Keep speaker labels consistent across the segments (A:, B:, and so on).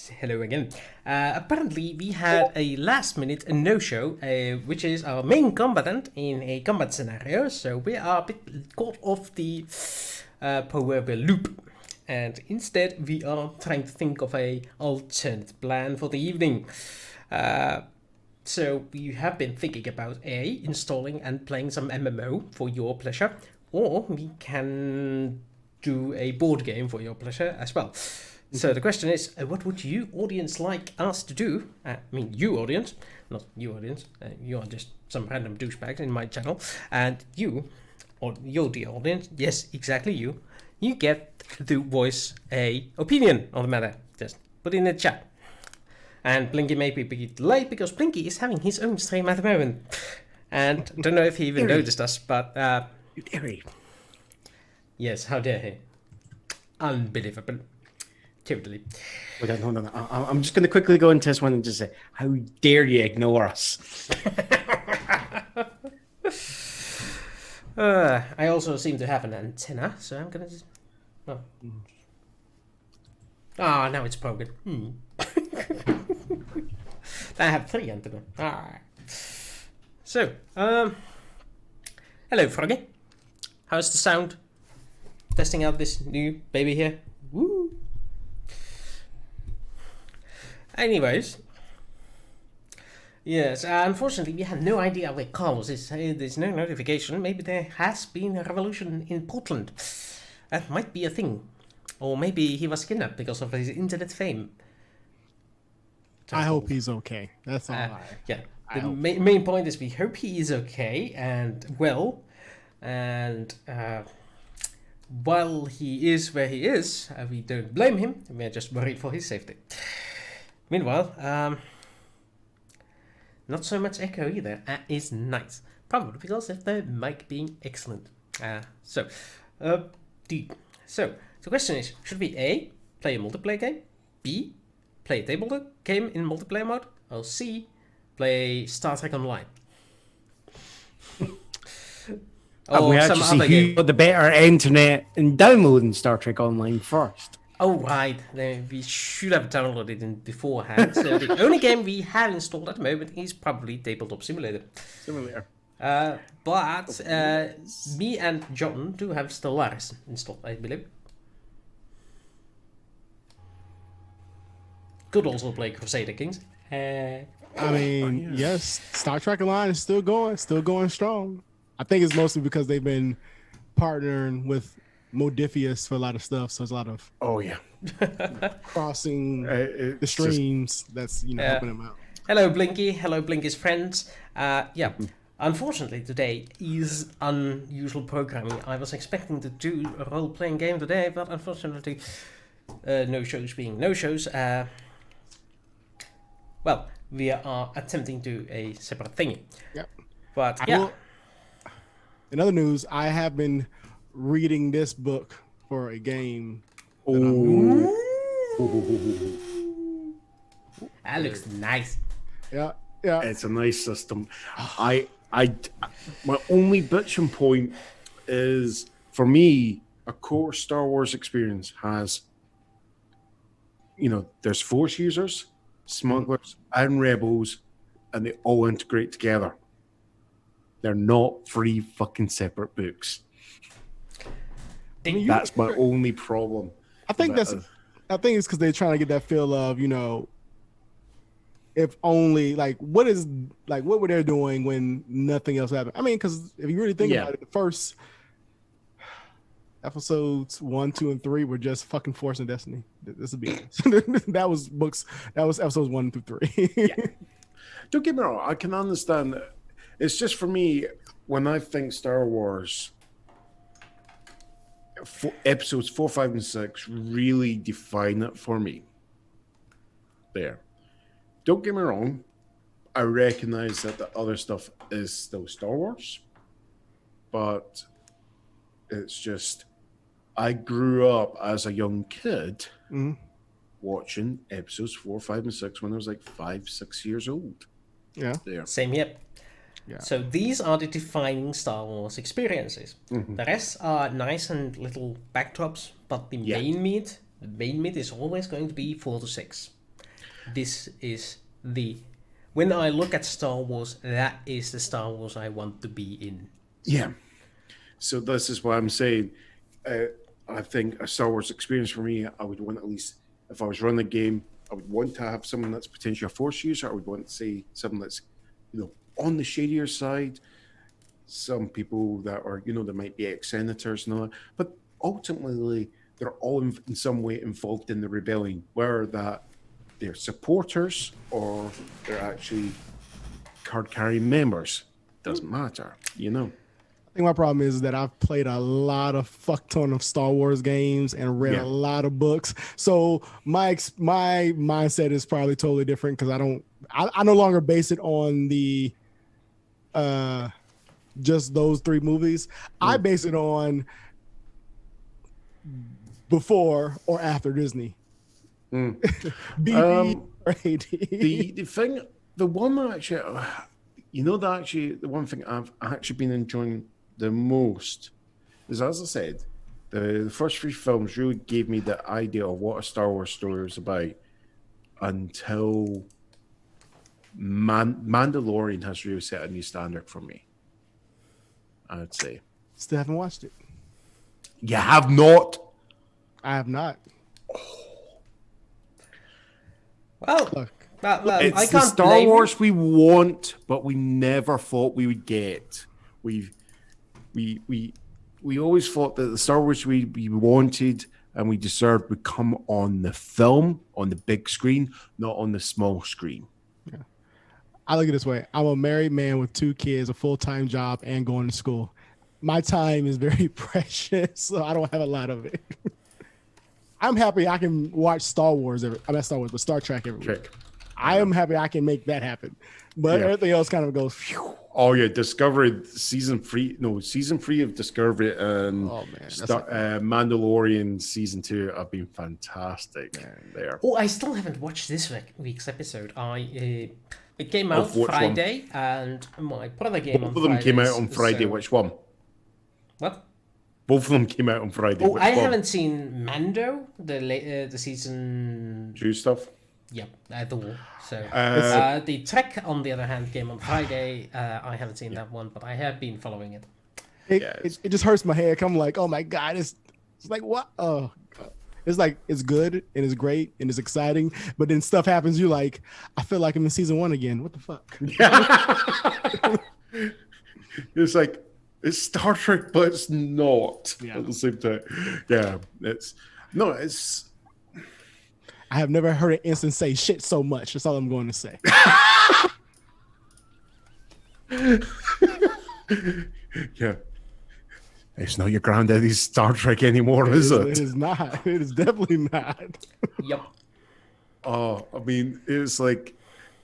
A: hello again. Apparently, we had a last-minute no-show, which is our main combatant in a combat scenario, so we are a bit caught off the proverbial loop. And instead, we are trying to think of a alternate plan for the evening. So we have been thinking about installing and playing some MMO for your pleasure, or we can do a board game for your pleasure as well. So the question is, what would you audience like us to do? You audience, not you audience. You are just some random douchebags in my channel, and you, or your dear audience, yes, exactly you. You get to voice a opinion on the matter. Just put it in the chat. And Blinky may be a bit late because Blinky is having his own stream at the moment. And I don't know if he even noticed us, but...
B: You dare he?
A: Yes, how dare he? Unbelievable. Totally.
B: Wait, hold on. I'm just going to quickly go into this one and just say, how dare you ignore us?
A: I also seem to have an antenna, so I'm going to just... Oh. Now it's broken. I have 3 antennas. So, hello, Froggy. How's the sound? Testing out this new baby here. Woo! Anyways. Yes, unfortunately, we have no idea where Carlos is. There's no notification. Maybe there has been a revolution in Portland. That might be a thing. Or maybe he was kidnapped because of his internet fame.
C: I hope he's okay. That's all
A: Yeah. The main point is we hope he is okay and well. And while he is where he is, we don't blame him. We're just worried for his safety. Meanwhile, not so much echo either. Is nice. Probably because of the mic being excellent. So the question is, should we A, play a multiplayer game? B, play a tabletop game in multiplayer mode? Or C, play Star Trek Online?
B: We actually see who got the better internet and downloading Star Trek Online first.
A: Oh, right. We should have downloaded it beforehand. So the only game we have installed at the moment is probably Tabletop Simulator. But me and John do have Stellaris installed, I believe. Could also play Crusader Kings.
C: Yes, Star Trek Online is still going strong. I think it's mostly because they've been partnering with Modifius for a lot of stuff, so it's a lot of crossing the streams that's helping them out.
A: Hello Blinky, hello Blinky's friends. Unfortunately today is unusual programming. I was expecting to do a role-playing game today, but unfortunately no shows being no shows. We are attempting to do a separate thingy. Yep. But
C: in other news, I have been reading this book for a game.
A: That looks nice.
C: Yeah.
B: It's a nice system. My only bitching point is, for me, a core Star Wars experience has, there's Force users, smugglers, and rebels, and they all integrate together. They're not 3 fucking separate books. That's my only problem.
C: I think it's because they're trying to get that feel of, if only what were they doing when nothing else happened? Because if you really think about it, the first episodes 1, 2, and 3 were just fucking Force and Destiny. This would be that was episodes 1 through 3.
B: Don't get me wrong, I can understand that. It's just, for me, when I think Star Wars, episodes 4, 5, and 6 really define it for me. There. Don't get me wrong, I recognize that the other stuff is still Star Wars, but it's just, I grew up as a young kid watching episodes 4, 5, and 6 when I was like 5, 6 years old.
C: Yeah.
B: There.
A: Same here. Yeah. So these are the defining Star Wars experiences. The rest are nice and little backdrops, but the main meat is always going to be 4 to 6. this is the... When I look at Star Wars, that is the Star Wars I want to be in.
B: Yeah. So this is what I'm saying. I think a Star Wars experience for me, I would want at least, if I was running a game, I would want to have someone that's potentially a Force user. I would want to say someone that's, on the shadier side. Some people that are, there might be ex-senators and all that. But ultimately, they're all in some way involved in the rebellion, whether that they're supporters or they're actually card-carrying members. Doesn't matter,
C: I think my problem is that I've played a lot of fuck ton of Star Wars games and read a lot of books. So my mindset is probably totally different because I no longer base it on the just those 3 movies. I base it on before or after Disney. BB or AD.
B: The thing, the one that actually, the one thing I've actually been enjoying the most is, as I said, the first 3 films really gave me the idea of what a Star Wars story was about until Mandalorian has really set a new standard for me, I'd say.
C: Still haven't watched it.
B: You have not?
C: I have not.
A: Well,
C: Look,
B: it's
A: I
B: the
A: can't
B: Star
A: blame
B: Wars we want, but we never thought we would get. We always thought that the Star Wars we wanted and we deserved would come on the film, on the big screen, not on the small screen.
C: Yeah. I look at it this way. I'm a married man with 2 kids, a full-time job, and going to school. My time is very precious, so I don't have a lot of it. I'm happy I can watch Star Wars but Star Trek every week. I am happy I can make that happen. But everything else kind of goes, phew.
B: Oh yeah, Discovery season 3 of Discovery and Mandalorian season 2 have been fantastic there.
A: Oh, I still haven't watched this week's episode. It came out Friday, and my brother came on Friday.
B: Both of them came out on Friday. Which one?
A: What?
B: Both of them came out on Friday.
A: Oh, I haven't seen Mando, the season
B: 2 stuff.
A: Yep, at all. So the Trek, on the other hand, came on Friday. I haven't seen that one, but I have been following it.
C: It just hurts my head. I'm like, oh my god, it's like what? Oh, it's like it's good and it's great and it's exciting, but then stuff happens. You're like, I feel like I'm in season 1 again. What the fuck?
B: It's like it's Star Trek, but it's not at the same time. Yeah, it's.
C: I have never heard an instant say shit so much. That's all I'm going to say.
B: Yeah. It's not your granddaddy's Star Trek anymore, is it?
C: It is not. It is definitely not.
A: Yep.
B: Oh, I mean, it's like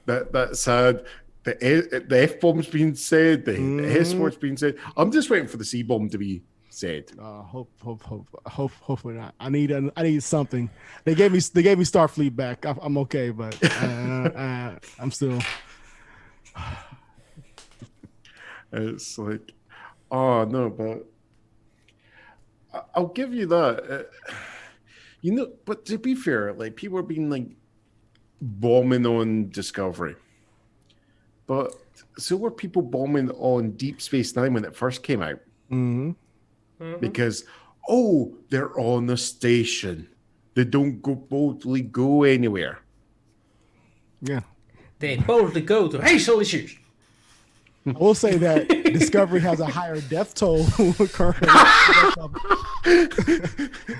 B: that sad. The F-bomb's being said, the S-word's being said. I'm just waiting for the C-bomb to be said.
C: Hopefully not. I need something. They gave me Starfleet back. I'm okay, but I'm still.
B: It's like, oh no, but I'll give you that. But to be fair, like people are being like bombing on Discovery, but so were people bombing on Deep Space Nine when it first came out.
C: Mm-hmm.
B: Because they're on the station, they don't boldly go anywhere.
C: Yeah,
A: they boldly go to racial issues.
C: I will say that Discovery has a higher death toll currently.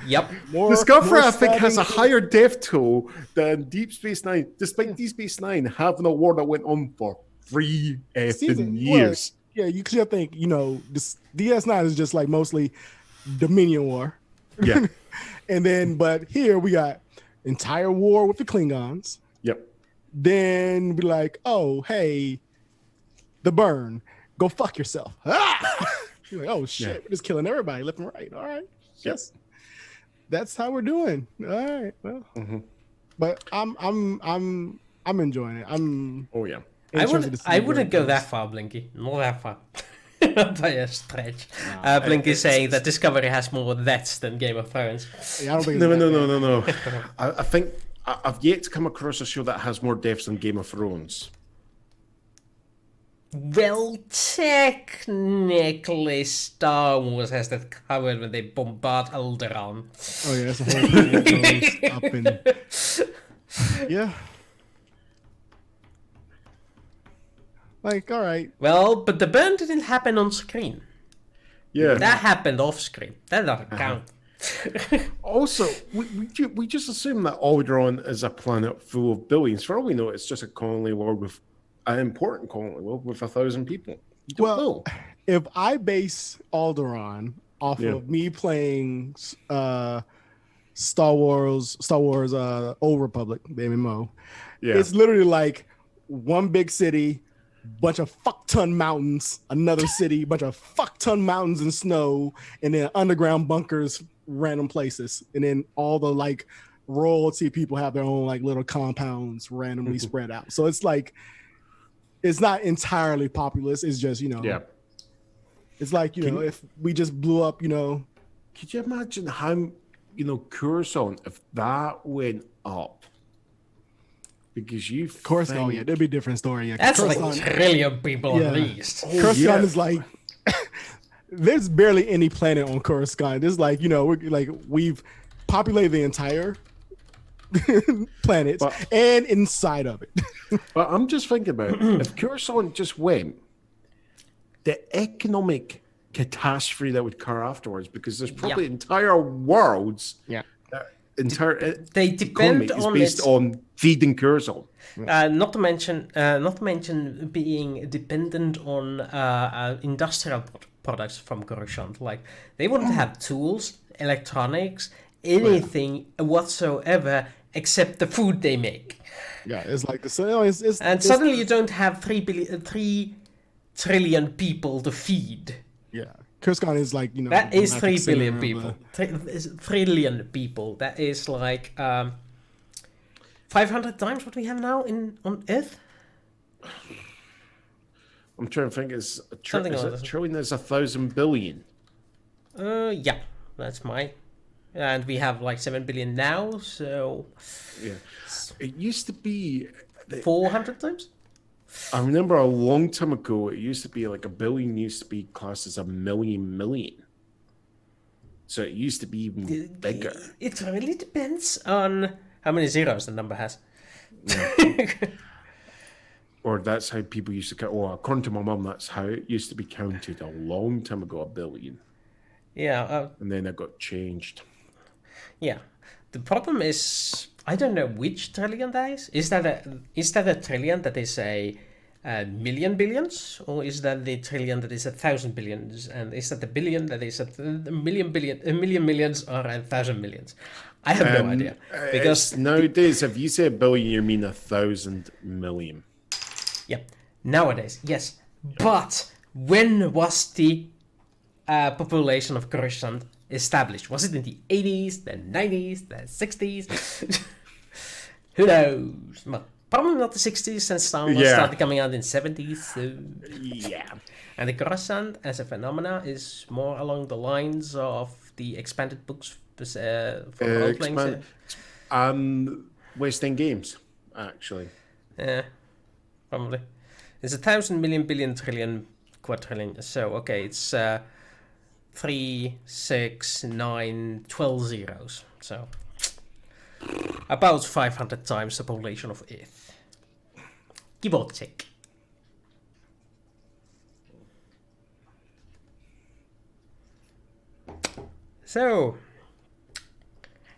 A: Yep.
B: Discovery, I think, has a higher death toll than Deep Space Nine, despite Deep Space Nine having a war that went on for 3 years.
C: Yeah, you could think, this DS9 is just like mostly Dominion War.
B: Yeah.
C: And then, but here we got entire war with the Klingons.
B: Yep.
C: Then be like, oh, hey, the burn, go fuck yourself. You're like, oh shit, we're just killing everybody left and right. All right. Yes. That's how we're doing. All right. Well, but I'm enjoying it.
B: Oh yeah.
A: I wouldn't go that far, Blinky. Not that far. Not by a stretch. Blinky is saying that Discovery has more deaths than Game of Thrones.
C: Yeah, I don't think
B: no. I think I've yet to come across a show that has more deaths than Game of Thrones.
A: Well, technically, Star Wars has that covered when they bombard Alderaan.
C: Oh yeah, that's a whole thing that goes up and yeah. Like, all right.
A: Well, but the burn didn't happen on screen.
B: Yeah.
A: That happened off screen. That doesn't count.
B: Also, we just assume that Alderaan is a planet full of billions. For all we know, it's just a colony world with an important colony world with 1,000 people. You don't know.
C: If I base Alderaan off of me playing Star Wars Old Republic, the MMO, it's literally like one big city, bunch of fuck ton mountains, another city, bunch of fuck ton mountains and snow, and then underground bunkers, random places, and then all the like royalty people have their own like little compounds randomly spread out. So it's like it's not entirely populous. It's just it's like if we just blew up,
B: Could you imagine how Coruscant, if that went up? Because
C: Coruscant, there'd be a different story. Yeah,
A: that's
C: Coruscant,
A: like 1 trillion people at least.
C: Coruscant is like there's barely any planet on Coruscant. There's like we've populated the entire planet and inside of it.
B: But I'm just thinking about if Coruscant just went, the economic catastrophe that would occur afterwards, because there's probably entire worlds.
C: Yeah.
A: They depend
B: on based on feeding Coruscant.
A: Not to mention being dependent on industrial products from Coruscant. Like they wouldn't have tools, electronics, anything whatsoever except the food they make.
C: Yeah, it's like
A: suddenly you don't have 3 trillion people to feed.
C: Yeah. Coruscant is like,
A: that is 3 billion people. 3 trillion people. That is like 500 times what we have now on Earth.
B: I'm trying to think. Is a trillion is 1,000 billion?
A: Yeah, that's my. And we have like 7 billion now, so.
B: Yeah, it used to be
A: 400 times.
B: I remember a long time ago, it used to be like a billion used to be classed as a million. So it used to be even bigger.
A: It really depends on how many zeros the number has.
B: Yeah. Or that's how people used to count. Well, according to my mum, that's how it used to be counted a long time ago, a billion.
A: Yeah.
B: And then it got changed.
A: Yeah. The problem is, I don't know which trillion that is. Is that a trillion that is a million billions, or is that the trillion that is 1,000 billions? And is that the billion that is a million millions, or 1,000 millions? I have no idea. Because
B: nowadays, if you say a billion, you mean 1,000 million.
A: Yeah, nowadays, yes. But when was the population of Coruscant established? Was it in the 80s, the 90s, the 60s? Who knows? Well, probably not the 60s, since Star Wars started coming out in the 70s. So.
B: Yeah.
A: And the Coruscant as a phenomena is more along the lines of the expanded books from role-playing.
B: West End Games, actually.
A: Yeah, probably. It's 1,000 million, billion, trillion, quadrillion. So, okay, it's 3, 6, 9, 12 zeros. So, about 500 times the population of Earth. Give or take. So,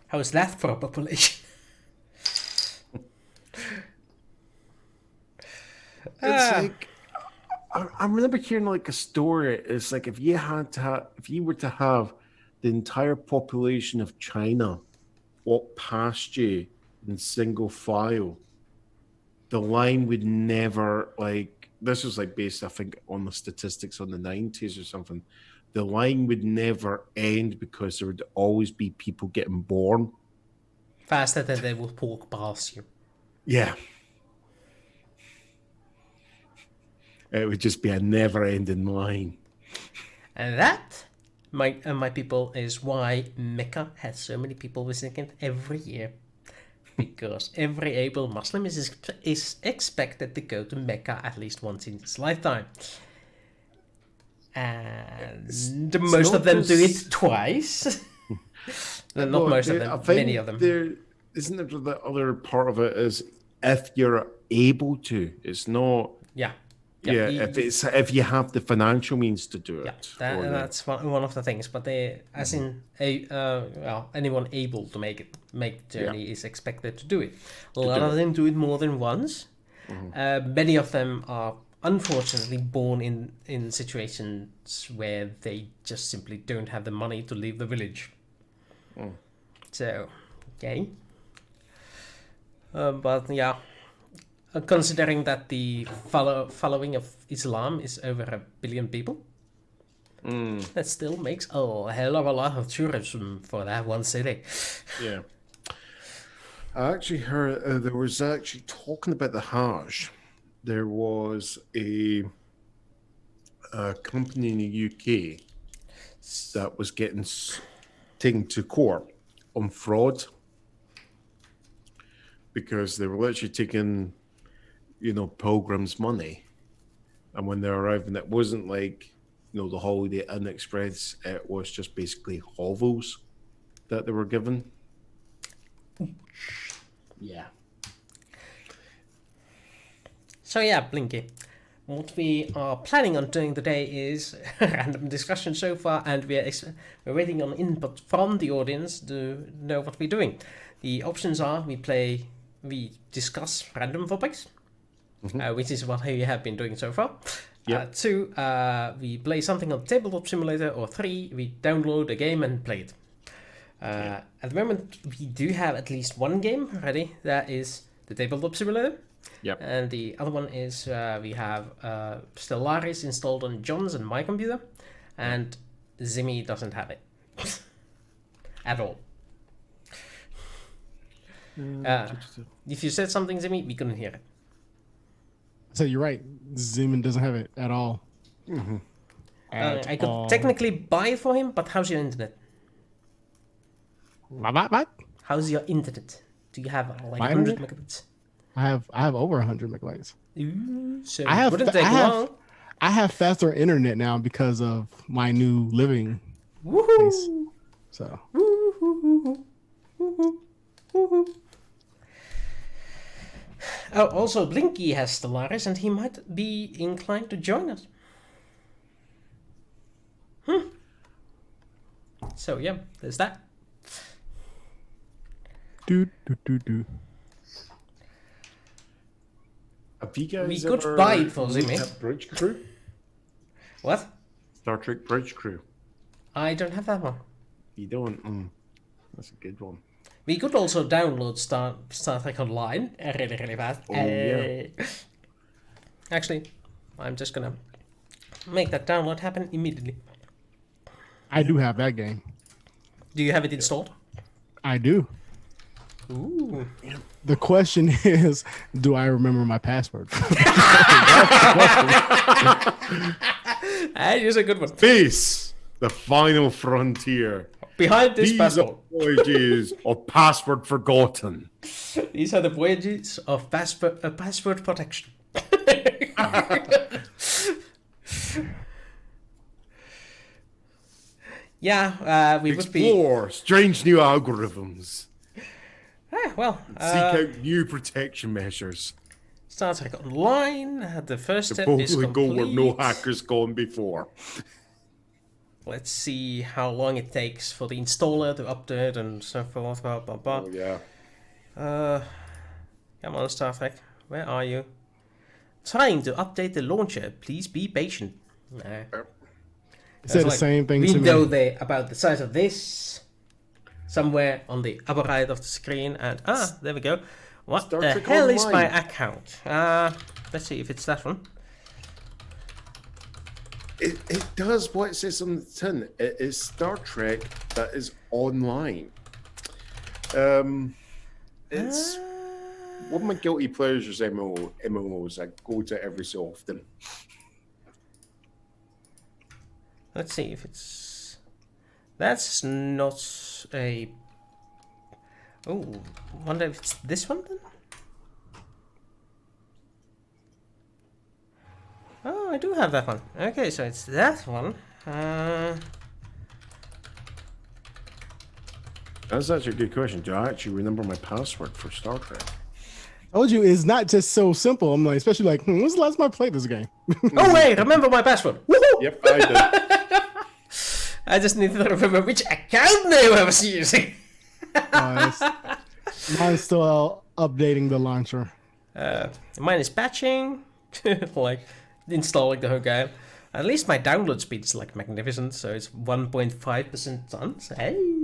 A: how is that for a population?
B: It's like I remember hearing like a story. It's like if you were to have the entire population of China walk past you in single file, the line would never this was like based, I think, on the statistics on the 90s or something. The line would never end because there would always be people getting born
A: faster than they will walk past you.
B: Yeah. It would just be a never-ending line.
A: And that, my people, is why Mecca has so many people visiting it every year. because every able Muslim is expected to go to Mecca at least once in his lifetime. And most of them do it twice. Not most of them, many of them.
B: There isn't there the other part of it is if you're able to. It's not.
A: Yeah.
B: Yeah, if you have the financial means to do it.
A: Yeah, that's one of the things. But they, as in anyone able to make the journey is expected to do it. A lot of them do it more than once. Many of them are unfortunately born in situations where they just simply don't have the money to leave the village. So, okay. But yeah. Considering that the following of Islam is over 1 billion people, that still makes a hell of a lot of tourism for that one city.
B: Yeah. I actually heard there was actually talking about the Hajj. There was a company in the UK that was getting taken to court on fraud because they were literally taking pilgrims' money, and when they're arriving, it wasn't like the Holiday Inn Express. It was just basically hovels that they were given. Yeah.
A: So yeah, Blinky, what we are planning on doing today is random discussion so far, and we're waiting on input from the audience to know what we're doing. The options are we discuss random topics. Which is what we have been doing so far. 2, we play something on Tabletop Simulator, or 3, we download a game and play it. At the moment, we do have at least one game ready. That is the Tabletop Simulator.
B: Yep.
A: And the other one is we have Stellaris installed on John's and my computer, and Zimmy doesn't have it at all. If you said something, Zimmy, we couldn't hear it.
C: So you're right. Zeman doesn't have it at all.
A: I could technically buy it for him, but how's your internet?
C: What?
A: How's your internet? Do you have like 100 megabits?
C: I have over 100 megabytes.
A: Ooh, so
C: I have,
A: wouldn't take long.
C: I have faster internet now because of my new living place. So.
A: Oh, also, Blinky has Stellaris, and he might be inclined to join us. So yeah, there's that.
C: Do.
B: Have you guys
A: We could buy it for Zimmy.
B: Bridge Crew?
A: What?
B: Star Trek Bridge Crew.
A: I don't have that one.
B: You don't? That's a good one.
A: We could also download Star Trek Online really fast. Actually, I'm just gonna make that download happen immediately.
C: I do have that game.
A: Do you have it installed?
C: I do.
A: Ooh.
C: The question is, do I remember my password?
A: That is a good one.
B: Space, the final frontier.
A: Behind this
B: These
A: password.
B: are voyages of password forgotten.
A: These are the voyages of password protection. Yeah, we would be.
B: Explore strange new algorithms.
A: Well,
B: Seek out new protection measures.
A: Star Trek Online. The first step is
B: Supposedly
A: complete.
B: go where no hackers gone before.
A: Let's see how long it takes for the installer to update and so forth. Blah, blah, blah.
B: Oh yeah.
A: Come on, Star Trek. Where are you? Trying to update the launcher. Please be patient. Nah.
C: It said the same thing to me.
A: Window there about the size of this. Somewhere on the upper right of the screen. And there we go. What
B: Star
A: the
B: Trek
A: hell is
B: Online.
A: my account? Let's see if it's that one.
B: It does what it says on the tin. It is Star Trek that is online. It's one of my guilty pleasures MMOs. I go to every so often.
A: Let's see if it's. That's not a. Oh, wonder if it's this one then? Oh, I do have that one. Okay, so it's that one.
B: That's actually a good question. Do I actually remember my password for Star Trek?
C: I told you it's not just so simple. I'm like, especially like, when's the last time I played this game?
A: Oh wait, remember my password. Woohoo!
B: Yep, I did.
A: I just need to remember which account name I was using.
C: Mine's still updating the launcher.
A: Mine is patching, like installing the whole game. At least my download speed is like magnificent, so it's 1.5% done. So, hey.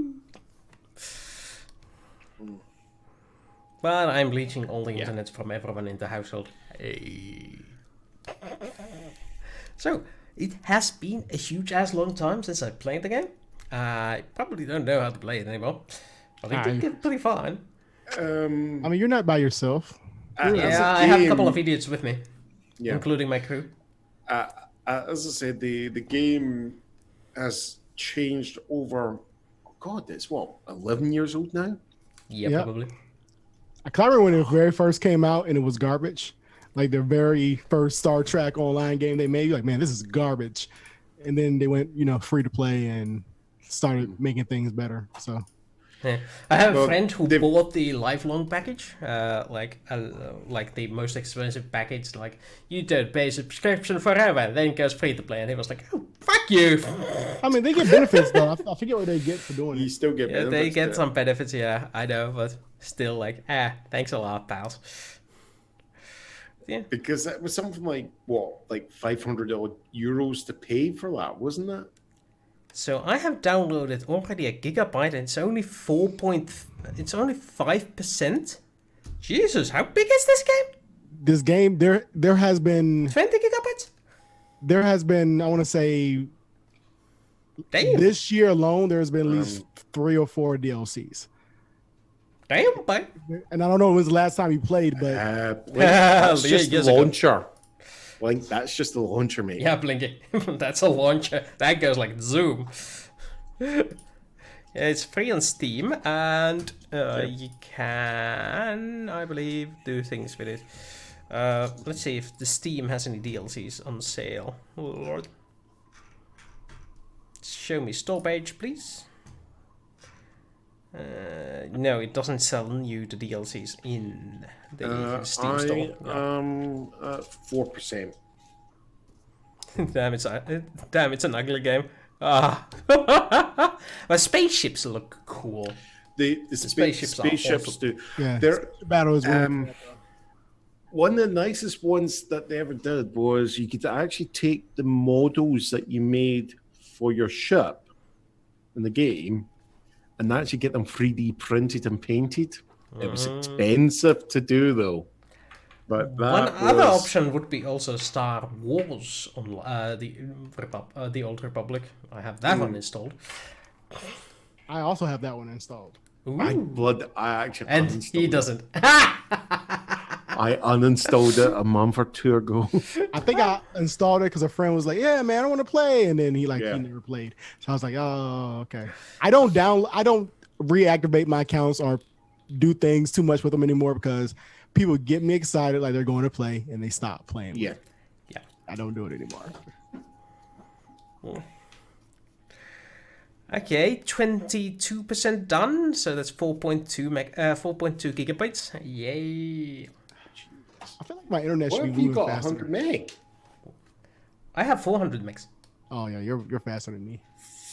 A: But I'm bleaching all the internet from everyone in the household. Hey. So, it has been a huge ass long time since I played the game. I probably don't know how to play it anymore. But I did get pretty fine.
C: I mean, you're not by yourself.
A: Yeah, I have a couple of idiots with me, including my crew.
B: As I said, the game has changed over. Oh God, it's what 11 years old now.
A: Yeah,
C: Yep.
A: probably.
C: I can remember when it very first came out and it was garbage. Like the very first Star Trek online game they made, you're like, man, this is garbage. And then they went, free to play and started making things better. So
A: Yeah. I have a friend who bought the lifelong package, like the most expensive package. Like, you don't pay subscription forever, then it goes free to play. And he was like, "Oh, fuck you!"
C: I mean, they get benefits though. I forget what they get for doing
B: You
C: it.
B: still get benefits.
A: They get
B: there.
A: some benefits, yeah, I know, but still, like, thanks a lot, pals. Yeah.
B: Because that was something like like 500 euros to pay for that, wasn't it?
A: So I have downloaded already a gigabyte, and it's only 5%. Jesus, how big is this game?
C: This game, there has been
A: 20 gigabytes?
C: I want to say
A: Damn.
C: this year alone, there's been at least 3 or 4 DLCs.
A: Damn, but
C: And I don't know when was the last time you played, but
B: That's
A: Yeah,
B: just the
A: years ago.
B: launcher. Like, that's just the launcher, mate.
A: yeah, Blinky. That's a launcher. That goes like Zoom. Yeah, it's free on Steam, and you can, I believe, do things with it. Let's see if the Steam has any DLCs on sale. Oh, Lord. Show me store page, please. No, it doesn't sell you the DLCs in the Steam store.
B: Yeah. 4%.
A: Damn, it's an ugly game. Ah, but spaceships look cool.
B: The
A: spaceships are
B: spaceships
A: awesome.
B: do.
C: yeah,
B: They're,
C: battle is really
B: one of the nicest ones that they ever did was you could actually take the models that you made for your ship in the game and actually get them 3D printed and painted. It was expensive to do, though. But
A: One
B: that
A: other
B: was,
A: option would be also Star Wars on the Old Republic. I have that one installed.
C: I also have that one installed.
A: Ooh.
B: I actually
A: And
B: uninstalled
A: he
B: it.
A: doesn't.
B: I uninstalled it a month or two ago.
C: I think I installed it because a friend was like, "Yeah, man, I want to play," and then he
B: Yeah.
C: never played. So I was like, "Oh, okay." I don't reactivate my accounts or do things too much with them anymore because people get me excited like they're going to play and they stop playing.
B: Yeah.
A: Yeah.
C: I don't do it anymore.
A: Okay, 22% done. So that's 4.2 gigabytes. Yay!
C: I feel like my internet
B: What
C: should
B: have
C: be
B: you
C: moving
B: got?
C: faster.
B: 100 meg?
A: I have 400 megs.
C: Oh yeah, you're faster than me.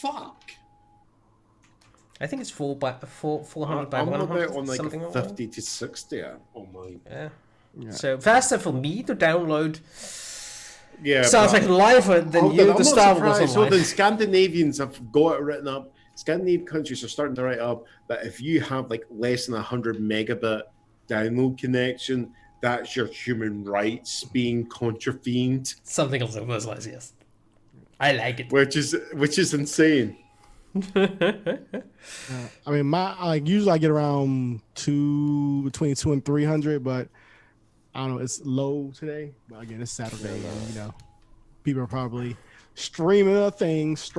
B: Fuck.
A: I think it's 400 by
B: I'm
A: 100,
B: about on like
A: something like
B: 50 to 60 on mine.
A: that. Yeah. So faster for me to download
B: Yeah.
A: Star
B: but-
A: Trek Live than
B: Hold
A: you
B: on,
A: to
B: I'm not
A: Star Wars
B: surprised. So
A: Online.
B: the Scandinavians have got it written up. Scandinavian countries are starting to write up that if you have like less than 100 megabit download connection, that's your human rights being contravened,
A: Something else was like, yes. I like it.
B: which is insane.
C: I mean, usually I get around between 200 and 300, but I don't know. It's low today, but again, it's Saturday, and people are probably streaming the things.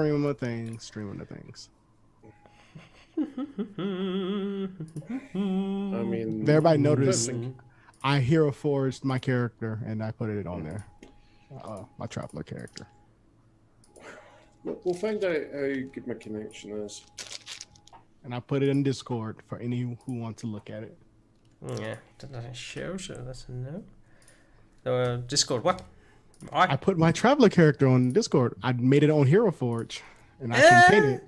B: I mean,
C: Everybody noticed I hero forged my character and I put it on there. My traveler character.
B: we'll find out how good my connection is.
C: And I put it in Discord for any who want to look at it.
A: Yeah, that doesn't show, so that's a no. Discord, what?
C: I put my traveler character on Discord. I made it on Hero Forge, and I can paint it.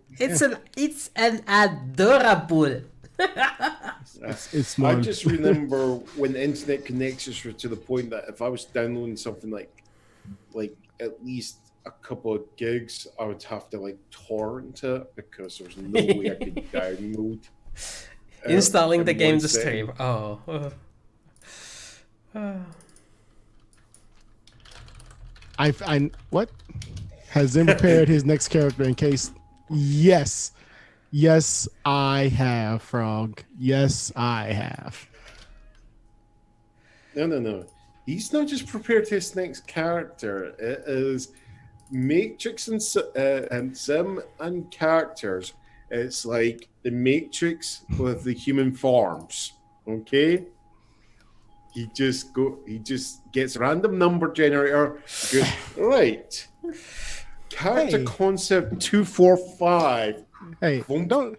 A: It's an adorable.
C: It's smart.
B: I just remember when the internet connections were to the point that if I was downloading something like at least a couple of gigs, I would have to like torrent it because there's no way I could download.
A: Installing the
B: in
A: game
B: one
A: to
B: setting.
A: stream. Oh.
C: I what? Has Zim prepared his next character in case? Yes. Yes, I have, Frog. Yes, I have.
B: No. He's not just prepared his next character. It is Matrix and Sim and characters. It's like the Matrix with the human forms. Okay. He just gets random number generator. Goes, right. Character
C: Hey.
B: concept 245.
C: Hey, don't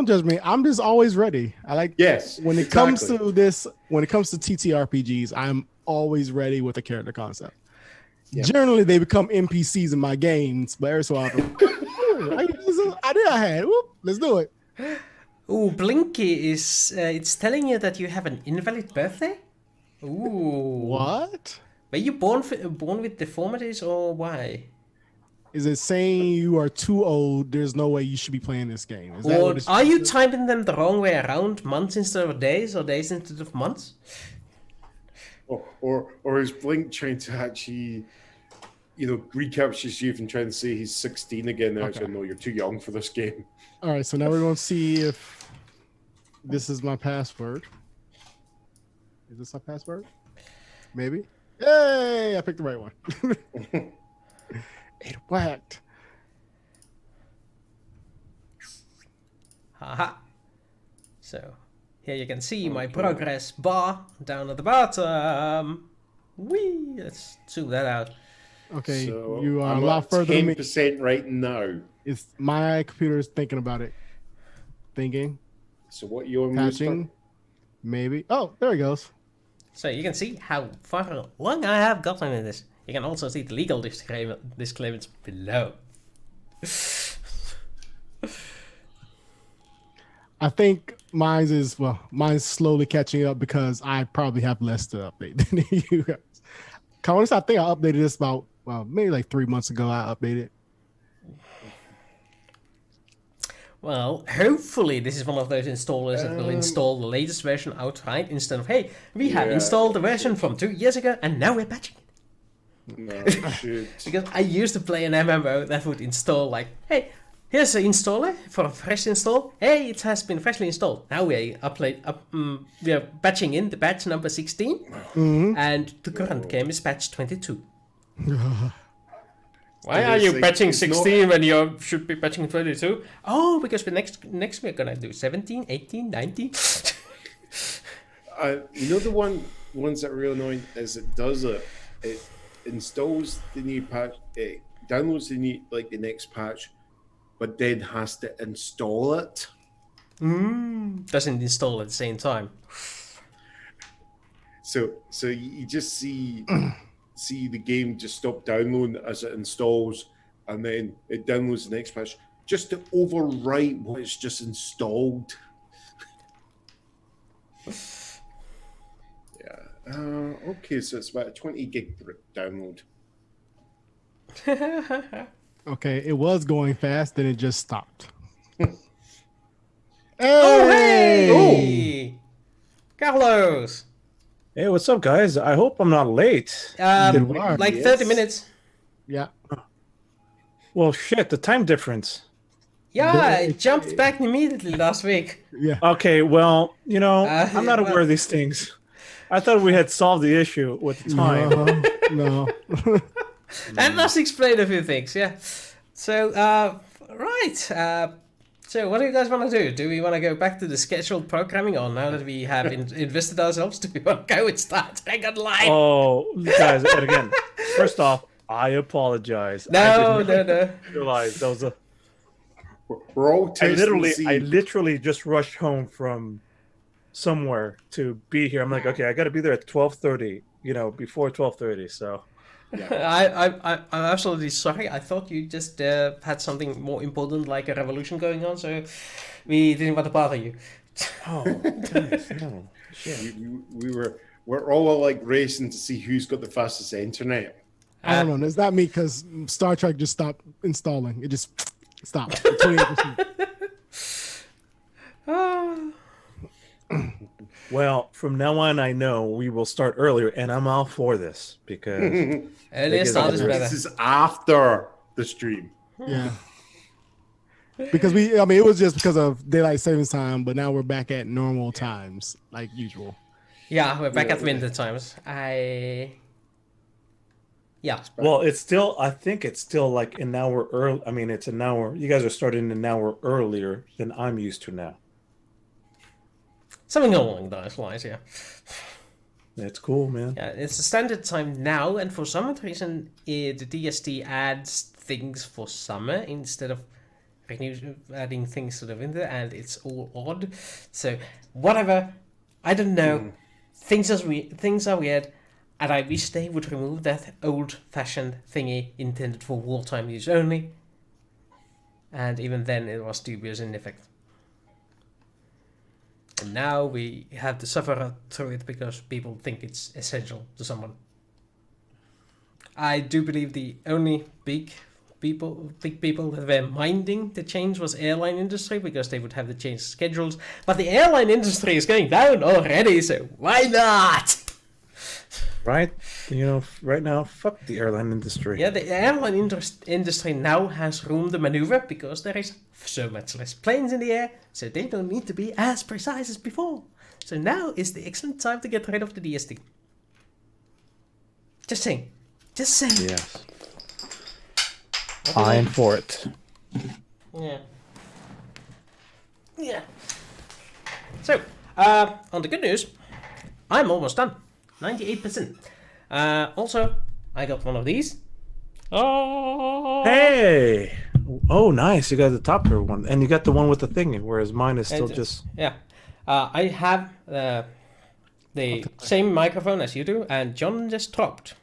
C: judge me. I'm just always ready. I like
B: Yes.
C: when it comes to this. When it comes to TTRPGs, I'm always ready with a character concept.
B: Yeah.
C: Generally, they become NPCs in my games, but every so often, idea I had. Whoop, let's do it.
A: Ooh, Blinky is it's telling you that you have an invalid birthday? Ooh.
C: What?
A: Were you born with deformities or why?
C: Is it saying you are too old? There's no way you should be playing this game. Is that
A: Or
C: what it's
A: are you typing them the wrong way around? Months instead of days or days instead of months?
B: Or is Blink trying to actually, recaptures you and trying to say he's 16 again now?
C: Okay.
B: So no, you're too young for this game.
C: All right, so now we're going to see if this is my password. Is this my password? Maybe. Yay! I picked the right one. It whacked.
A: Haha. So here you can see my progress bar down at the bottom. Whee! Let's zoom that out.
C: Okay,
B: So
C: you are
B: I'm
C: a lot
B: at
C: further than me.
B: 10% right now.
C: It's my computer is thinking about it. Thinking,
B: So what you on
C: patching, maybe. Oh, there he goes.
A: So you can see how far along I have gotten in this. You can also see the legal disclaimers below.
C: I think mine's slowly catching up because I probably have less to update than you guys. Honestly, I think I updated this about maybe like 3 months ago. I updated.
A: Well, hopefully this is one of those installers that will install the latest version outright instead of, hey, we have
B: Yeah.
A: installed the version from 2 years ago and now we're patching it.
B: No, shoot.
A: Because I used to play an MMO that would install like, hey, here's an installer for a fresh install. Hey, it has been freshly installed. Now we we are patching in the patch number 16, and the current game is patch 22. Why are you
B: Like,
A: patching
B: it's not-
A: 16 when you should be patching 22? Oh, because next we're gonna do 17, 18, 19.
B: The ones that are real annoying is it does it installs the new patch, it downloads the next patch, but then has to install it.
A: Doesn't install at the same time.
B: So you just see the game just stop downloading as it installs, and then it downloads the next patch just to overwrite what it's just installed. Yeah. Okay, so it's about a 20 gig download.
C: Okay, it was going fast, then it just stopped.
A: Oh, hey! Carlos!
D: Hey, what's up, guys? I hope I'm not late.
A: Like
B: Yes.
A: 30 minutes.
C: Yeah.
D: Well, shit, the time difference.
A: Yeah, it jumped back immediately last week.
C: Yeah.
D: Okay, well, I'm not
A: well-
D: aware of these things. I thought we had solved the issue with the time.
C: No.
A: And let's explain a few things, yeah. So, right. So what do you guys want to do? Do we want to go back to the scheduled programming, or now that we have invested ourselves, do we want to go with Star Trek Online?
D: Oh, guys, and again, first off, I apologize.
A: No.
D: I didn't realize that was a.
B: We're all
D: I
B: tasting the
D: literally just rushed home from somewhere to be here. I'm like, okay, I got to be there at 12:30. Before 12:30. So.
A: I'm absolutely sorry. I thought you just had something more important like a revolution going on, so we didn't want to bother you.
D: Oh, goodness, no. Shit.
B: We're all like racing to see who's got the fastest internet.
C: I don't know. It's not me because Star Trek just stopped installing. It just stopped. 28%.
D: Well, from now on, I know we will start earlier, and I'm all for this because
A: Earlier start is better.
B: This is after the stream.
C: Yeah. Because it was just because of daylight savings time, but now we're back at normal times like usual.
A: Yeah, we're back at winter times. Yeah.
D: Well, I think it's still like an hour early. I mean, it's an hour. You guys are starting an hour earlier than I'm used to now.
A: Something along those lines, yeah.
D: That's cool, man.
A: Yeah, it's the standard time now, and for some reason, the DST adds things for summer instead of adding things to the winter, and it's all odd. So, whatever. I don't know. Things are weird, and I wish they would remove that old-fashioned thingy intended for wartime use only. And even then, it was dubious in effect. And now we have to suffer through it because people think it's essential to someone. I do believe the only big people that were minding the change was airline industry because they would have to change schedules. But the airline industry is going down already, so why not?
D: Right? Right now, fuck the airline industry.
A: Yeah, the airline industry now has room to maneuver because there is so much less planes in the air, so they don't need to be as precise as before. So now is the excellent time to get rid of the DST. Just saying.
D: Yes. I'm for it.
A: Yeah. So, on the good news, I'm almost done. 98%. Also, I got one of these. Oh!
D: Hey! Oh, nice. You got the topper one. And you got the one with the thingy, whereas mine is still just...
A: Yeah. I have the same microphone as you do, and John just dropped.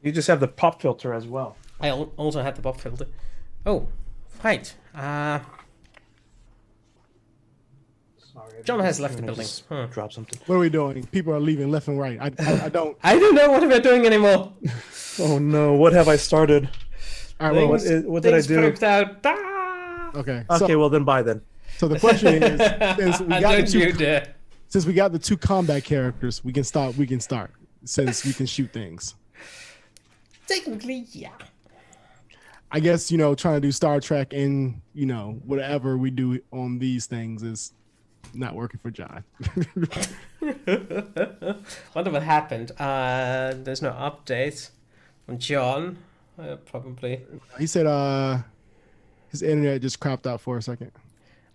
D: You just have the pop filter as well.
A: I also had the pop filter. Oh, right.
D: Sorry,
A: John has left the building.
D: Drop something.
C: What are we doing? People are leaving left and right. I don't.
A: I don't know what we're doing anymore.
D: Oh no! What have I started?
C: All right,
D: What did I do?
A: Freaked out. Ah!
C: okay.
D: Okay, well then bye then.
C: So the question is, since we got the two combat characters, we can start. Since we can shoot things.
A: Technically, yeah.
C: I guess trying to do Star Trek and whatever we do on these things is not working for John.
A: Wonder what happened. There's no update on John. Probably.
C: He said his internet just crapped out for a second.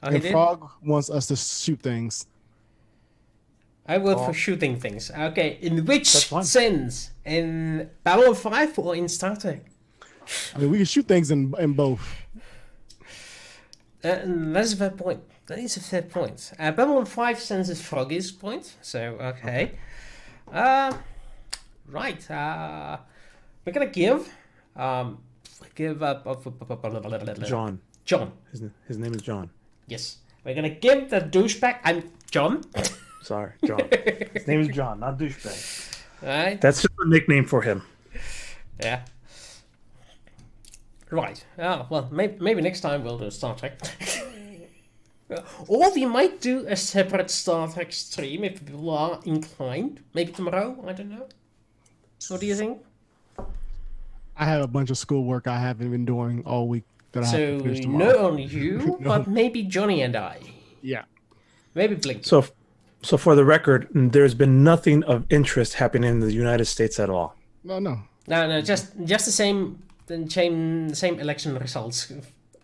A: Oh, he
C: and
A: did?
C: Frog wants us to shoot things.
A: I vote for shooting things. Okay, in which sense? In Babylon 5 or in Star Trek?
C: I mean, we can shoot things in both.
A: That's a fair point. That is a fair point. Babylon 5 senses Froggy's point, so okay. Right. We're gonna give up
D: John.
A: John.
D: His name is John.
A: Yes. We're gonna give the douchebag. I'm John.
D: Sorry, John. His name is John, not douchebag.
A: Right.
D: That's just a nickname for him.
A: Yeah. Right. Oh, well, maybe next time we'll do Star Trek. Or we might do a separate Star Trek stream if people are inclined. Maybe tomorrow. I don't know. What do you think?
C: I have a bunch of schoolwork I haven't been doing all week that I have to finish tomorrow.
A: Not only you, but maybe Johnny and I.
C: Yeah.
A: Maybe Blink.
D: So for the record, there's been nothing of interest happening in the United States at all.
C: No.
A: No, just the same election results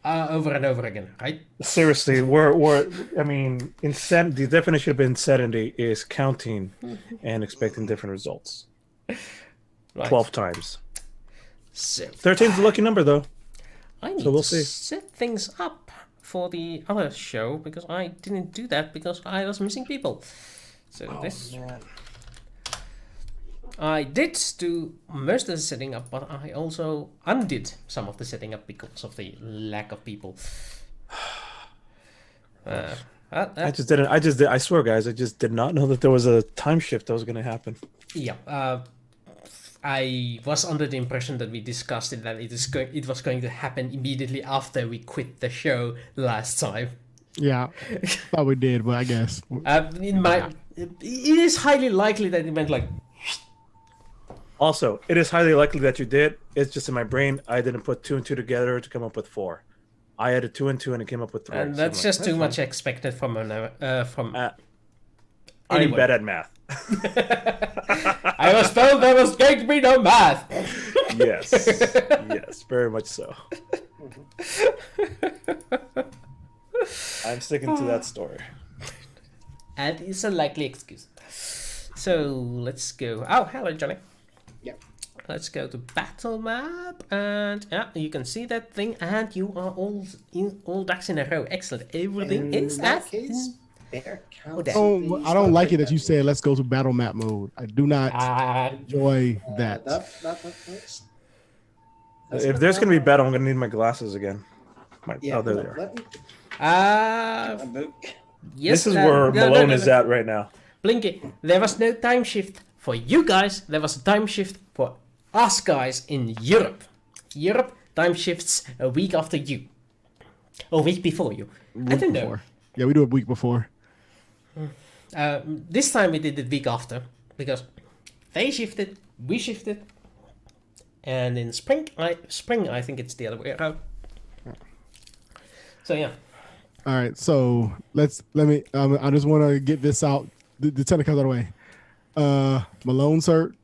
A: over and over again, right?
D: Seriously, we're I mean, the definition of insanity is counting and expecting different results.
A: Right.
D: 12 times.
A: So
D: 13 is a lucky number, though.
A: I need
D: So we'll
A: to
D: see.
A: set things up for the other show because I didn't do that because I was missing people. So
D: Man.
A: I did do most of the setting up, but I also undid some of the setting up because of the lack of people.
D: I just didn't. I swear, guys, I just did not know that there was a time shift that was going to happen.
A: Yeah, I was under the impression that we discussed it that it was going to happen immediately after we quit the show last time.
C: Yeah, thought we did, but I guess.
A: It is highly likely that it went like.
D: Also, it is highly likely that you did. It's just in my brain. I didn't put 2 and 2 together to come up with 4. I added 2 and 2, and it came up with 3.
A: And that's
D: so
A: just too much expected from from.
D: I'm
A: Anyway.
D: bad at math.
A: I was told there was going to be no math.
D: Yes, yes, very much so. I'm sticking to that story.
A: And it's a likely excuse. So let's go. Oh, hello, Johnny.
E: Yep.
A: Let's go to battle map, and yeah, you can see that thing, and you are all ducks in a row. Excellent. Everything is
E: that
A: as
E: case, better count.
C: I don't like it that you said let's go to battle map mode. I do not enjoy that.
E: That's
D: If there's going to be battle, I'm going to need my glasses again.
E: yeah,
D: Oh, there they are.
E: let me
A: Uh,
E: book.
A: yes.
D: This is where Malone is at right now.
A: Blinky, there was no time shift for you guys. There was a time shift for us guys in Europe. Europe time shifts a week after you, or a week before you. I don't know.
C: Before. Yeah, we do it a week before.
A: This time we did it week after because they shifted, we shifted, and in spring I think it's the other way around. So yeah.
C: All right, so let me. I just want to get this out. The tentacle out of the way. Malone's hurt.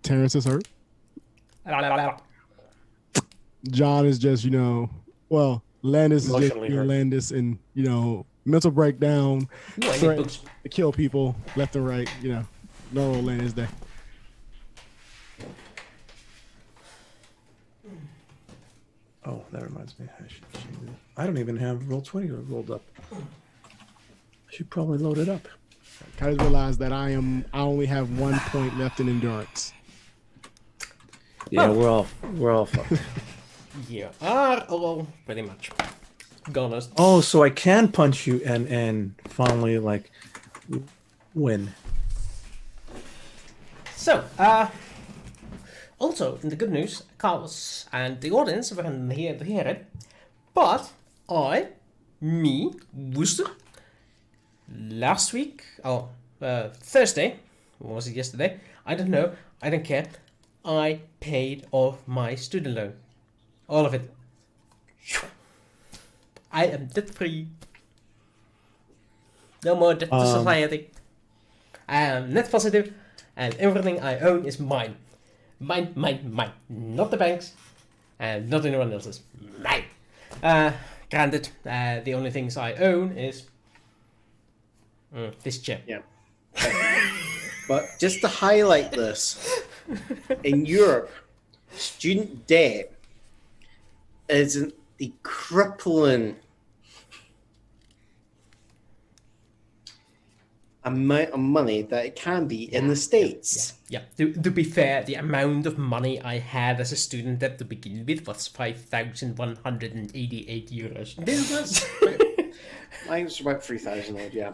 C: Terrence is hurt. John is just, well, Landis is just
D: Emotionally hurt.
C: Landis and, mental breakdown,
A: Ooh, I need
C: threat
A: books.
C: to kill people left and right, normal Landis day.
D: Oh, that reminds me. I should change it. I don't even have Roll20 rolled up. I should probably load it up.
C: I just realized that I only have 1 point left in endurance.
D: Yeah, we're all fucked.
A: You are all pretty much gone.
D: Oh, so I can punch you and finally win.
A: So, also in the good news, Carlos and the audience weren't here to hear it, but Wooster, last week, Thursday, or was it yesterday? I don't know, I don't care. I paid off my student loan. All of it. I am debt free. No more debt to society. I am net positive, and everything I own is mine. Mine. Not the bank's, and not anyone else's. Mine. Granted, the only things I own is this chair.
E: Yeah. But just to highlight this, in Europe, student debt isn't the crippling amount of money that it can be in the States.
A: Yeah. To be fair, the amount of money I had as a student debt to begin with was 5,188 euros.
E: Mine was about 3,000 odd, yeah.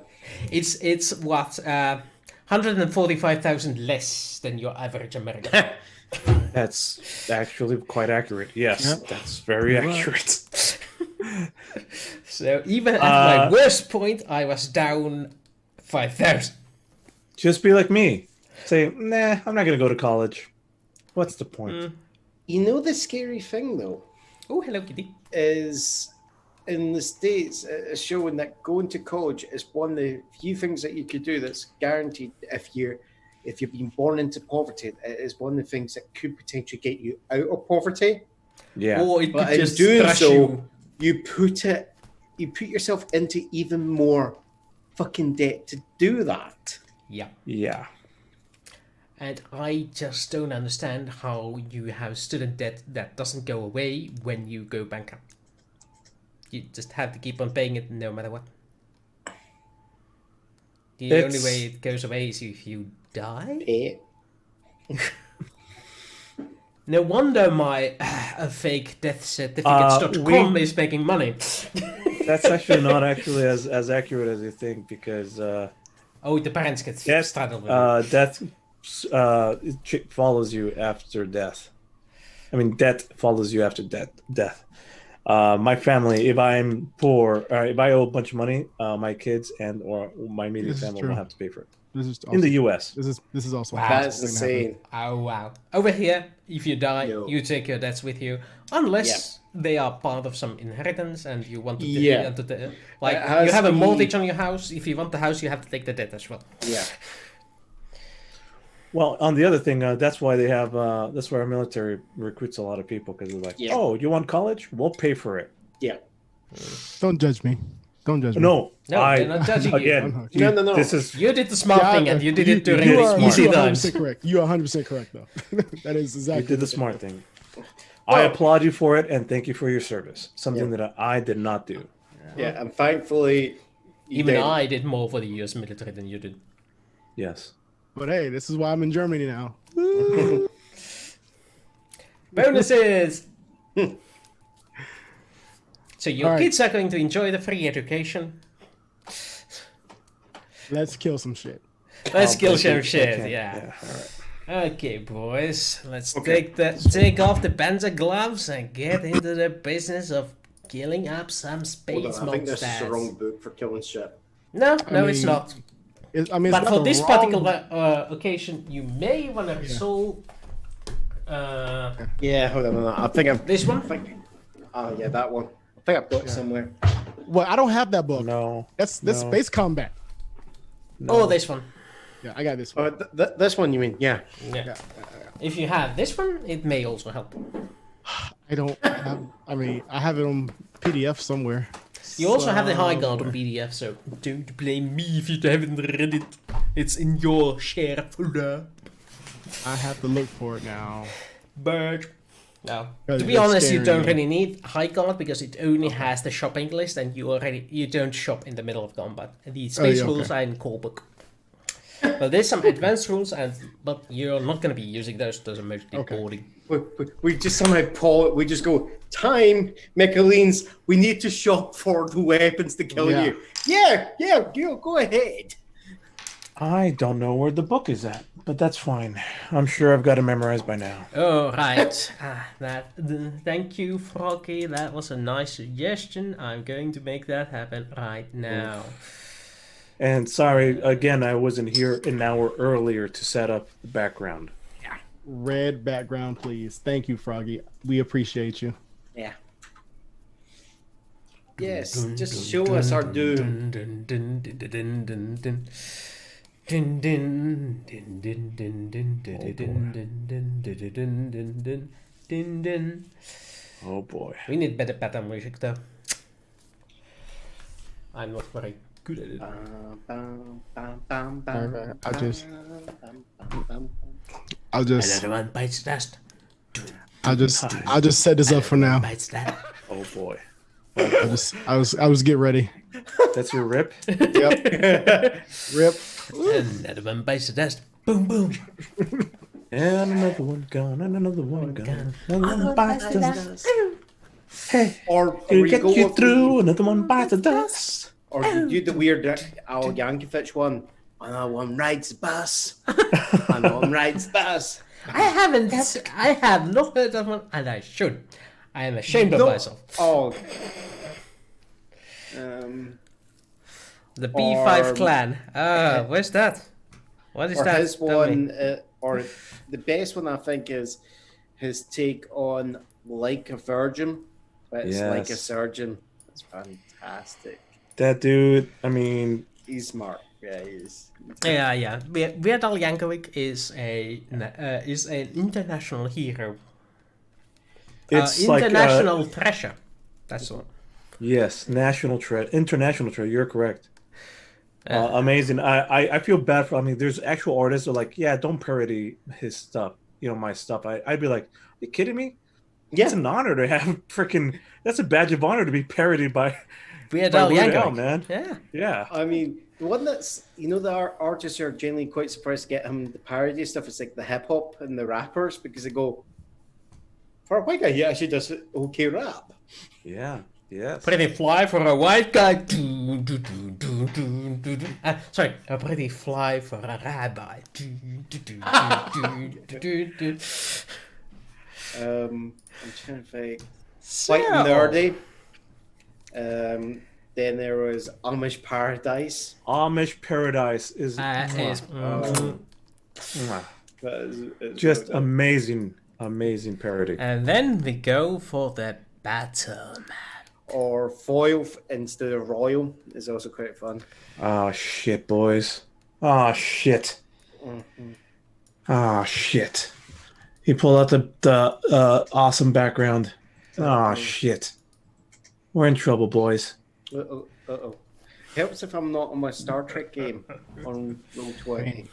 A: It's what 145,000 less than your average American.
D: That's actually quite accurate. Yes,
C: Yep.
D: that's very accurate.
A: So even at my worst point, I was down 5,000.
D: Just be like me. Say, nah, I'm not gonna go to college. What's the point?
E: You know the scary thing, though,
A: Oh, hello, Kitty.
E: is in the States, it's showing that going to college is one of the few things that you could do that's guaranteed if you've been born into poverty. It is one of the things that could potentially get you out of poverty.
D: Yeah.
A: Or it
E: But
A: could
E: in
A: just
E: doing
A: crush
E: so,
A: you.
E: you put yourself into even more fucking debt to do that.
A: Yeah.
D: Yeah.
A: And I just don't understand how you have student debt that doesn't go away when you go bankrupt. You just have to keep on paying it no matter what. The only way it goes away is if you die?
E: Eh?
A: No wonder my fake death certificates.com is making money.
D: That's actually not actually as accurate as you think, because
A: Oh, the parents get
D: death
A: started with it.
D: death follows you after death. I mean, debt follows you after death. My family, if I'm poor, if I owe a bunch of money, my kids and or my immediate
C: This is
D: family
C: true.
D: will have to pay for it.
C: This is
D: In the
C: also-
D: U.S.
C: This is also a
A: Wow.
E: That's
C: possible thing to happen.
E: insane.
A: Oh, wow. Over here, if you die,
E: No.
A: you take your debts with you. Unless they are part of some inheritance and you want to...
E: Yeah.
A: Like,
E: It has
A: you have a
E: to be-
A: mortgage on your house. If you want the house, you have to take the debt as well.
E: Yeah.
D: Well, on the other thing, that's why they have. That's why our military recruits a lot of people, because they're like,
E: Yeah.
D: "Oh, you want college? We'll pay for it."
E: Yeah.
C: Don't judge me. Don't judge me.
D: No,
A: No, they're not judging you.
D: again.
E: No, no, no.
D: This is
A: You did the smart thing and you did it during
C: you
A: the
C: are,
A: easy
C: you are
A: times.
C: 100% correct. You are 100% correct, though. That is exactly.
D: you did the smart thing. I applaud you for it and thank you for your service. Something that I did not do.
E: Yeah, and thankfully, you
A: Even
E: didn't.
A: I did more for the US military than you did.
D: Yes.
C: But hey, this is why I'm in Germany now.
A: Bonuses! So your
C: Alright.
A: kids are going to enjoy the free education.
C: Let's kill some shit.
A: Let's kill some
D: Okay,
A: shit,
D: okay,
A: yeah.
D: All right.
A: Okay, boys, let's take off the panzer gloves and get into the business of killing up some
E: Hold
A: space
E: on, I think this is the
A: monsters.
E: wrong book for killing shit.
A: No,
C: I
A: it's
C: mean,
A: not.
C: It's
A: But
C: not
A: for
C: the
A: this
C: wrong-
A: particular occasion, you may want to resolve
E: Yeah, hold on. I think I'm.
A: this one.
E: Oh, yeah, that one. I think I've got it somewhere.
C: Well, I don't have that book.
D: No.
C: That's
D: no,
C: space combat.
A: Oh, this one.
C: Yeah, I got this one.
E: Oh, this one you mean? Yeah.
A: Yeah. If you have this one, it may also help.
C: I don't have. I mean, I have it on PDF somewhere.
A: You also have the high guard on PDF, so don't blame me if you haven't read it. It's in your share folder.
C: I have to look for it now.
A: But no,
C: Guys,
A: to be
C: that's
A: honest, you
C: scaring
A: don't
C: me.
A: really need high guard because it only has the shopping list, and you don't shop in the middle of combat. The space
C: yeah,
A: rules
C: okay.
A: are in core book. Well, there's some advanced rules, but you're not going to be using those. Those are mostly
C: Okay.
A: boarding.
E: We just somehow we just go, time, Michelines, we need to shop for the weapons to kill
C: Yeah.
E: you. Yeah, go ahead.
D: I don't know where the book is at, but that's fine. I'm sure I've got it memorized by now.
A: Oh, right. Thank you, Froggy. That was a nice suggestion. I'm going to make that happen right now.
D: And sorry, again, I wasn't here an hour earlier to set up the background.
C: Red background, please. Thank you, Froggy. We appreciate you.
E: Yeah. Yes, just show us our doom.
D: Oh boy.
A: We need better pattern music though. I'm not very good at it.
C: I'll just
A: Another one bites dust.
C: I'll just set this up for now.
A: Bites that.
D: Oh boy.
C: I was get ready.
D: That's your rip?
C: Yep. Rip.
A: Another one bites the dust. Boom, boom.
D: And another one gone, and another one gone. Another one bites the dust. Hey,
E: Or
D: to
E: you
D: get
E: go
D: you
E: with-
D: through, another one bites the dust.
E: Or you do the weird Al Yankovic one. Another one rides the bus. Another one rides the bus.
A: I have not heard of one, and I should. I am ashamed of
E: No.
A: myself.
E: Oh.
A: The B5
E: Or-
A: clan. Where's that? What is
E: Or
A: that?
E: his
A: Tell me.
E: one, or the best one I think is his take on Like a Virgin. But it's Like a
D: Yes.
E: Surgeon. It's fantastic.
D: That dude, I mean,
E: He's smart. Yeah, he is.
A: Yeah. Weird Al Yankovic is an international hero.
D: It's like
A: international treasure. That's the one.
D: yes, international treasure. You're correct. Amazing. I feel bad for. I mean, there's actual artists who are like, yeah, don't parody his stuff. You know, my stuff. I'd be like, are you kidding me?
E: Yeah.
D: It's an honor to have freaking. That's a badge of honor to be parodied by
A: Weird
D: by
A: Al
D: Weird Al,
A: Yankovic.
D: man.
A: Yeah.
D: Yeah.
E: I mean, the one that's, you know, the artists are generally quite surprised to get him the parody stuff. It's like the hip hop and the rappers because they go, for a white guy, he actually does okay rap.
D: Yeah. Yes.
A: Pretty fly for a white guy. Sorry, a pretty fly for a rabbi.
E: I'm trying to think.
A: So,
E: White and Nerdy. Then there was Amish Paradise.
D: Amish Paradise is,
A: is
D: mwah.
E: That is
D: Just amazing parody.
A: and then we go for the battle map.
E: Or Foil instead of Royal is also quite fun.
D: Oh shit, boys. Oh shit. Oh shit. He pulled out the awesome background. Oh shit. We're in trouble, boys.
E: Uh-oh. Helps if I'm not on my Star Trek game on Roll20.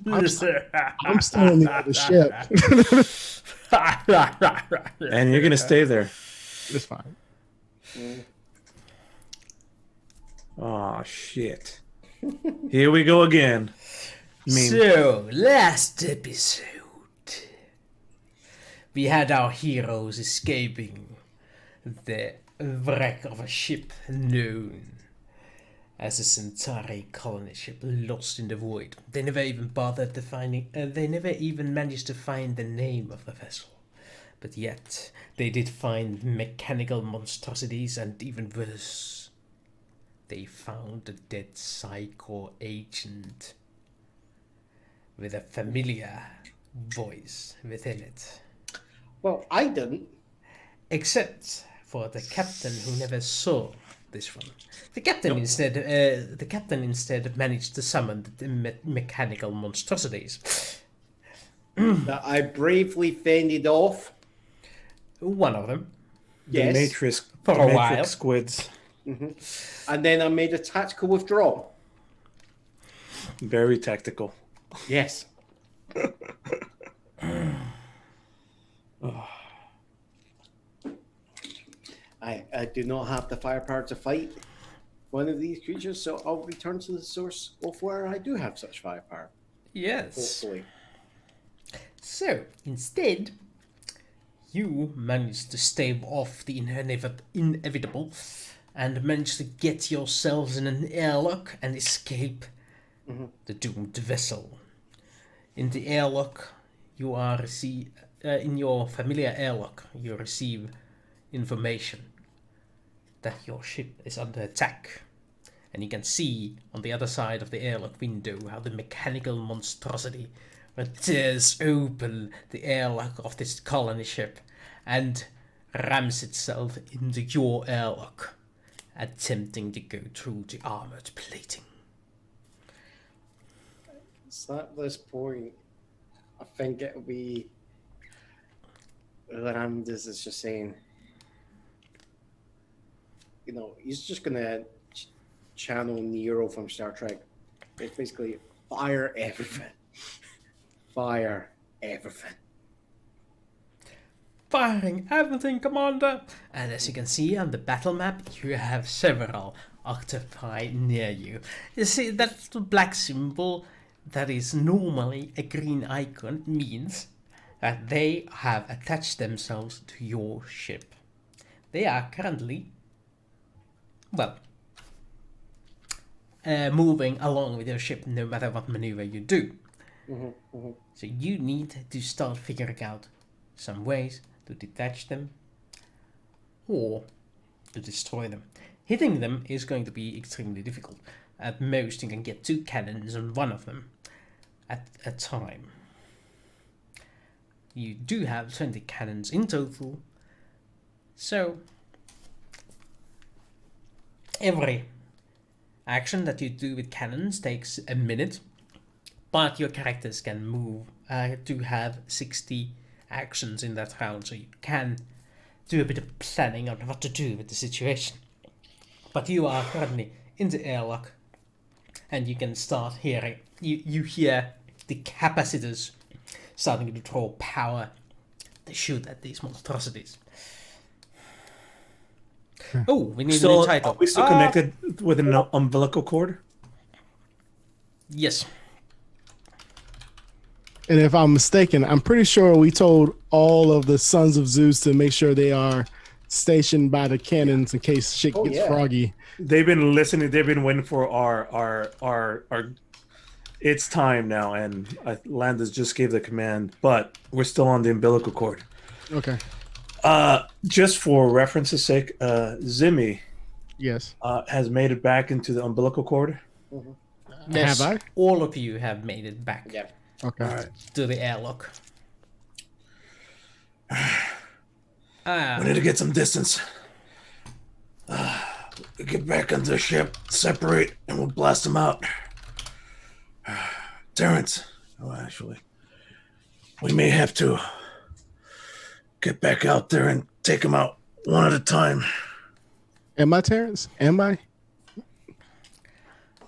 C: I'm still in the other ship.
D: And you're gonna stay there.
C: It's fine.
D: Oh shit. Here we go again.
A: So, last episode, we had our heroes escaping the wreck of a ship known as a Centauri colony ship lost in the void. They never even bothered to they never even managed to find the name of the vessel. But yet, they did find mechanical monstrosities, and even worse, they found a dead Psycho agent with a familiar voice within it.
E: Well, I didn't.
A: Except for the captain, who never saw this one. The captain instead managed to summon the mechanical monstrosities.
E: That I bravely fended off.
A: One of them.
D: The
E: Yes.
D: Matrix
A: For
D: the
A: a
D: Matrix
A: while.
D: squids.
E: And then I made a tactical withdrawal.
D: Very tactical.
E: Yes. I do not have the firepower to fight one of these creatures, so I'll return to the source of where I do have such firepower.
A: Yes.
E: Hopefully.
A: So, instead, you managed to stave off the inevitable and managed to get yourselves in an airlock and escape the doomed vessel. In the airlock, you are in your familiar airlock, you receive information that your ship is under attack. And you can see on the other side of the airlock window how the mechanical monstrosity tears open the airlock of this colony ship and rams itself into your airlock, attempting to go through the armored plating.
E: So at this point, I think it'll be Ramdas is just saying, you know, he's just gonna channel Nero from Star Trek. It's basically fire everything. Fire everything.
A: Firing everything, Commander! And as you can see on the battle map, you have several octopi near you. You see, that little black symbol that is normally a green icon means that they have attached themselves to your ship. They are currently, well, moving along with your ship no matter what maneuver you do. So you need to start figuring out some ways to detach them or to destroy them. Hitting them is going to be extremely difficult. At most you can get 2 cannons on one of them at a time. You do have 20 cannons in total, so every action that you do with cannons takes a minute, but your characters can move to have 60 actions in that round, so you can do a bit of planning on what to do with the situation. But you are currently in the airlock, and you can start hearing. You hear the capacitors starting to draw power. They shoot at these monstrosities. Oh, we need a new title.
D: Are we still connected with an umbilical cord?
A: Yes.
C: And if I'm mistaken, I'm pretty sure we told all of the sons of Zeus to make sure they are stationed by the cannons in case shit gets froggy.
D: They've been listening. They've been waiting for our. It's time now, and Landis just gave the command, but we're still on the umbilical cord.
C: Okay.
D: Just for reference's sake, Zimmy,
C: yes,
D: has made it back into the umbilical cord.
E: Mm-hmm.
A: Yes,
C: have I?
A: all of you have made it back.
E: Yeah.
C: Okay.
D: All right.
A: To the airlock.
D: We need to get some distance. Get back on the ship, separate, and we'll blast them out. Terrence, actually, we may have to get back out there and take them out one at a time.
C: Am I Terrence? Am I?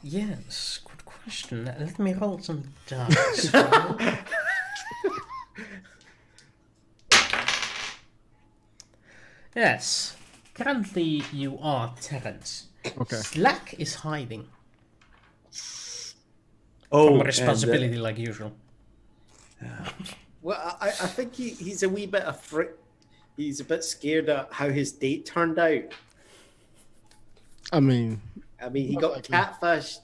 A: Yes, good question. Let me roll some dice. Yes, currently you are Terrence.
C: Okay.
A: Slack is hiding
D: Oh,
A: from responsibility like usual.
E: Well, I think he's a wee bit he's a bit scared at how his date turned out.
C: I mean,
E: he got catfished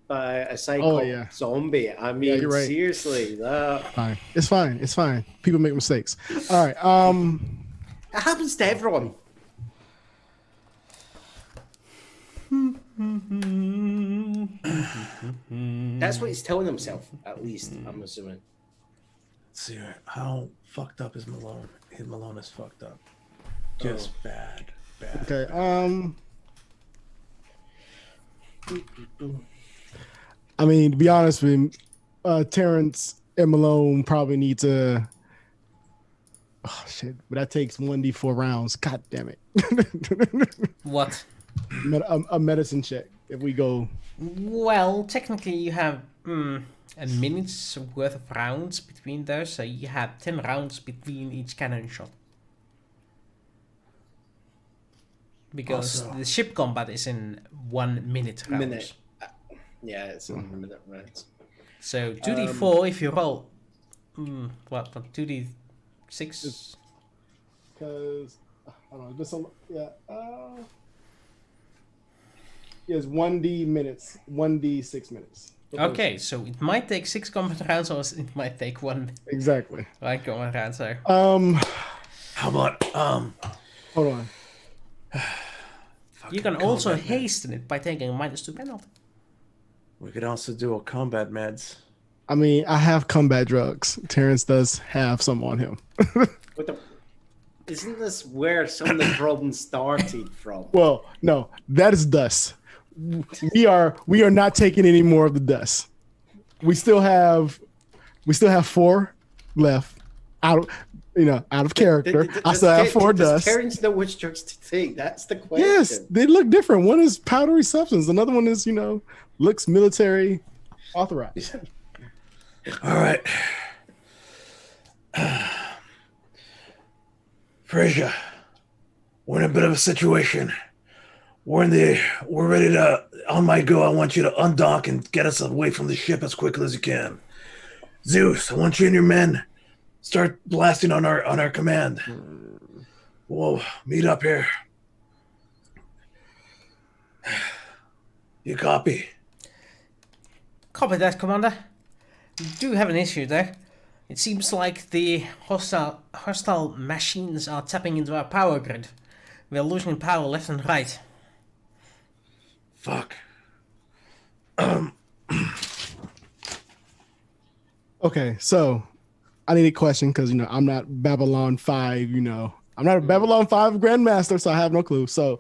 E: by a psycho zombie. I mean,
C: you're right.
E: seriously, that
C: fine. It's fine. It's fine. People make mistakes. All right.
E: it happens to everyone. That's what he's telling himself, at least, I'm assuming.
D: Let's see how fucked up is Malone. Malone is fucked up. Just bad.
C: Okay. I mean, to be honest with you, Terrence and Malone probably need to. Oh shit! But that takes 1d4 rounds. God damn it!
A: What?
C: A medicine check. If we go.
A: Well, technically you have a minute's worth of rounds between those, so you have 10 rounds between each cannon shot. Because
D: Also,
A: the ship combat is in 1 minute rounds.
E: Yeah, it's in minute rounds.
A: So 2d4 if you roll. What? 2d6?
C: Because hold on, just yes, 1d minutes, 1d6 minutes.
A: Okay, so it might take 6 combat rounds, or it might take 1
C: Exactly.
A: combat round. So
D: how about
C: hold on.
A: you can also hasten it by taking a -2 penalty.
D: We could also do a combat meds.
C: I mean, I have combat drugs. Terrence does have some on him.
E: Isn't this where some of the problems started from?
C: Well, no, that is dust. We are not taking any more of the dust. We still have 4 left out of character. I still have 4 dust.
E: Does Terrence know which drugs to take? That's the question.
C: Yes, they look different. One is powdery substance. Another one is, looks military authorized.
D: All right. Frazier, we're in a bit of a situation. We're ready to, on my go, I want you to undock and get us away from the ship as quickly as you can. Zeus, I want you and your men start blasting on our command. We'll meet up here. You copy?
A: Copy that, Commander. We do have an issue there. It seems like the hostile machines are tapping into our power grid. We're losing power left and right.
D: Fuck.
C: Okay, so I need a question because I'm not Babylon 5, I'm not a Babylon 5 Grandmaster, so I have no clue. So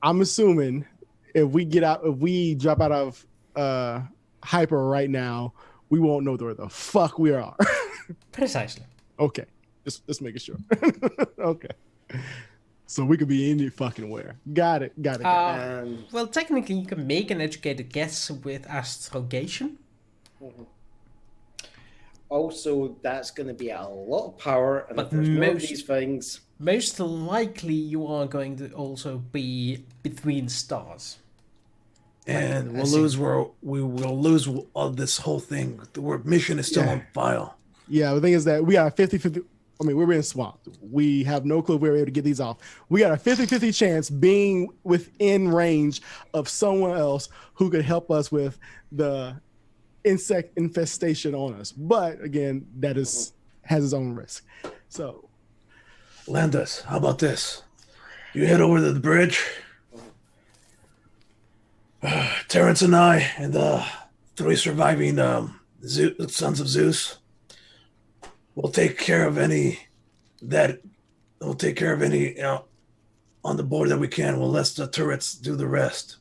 C: I'm assuming if we drop out of hyper right now, we won't know where the fuck we are.
A: Precisely.
C: Okay, just making sure. Okay, so we could be any fucking where. Got it.
A: Well, technically, you can make an educated guess with astrogation.
E: Also, that's going to be a lot of power, and
A: But
E: if there's more of
A: most-
E: these things,
A: Most likely, you are going to also be between stars.
D: And
A: I see.
D: we will lose this whole thing. The mission is still
C: Yeah.
D: on file.
C: Yeah, the thing is that we got a 50-50. I mean, we're being swamped. We have no clue if we're able to get these off. We got a 50-50 chance being within range of someone else who could help us with the insect infestation on us. But again, that has its own risk. So
D: Landis, how about this? You head over to the bridge. Terrence and I and the 3 surviving sons of Zeus. We'll take care of any on the board that we can. We'll let the turrets do the rest.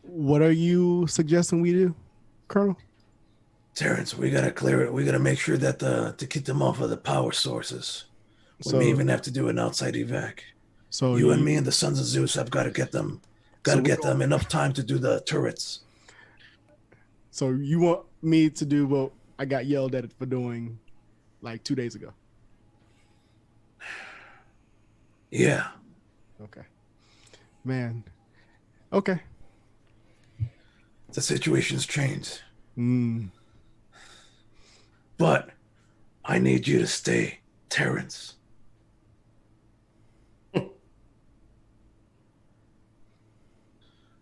C: what are you suggesting we do, Colonel?
D: Terrence, we gotta clear it. We gotta make sure that to get them off of the power sources. We
C: So-
D: may even have to do an outside evac.
C: So
D: You and me and the Sons of Zeus have got to get them. Got to get them enough time to do the turrets.
C: So you want me to do what I got yelled at for doing like 2 days ago?
D: Yeah.
C: Okay, man. Okay.
D: The situation's changed.
C: Mm.
D: But I need you to stay, Terrence.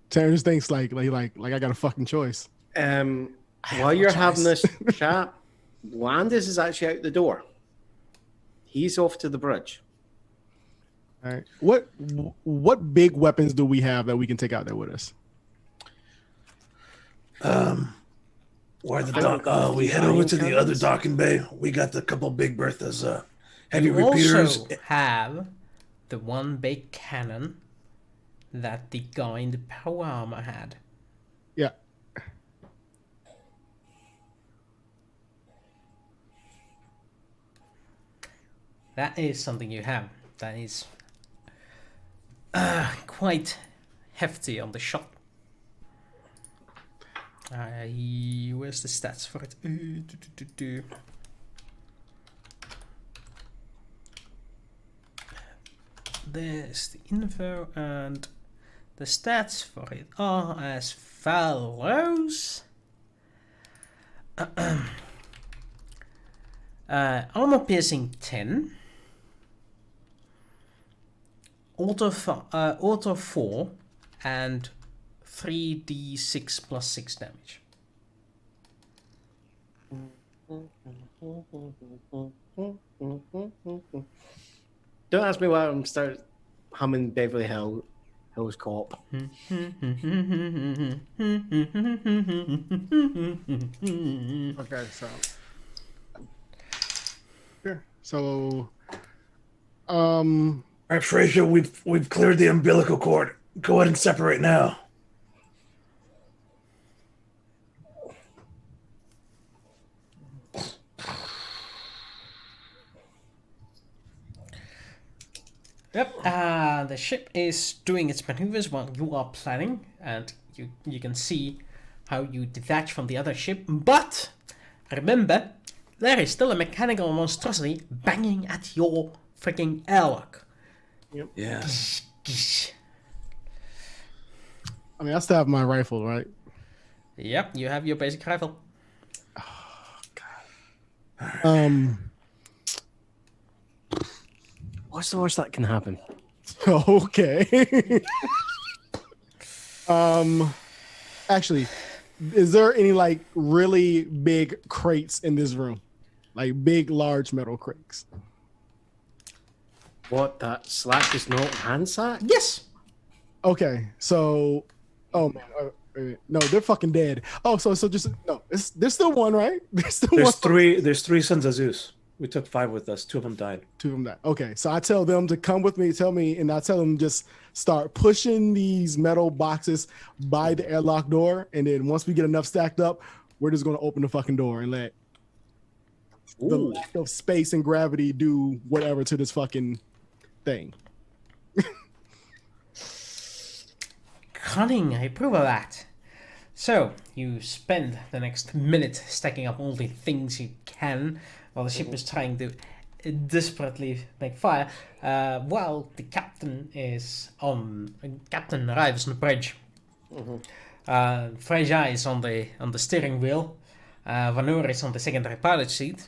C: Terrence thinks like I got a fucking choice.
E: while you're having this chat, Landis is actually out the door. He's off to the bridge.
C: All right. What big weapons do we have that we can take out there with us?
D: Where the dock? We head over to the other docking bay. We got the couple big Berthas, heavy
A: You
D: repeaters.
A: also have the one big cannon that the guy in the power armor had.
C: Yeah.
A: That is something you have. That is quite hefty on the shot. Where's the stats for it? There's the info, and the stats for it are as follows. Armor piercing 10. Auto 4 and 3d6 plus 6 damage.
E: Don't ask me why I'm start humming Beverly Hills Cop.
C: Okay, so here. So
D: All right, Frazier, we've cleared the umbilical cord. Go ahead and separate now.
A: Yep, the ship is doing its maneuvers while you are planning, and you can see how you detach from the other ship, but remember, there is still a mechanical monstrosity banging at your freaking airlock.
D: Yeah.
C: I mean, I still have my rifle, right?
A: Yep, you have your basic rifle.
E: What's the worst that can happen?
C: Okay. Actually, is there any like really big crates in this room? Like big, large metal crates?
E: What, that slack is not hand sack?
A: Yes!
C: Okay, so, oh man, no, they're fucking dead. Oh, so just no, there's still one, right? There's still one.
D: There's three Sons of Zeus. We took 5 with us. 2 of them died.
C: 2 of them died. Okay, so I tell them to come with me, and I tell them just start pushing these metal boxes by the airlock door, and then once we get enough stacked up, we're just going to open the fucking door and let the
E: Ooh.
C: lack of space and gravity do whatever to this fucking thing.
A: Cunning, I approve of that. So, you spend the next minute stacking up all the things you can while the ship is trying to desperately make fire, while the captain arrives on the bridge. Freja is on the steering wheel. Vanur is on the secondary pilot seat.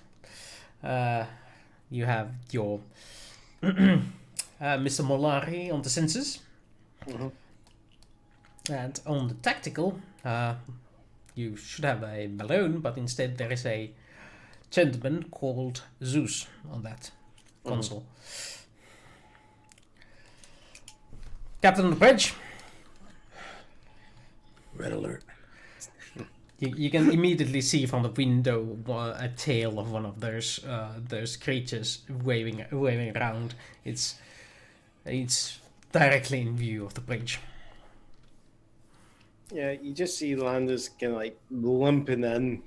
A: You have your Mr. Molari on the sensors. And on the tactical, you should have a Malone, but instead there is a gentleman called Zeus on that console. Captain of the bridge.
D: Red alert.
A: You can immediately see from the window a tail of one of those creatures waving around. It's directly in view of the bridge.
E: Yeah, you just see Landis kind of like limping in,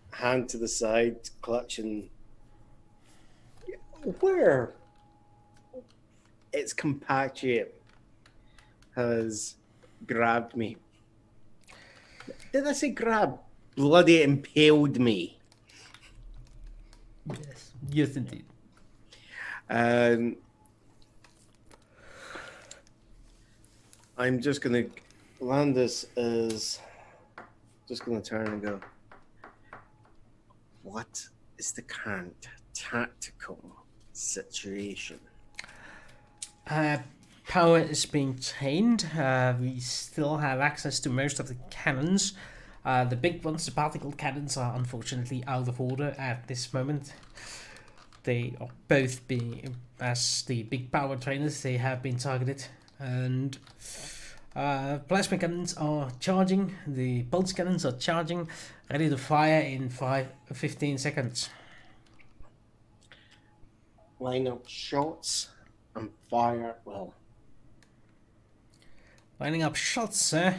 E: hand to the side, clutching. Where its compatriot has grabbed me. Did I say grab? Bloody impaled me.
A: Yes, indeed.
E: I'm just gonna. Landis is just gonna turn and go. What is the current tactical situation?
A: Power is being chained. We still have access to most of the cannons. The big ones, the particle cannons, are unfortunately out of order at this moment. They are both being, as the big power trainers, they have been targeted. And plasma cannons are charging. The pulse cannons are charging, ready to fire in 15 seconds.
E: Line up shots and fire. Well,
A: Lining up shots, sir.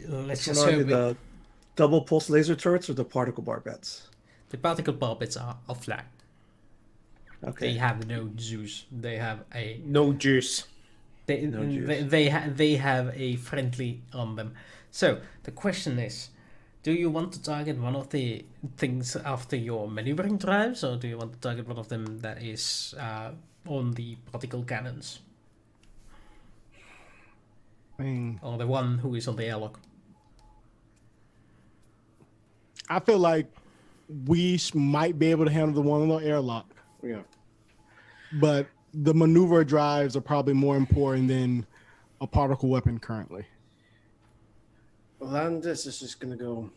A: Let's just
D: Are
A: hope
D: the double pulse laser turrets or the particle barbettes?
A: the particle barbets are flat.
D: Okay.
A: They have no Zeus. They have a
E: no juice.
A: they have a friendly on them. So the question is, do you want to target one of the things after your maneuvering drives, or do you want to target one of them that is on the particle cannons, or the one who is on the airlock?
C: I feel like we might be able to handle the one on the airlock,
E: Yeah.
C: but the maneuver drives are probably more important than a particle weapon currently.
E: Landis is just gonna go.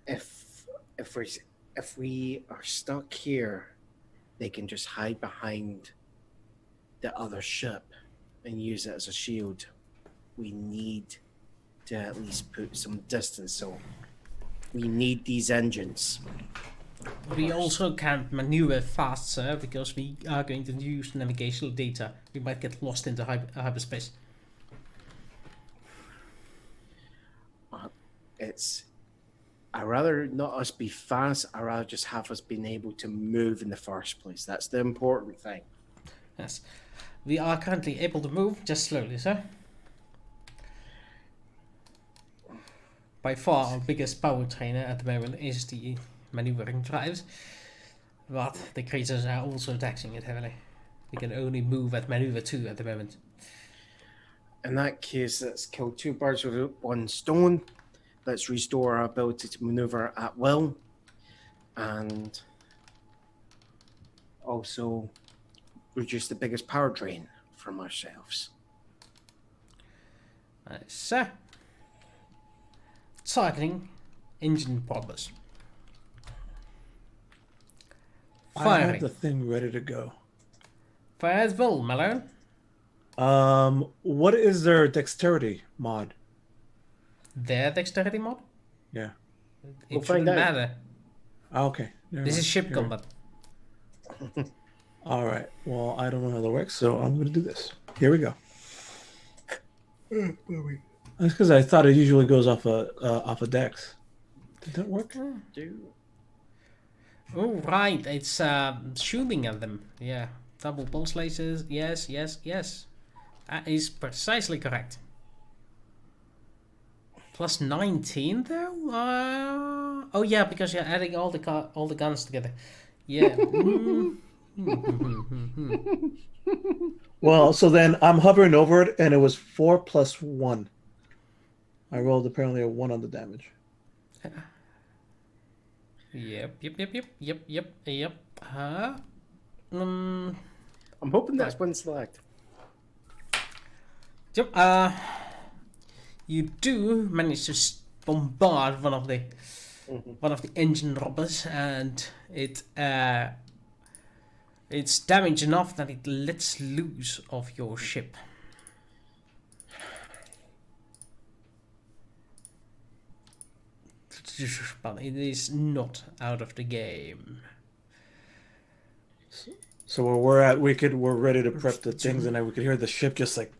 E: If we are stuck here, they can just hide behind the other ship and use it as a shield. We need to at least put some distance, so we need these engines.
A: We also can't maneuver fast, sir, because we are going to use navigational data. We might get lost into hyperspace.
E: I'd rather not us be fast. I'd rather just have us being able to move in the first place. That's the important thing.
A: Yes. We are currently able to move, just slowly, sir. By far, our biggest power trainer at the moment is the maneuvering drives, but the creatures are also taxing it heavily. We can only move at maneuver 2 at the moment.
E: In that case, let's kill 2 birds with 1 stone. Let's restore our ability to maneuver at will, and also reduce the biggest power drain from ourselves.
A: Sir, targeting engine problems.
D: I
A: Firing.
D: have the thing ready to go.
A: Fire at will, Malone.
D: What is their dexterity mod?
A: Their dexterity mod?
D: Yeah.
A: It
E: We'll find
A: shouldn't
E: out.
A: matter.
D: Okay.
A: This is ship combat.
D: All right. Well, I don't know how that works, so I'm going to do this. Here we go. That's because I thought it usually goes off a dex. Did that work?
A: Oh, right. It's shooting at them. Yeah. Double pulse lasers. Yes, yes, yes. That is precisely correct. Plus 19 though? Oh yeah, because you're adding all the guns together. Yeah.
D: Well, so then I'm hovering over it, and it was 4 plus 1. I rolled apparently a 1 on the damage.
A: Yep.
E: I'm hoping that's one select.
A: Yep. You do manage to bombard one of the engine robbers, and it's damage enough that it lets loose of your ship. But it is not out of the game.
D: So where we're at, we're ready to prep the things, and we could hear the ship just like.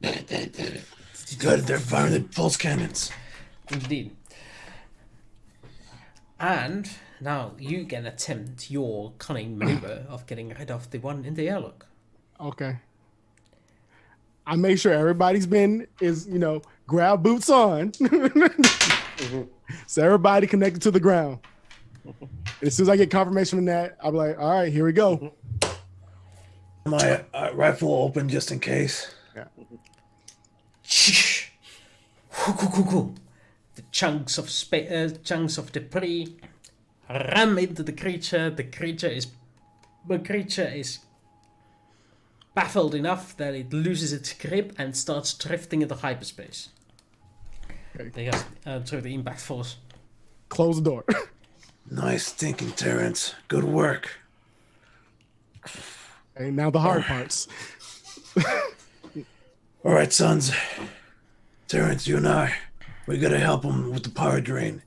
D: Good, they're firing the pulse cannons.
A: Indeed. And now you can attempt your cunning maneuver of getting rid of the one in the airlock.
C: Okay. I make sure everybody's grab boots on. So everybody connected to the ground. As soon as I get confirmation from that, I'll be like, all right, here we go.
D: My rifle open just in case.
C: Yeah.
A: The chunks of debris ram into the creature. The creature is baffled enough that it loses its grip and starts drifting into hyperspace.
C: Okay.
A: Through the impact force.
C: Close the door.
D: Nice thinking, Terrence. Good work.
C: And now the hard parts.
D: All right, sons. Terrence, you and we gotta help him with the power drain.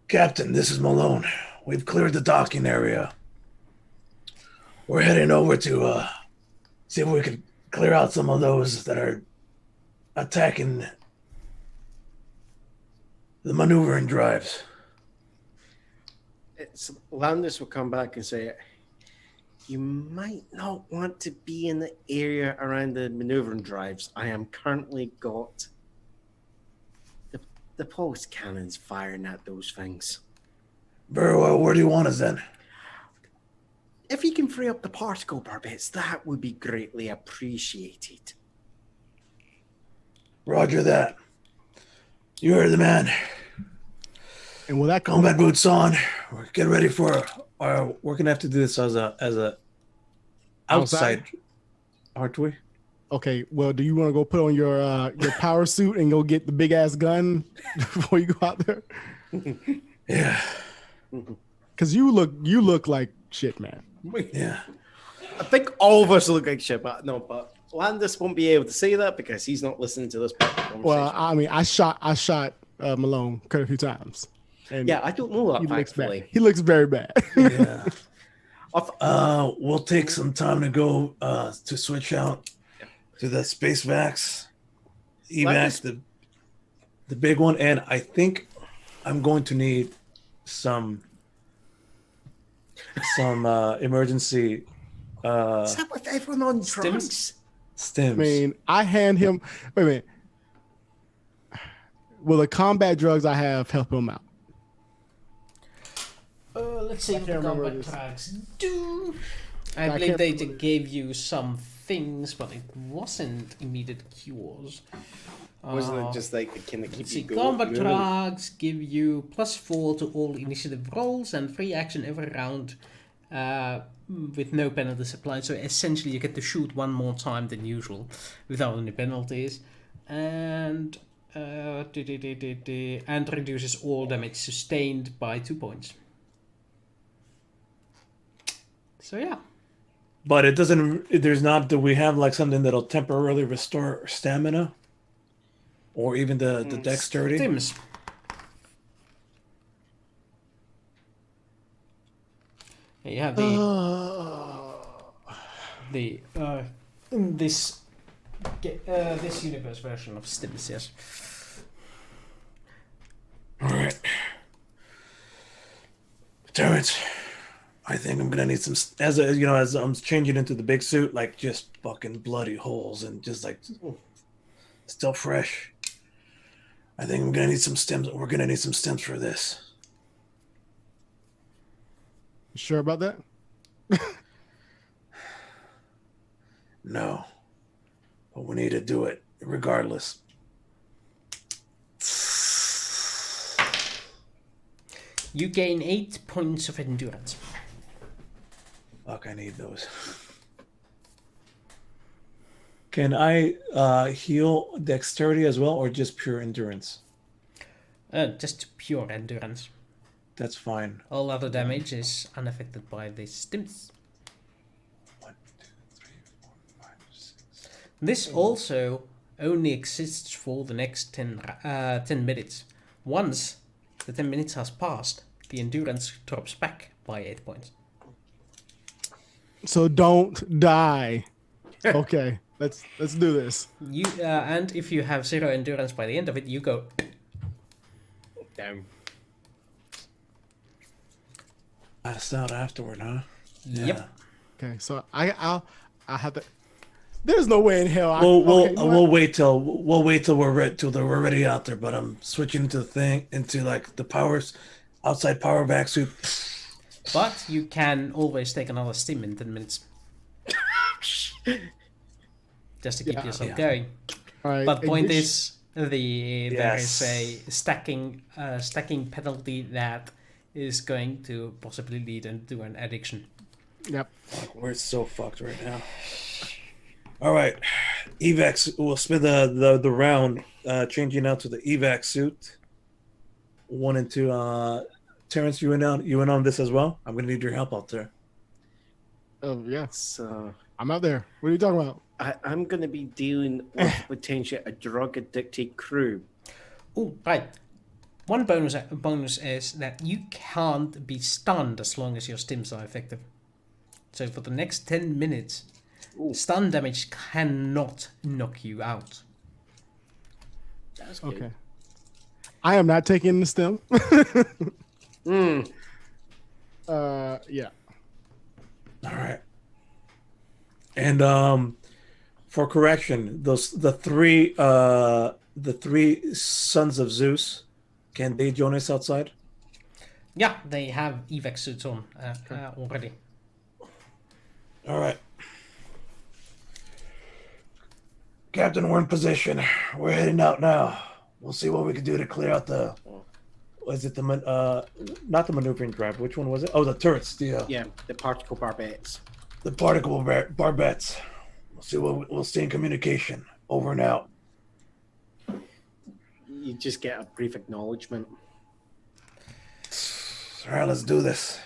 D: Captain, this is Malone. We've cleared the docking area. We're heading over to see if we can clear out some of those that are attacking the maneuvering drives.
E: Landis will come back and say, you might not want to be in the area around the maneuvering drives. I am currently got the pulse cannons firing at those things.
D: Very well, where do you want us then?
E: If you can free up the particle barbets, that would be greatly appreciated.
D: Roger that. You heard the man.
C: And will that
D: Combat boots on. Get ready for our. We're gonna have to do this as a outside, aren't we?
C: Okay, well, do you want to go put on your power suit and go get the big ass gun before you go out there?
D: Yeah.
C: Because you look like shit, man.
D: Yeah.
E: I think all of us look like shit, but Landis won't be able to say that because he's not listening to this part of the conversation.
C: Well, I mean, I shot Malone quite a few times. And
E: yeah, I don't know that factually.
C: He looks very bad.
D: Yeah. We'll take some time to go to switch out to the space vax, evac, the big one, and I think I'm going to need some emergency.
E: Is that with everyone on drugs?
D: Stims.
C: I mean, I hand him. Wait a minute. Will the combat drugs I have help him out?
A: Let's see what the combat drugs do. I believe they gave you some things, but it wasn't immediate cures.
E: Wasn't it just like can it keep you going?
A: Combat drugs give you +4 to all initiative rolls and free action every round with no penalties applied. So essentially, you get to shoot one more time than usual without any penalties, and reduces all damage sustained by 2 points. So yeah,
D: But it doesn't. There's not. Do we have like something that'll temporarily restore stamina, or even the dexterity?
A: Stims. You have the this this universe version of Stims, yes.
D: All right, Terrence. I think I'm gonna need some as I'm changing into the big suit, like just fucking bloody holes and just like still fresh. I think I'm gonna need some stems. We're gonna need some stems for this.
C: You sure about that?
D: No, but we need to do it regardless.
A: You gain 8 points of endurance.
D: Fuck, I need those. Can I heal dexterity as well, or just pure endurance?
A: Just pure endurance.
D: That's fine.
A: All other damage is unaffected by the Stims.
D: 1, 2, 3, 4, 5, 6.
A: This also only exists for the next 10 minutes. Once the 10 minutes has passed, the endurance drops back by 8 points.
C: So don't die. Okay, let's do this.
A: You and if you have 0 endurance by the end of it, you go
E: Down.
D: Passed out afterward, huh?
A: Yep.
C: Okay, so I'll have to. There's no way in hell.
D: We'll wait till we're ready out there. But I'm switching into like the outside power back suit.
A: But you can always take another stim in 10 minutes. Just to keep yourself going.
C: All right.
A: But point
C: ignition-
A: is, there is a stacking penalty that is going to possibly lead into an addiction.
C: Yep.
D: Fuck, we're so fucked right now. All right, evac. We'll spend the round changing out to the evac suit. 1 and 2. Terrence, you in on this as well? I'm gonna need your help out there.
C: Oh yeah.
E: So
C: I'm out there. What are you talking about?
E: I'm going to be dealing with potentially a drug addicted crew.
A: Oh, right. One bonus is that you can't be stunned as long as your stims are effective. So for the next 10 minutes, stun damage cannot knock you out.
E: That's good.
C: Okay. I am not taking the stem. Yeah.
D: All right. And for correction, the three sons of Zeus, can they join us outside?
A: Yeah, they have evac suits on already.
D: All right. Captain, we're in position. We're heading out now. We'll see what we can do to clear out the. Was it not the maneuvering drive? Which one was it? Oh, the turrets.
E: Yeah, the particle barbettes.
D: The particle barbettes. We'll stay in communication. Over and out.
E: You just get a brief acknowledgement.
D: All right, let's do this.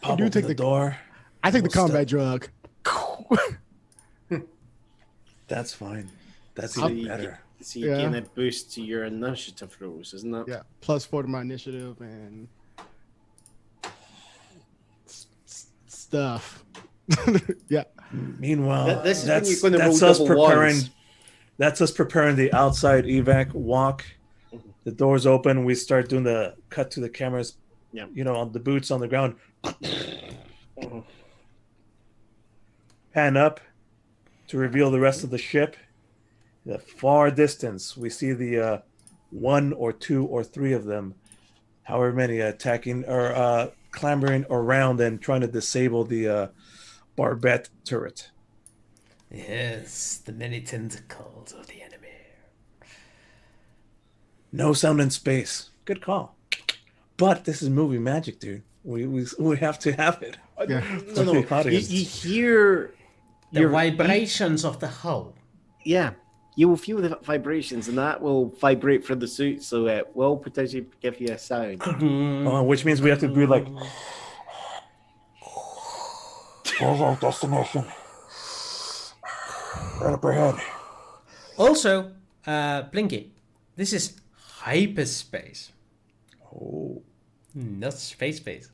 D: Pop
C: do
D: open
C: take
D: the door.
C: I take the
D: We'll
C: combat drug.
D: That's fine. That's
E: So
D: even
E: you
D: better.
E: So you
C: Yeah.
E: gain a boost to your initiative rolls, isn't it?
C: Yeah. +4 to my initiative and stuff. Yeah.
D: Meanwhile,
E: This is when
D: that's,
E: you're gonna
D: that's
E: roll
D: us
E: double
D: preparing.
E: ones.
D: That's us preparing the outside evac walk. The doors open. We start doing the cut to the cameras.
E: Yeah.
D: On the boots on the ground. Pan up to reveal the rest of the ship. The far distance, we see the 1 or 2 or 3 of them, however many, attacking or clambering around and trying to disable the barbette turret.
A: Yes, the many tentacles of the enemy.
D: No sound in space. Good call. But this is movie magic, dude. We have to have it.
C: Yeah.
D: For the
E: You
D: audience.
E: hear
A: The vibrations of the hull.
E: Yeah, you will feel the vibrations, and that will vibrate through the suit, so it will potentially give you a sound.
D: Which means we have to be like There's our destination. Right up ahead.
A: Also, Blinky, this is hyperspace,
D: Oh.
A: not space.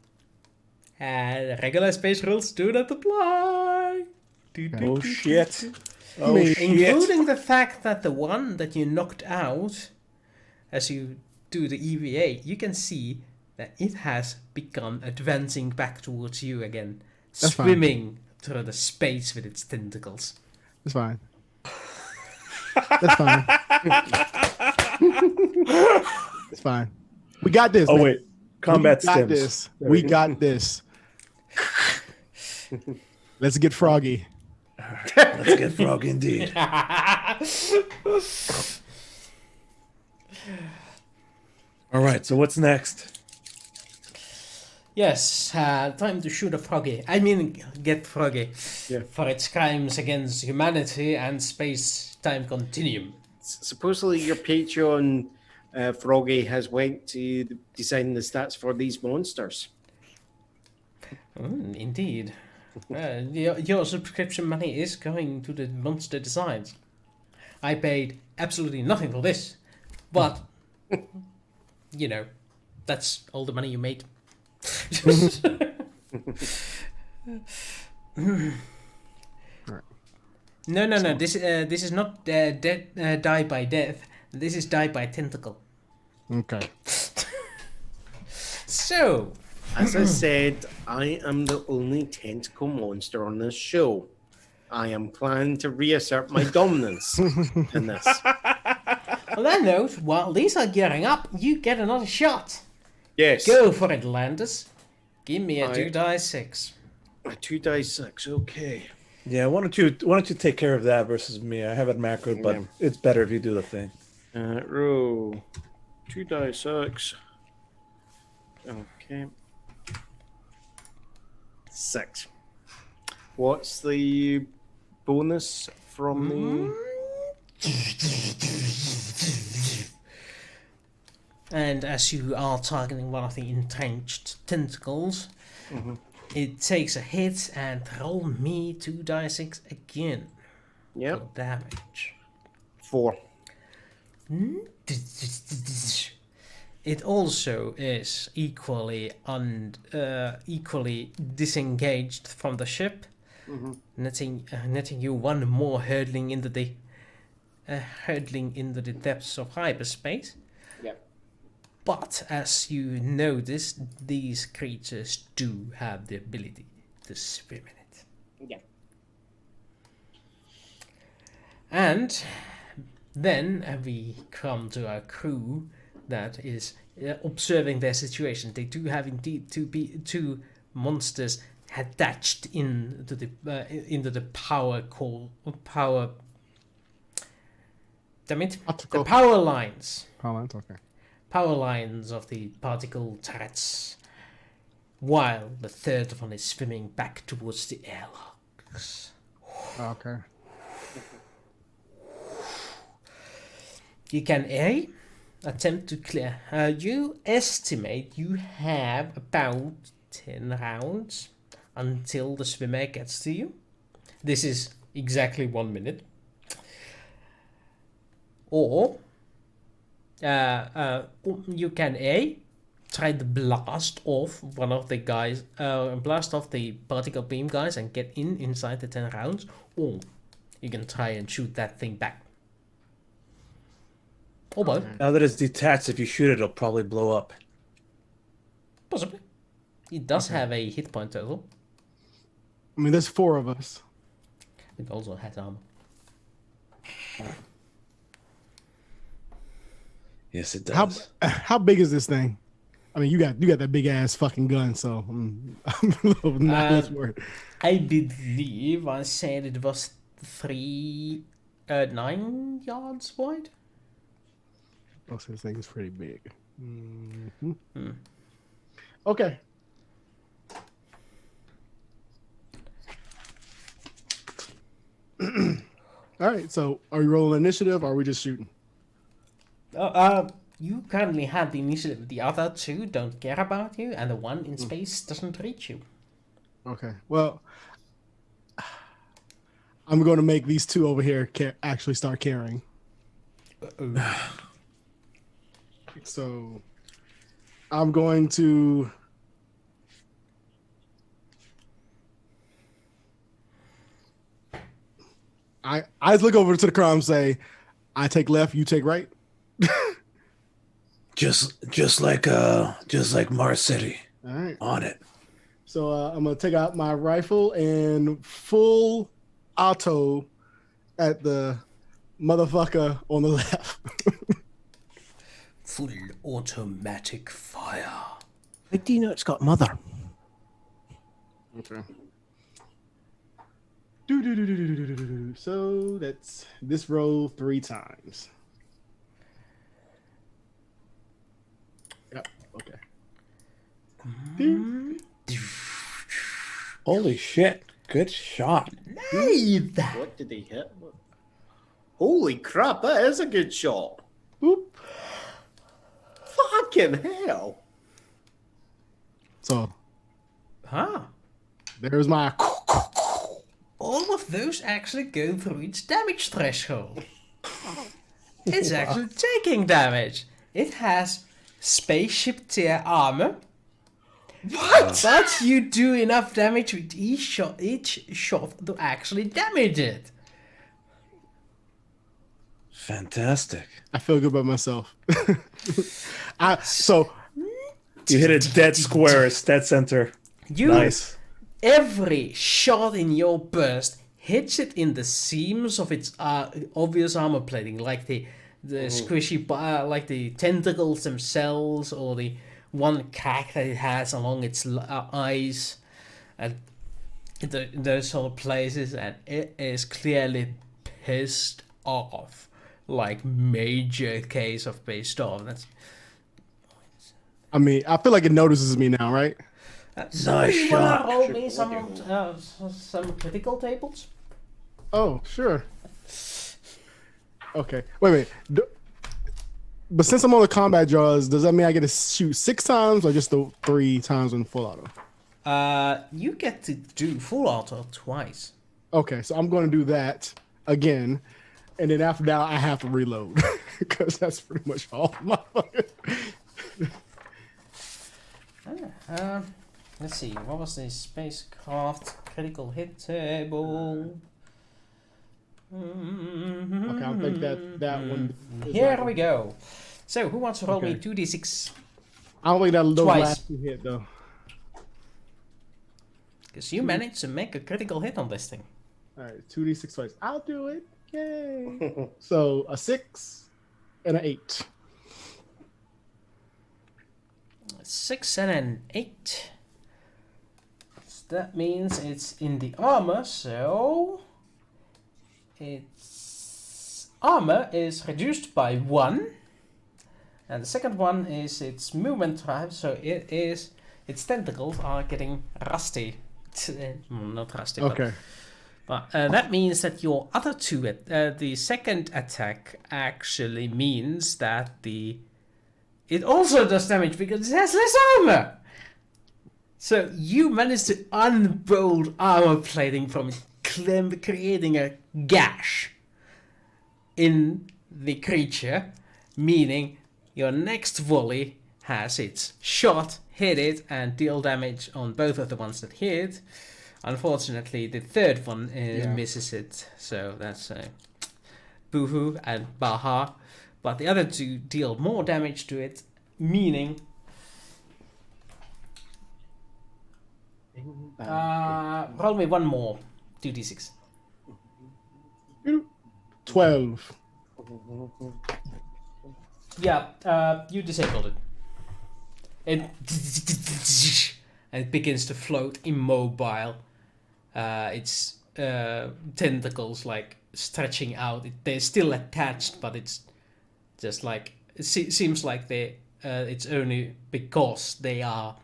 A: And regular space rules do not apply.
D: Oh shit. Oh
C: mean,
D: shit.
A: Including the fact that the one that you knocked out as you do the EVA, you can see that it has begun advancing back towards you again,
C: That's fine.
A: swimming through the space with its tentacles.
C: It's fine. That's fine. It's fine. We got this.
D: Oh
C: man.
D: wait. Combat
C: we got
D: stims.
C: this. We got this. Let's get froggy.
D: Let's get frog indeed. All right, so what's next?
A: Yes, time to shoot a froggy. I mean, get froggy.
B: Yeah.
A: For its crimes against humanity and space-time continuum.
E: Supposedly, your Patreon Froggy has went to design the stats for these monsters.
A: Indeed. Your subscription money is going to the monster designs. I paid absolutely nothing for this, but you know, that's all the money you made. No. This is not die by death. This is die by tentacle.
C: Okay.
A: So,
E: As I said, I am the only tentacle monster on this show. I am planning to reassert my dominance in this.
A: on that note, while these are gearing up, you get another shot.
E: Yes.
A: Go for it, Landis. Give me a
E: I-
A: 2d6.
E: A 2d6, okay.
D: Yeah, why don't you take care of that versus me? I have it macroed, but
E: Yeah.
D: it's better if you do the thing.
E: Roll 2d6. Okay. 6. What's the bonus from the...
A: And as you are targeting one of the entrenched tentacles, it takes a hit and roll me 2d6 again
E: Yep,
A: for damage.
E: 4.
A: It also is equally disengaged from the ship, netting you one more hurtling into the depths of hyperspace.
E: Yep.
A: But as you notice, these creatures do have the ability to swim in it.
E: Yep.
A: And then we come to our crew that is observing their situation. They do have indeed two monsters attached into the power core. Damn it!
C: Optical.
A: The power lines.
C: Oh, that's okay.
A: Power lines of the particle turrets, while the third one is swimming back towards the airlocks.
C: Okay.
A: You can attempt to clear. You estimate you have about 10 rounds until the swimmer gets to you. This is exactly 1 minute. Or you can try to blast off one of the guys, blast off the particle beam guys and get inside the 10 rounds, or you can try and shoot that thing back. Or both.
D: Now that it's detached, if you shoot it, it'll probably blow up.
A: Possibly. It does have a hit point total.
C: I mean, there's 4 of us.
A: It also has armor.
D: Yes, it does.
C: How big is this thing? I mean, you got that big ass fucking gun, so I'm a little not less worried.
A: I believe I said it was 9 yards wide.
C: Oh, so this thing is pretty big. Okay. All right. So, are we rolling initiative, or are we just shooting?
A: You currently have the initiative. The other two don't care about you, and the one in space doesn't reach you.
C: Okay. Well, I'm going to make these two over here actually start carrying. So I'm going to. I look over to the crowd and say, "I take left, you take right."
D: just like Mars City.
C: All right.
D: On it.
C: So I'm gonna take out my rifle and full auto at the motherfucker on the left.
A: Full automatic fire.
E: How do you know it's got mother?
C: Okay. So that's this roll 3 times. Yep. Okay.
D: Holy shit. Good shot.
E: What did he hit? Holy crap, that is a good shot.
C: Boop.
E: Fucking hell.
C: So
A: Huh.
C: there's my.
A: All of those actually go through its damage threshold. It's actually taking damage. It has spaceship tier armor. What? But you do enough damage with each shot to actually damage it.
D: Fantastic.
C: I feel good about myself.
D: You hit it dead square, dead center. Nice.
A: Every shot in your burst hits it in the seams of its obvious armor plating, like the squishy, like the tentacles themselves, or the one crack that it has along its eyes, and those sort of places, and it is clearly pissed off, like major case of pissed off.
C: I mean, I feel like it notices me now, right?
D: Nice
A: you
D: shot.
A: wanna roll me some critical tables?
C: Oh, sure. Okay. Wait. But since I'm on the combat draws, does that mean I get to shoot 6 times or just the 3 times in full auto?
A: You get to do full auto twice.
C: Okay, so I'm going to do that again, and then after that I have to reload because that's pretty much all my.
A: Let's see, what was the spacecraft critical hit table?
C: Okay, I'll think that one.
A: Here we go. So, who wants to roll me 2d6?
C: I don't think those
A: Twice.
C: last 2 hit though.
A: Because you managed to make a critical hit on this thing.
C: All right, 2d6 twice. I'll do it. Yay! So a 6 and an 8.
A: 6 and an 8. So that means it's in the armor, so its armor is reduced by 1. And the second one is its movement drive, so its tentacles are getting rusty. Not rusty,
C: Okay.
A: but that means that your other two, the second attack actually means that it also does damage because it has less armor. So you managed to unbolt armor plating from it, creating a gash in the creature, meaning your next volley has its shot, hit it, and deal damage on both of the ones that hit. Unfortunately, the third one misses it, so that's boohoo and baha. But the other two deal more damage to it, meaning roll me one more 2d6.
C: 12.
A: Yeah, you disabled it. And it begins to float immobile. Its tentacles like stretching out. They're still attached, but it's just like it seems like it's only because they are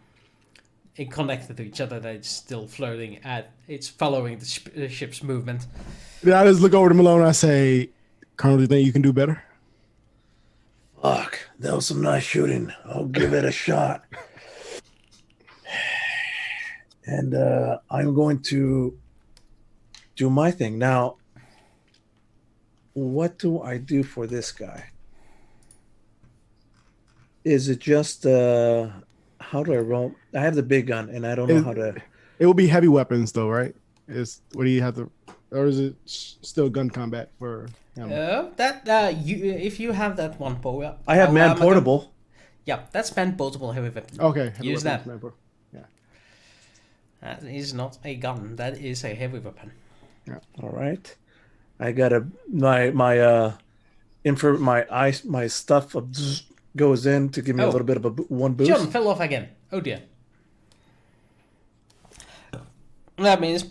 A: connected to each other that it's still floating. It's following the ship's movement.
C: Then I just look over to Malone and I say, Colonel, do you think you can do better?
D: Fuck, that was some nice shooting. I'll give it a shot. And I'm going to do my thing. Now, what do I do for this guy? Is it just how do I roll? I have the big gun, and I don't know how to.
C: It will be heavy weapons, though, right? What do you have to, or is it still gun combat for him?
A: If you have that one bow,
D: I have man portable.
A: Yeah, that's man portable heavy weapon.
C: Okay, heavy
A: use
C: weapons,
A: that.
C: man, yeah.
A: That is not a gun. That is a heavy weapon.
D: All right, I got my stuff goes in to give me a little bit of one boost.
A: John fell off again. Oh dear. That means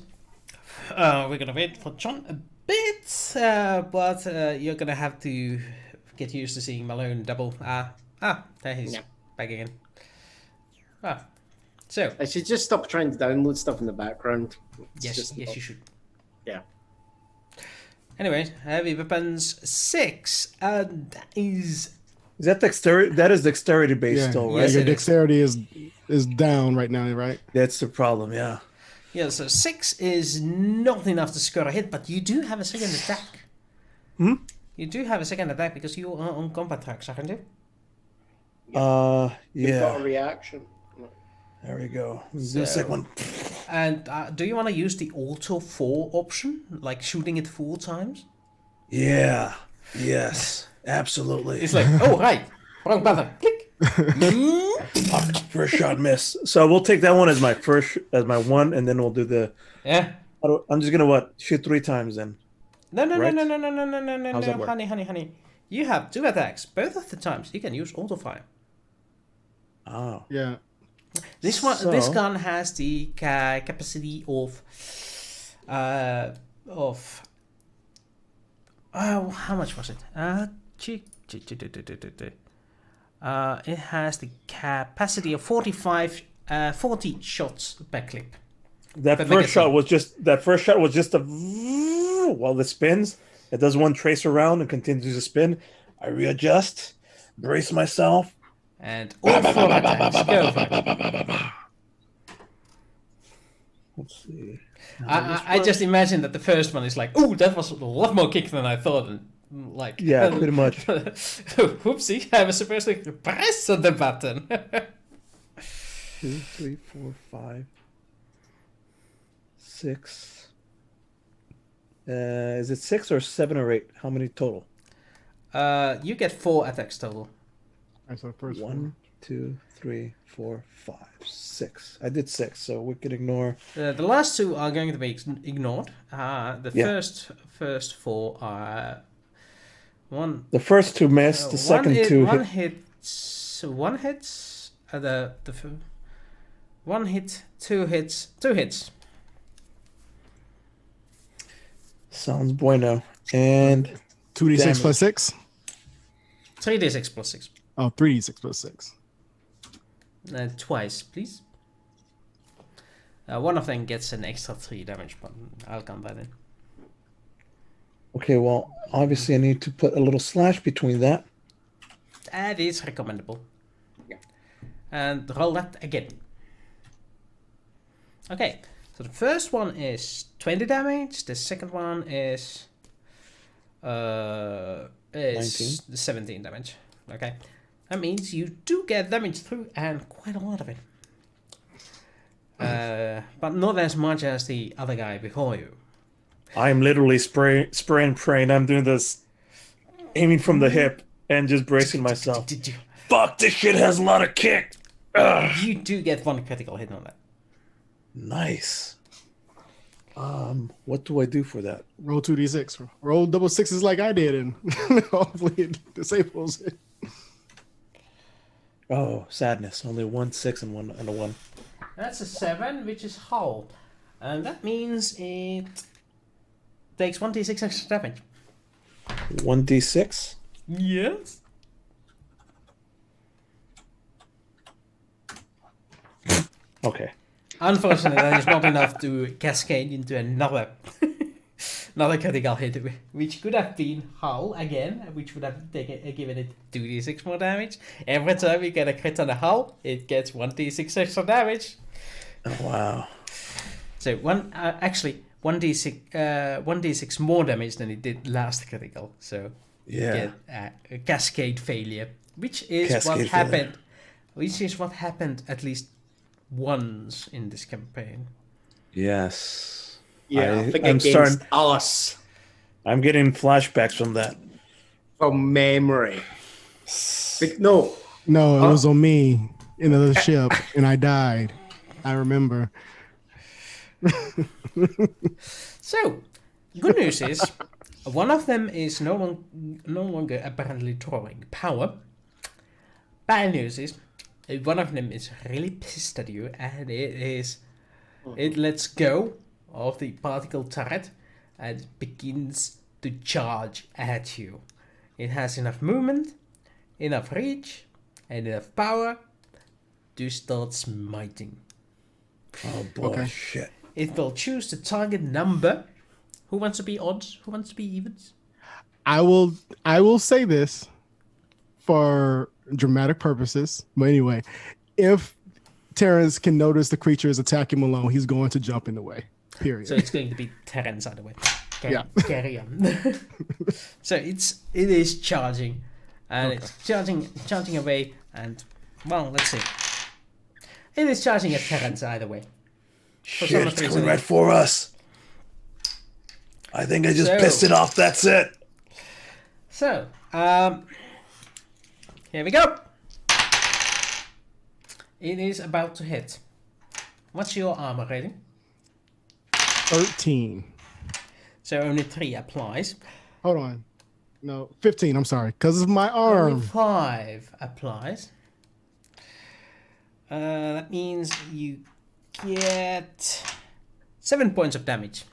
A: we're gonna wait for John a bit, but you're gonna have to get used to seeing Malone double. There he's back again. So
E: I should just stop trying to download stuff in the background.
A: Yes, you should.
E: Yeah.
A: Anyway, heavy weapons 6. That is
D: that dexterity? That is dexterity based, still, right?
A: Yes,
C: Your
A: it is.
C: dexterity is down right now, right?
D: That's the problem. Yeah.
A: Yeah, so 6 is not enough to score a hit, but you do have a second attack. You do have a second attack because you are on combat tracks, aren't you?
E: You've got
D: Yeah.
E: a reaction.
D: There we go. Let's do a second one.
A: And do you want to use the auto 4 option, like shooting it 4 times?
D: Yeah. Yes. Absolutely.
A: It's like, oh, right, wrong button, click.
D: First shot miss. So we'll take that one as my one, and then we'll do the.
A: Yeah.
D: I'm just gonna shoot 3 times then.
A: No,
D: Right?
A: no,
D: How's that work?
A: honey. You have 2 attacks. Both of the times you can use auto fire.
D: Oh.
C: Yeah.
A: This gun has the capacity of how much was it? It has the capacity of 40 shots per clip.
D: That first shot was just a while it spins. It does one trace around and continues to spin. I readjust, brace myself.
A: And all 4 attacks. Go for it.
D: Let's see.
A: I just imagine that the first one is like, oh, that was a lot more kick than I thought. And like,
D: Yeah, pretty much.
A: Whoopsie, I was supposed to press on the button.
D: 2, 3, 4, 5, 6. Is it 6 or 7 or 8? How many total?
A: You get 4 attacks total.
C: That's our first
D: 1, 2, 3, 4, 5, 6. I did 6, so we could ignore.
A: The last 2 are going to be ignored. The
D: Yeah.
A: first 4 are one.
D: The first 2 missed. The second 2
A: one
D: hit.
A: hits. One hits. One hit. 2 hits. 2 hits.
D: Sounds bueno. And
C: 2d6
D: Damage.
C: plus 6.
A: 3d6 plus 6.
C: Oh, 3d6 plus 6.
A: Twice, please. One of them gets an extra 3 damage, but I'll count that in.
D: okay, well, obviously I need to put a little slash between that.
A: That is recommendable. And roll that again. Okay, so the first one is 20 damage. The second one is 17 damage. Okay, that means you do get damage through, and quite a lot of it. But not as much as the other guy before you.
D: I'm literally spray and praying. I'm doing this, aiming from the hip and just bracing myself.
A: Did you?
D: Fuck, this shit has a lot of kick. Ugh.
A: You do get 1 critical hit on that.
D: Nice. What do I do for that?
C: Roll 2d6. Roll double 6s like I did, and hopefully it disables it.
D: Oh, sadness. Only 1 6 and a 1.
A: That's a 7, which is hull. And that means it takes 1d6 extra damage.
D: 1d6.
A: Yes.
D: Okay.
A: Unfortunately, that is not enough to cascade into another critical hit, which could have been hull again, which would have given it 2d6 more damage. Every time you get a crit on a hull, it gets 1d6 extra damage.
D: Oh, wow.
A: So 1d6 more damage than it did last critical. So you
D: Yeah.
A: get a cascade failure, which is
D: Cascade
A: what
D: failure.
A: happened. Which is what happened at least once in this campaign.
D: Yes.
E: Yeah, I think
D: I'm
E: against us
D: I'm getting flashbacks from that.
E: from memory. No,
C: No, it was on me in the ship, and I died. I remember.
A: So, good news is, one of them is no longer apparently drawing power. Bad news is, one of them is really pissed at you, and it lets go of the particle turret and begins to charge at you. It has enough movement, enough reach, and enough power to start smiting.
D: Oh boy,
C: Okay.
D: shit.
A: It will choose the target number. Who wants to be odds? Who wants to be evens?
C: I will say this for dramatic purposes. But anyway, if Terrence can notice the creature is attacking him alone, he's going to jump in the way. Period.
A: So it's going to be Terrence either way.
C: Yeah.
A: Carry on. So it is charging, and it's charging away, and well, let's see. It is charging at Terrence either way.
D: Shit,
A: some
D: it's
A: reason
D: coming
A: it-
D: right for us. I think I just
A: So-
D: pissed it off. That's it.
A: So, here we go. It is about to hit. What's your armor rating?
C: 13.
A: So only 3 applies.
C: Hold on. No, 15. I'm sorry. Because of my
A: Only
C: arm.
A: 5 applies. That means you get 7 points of damage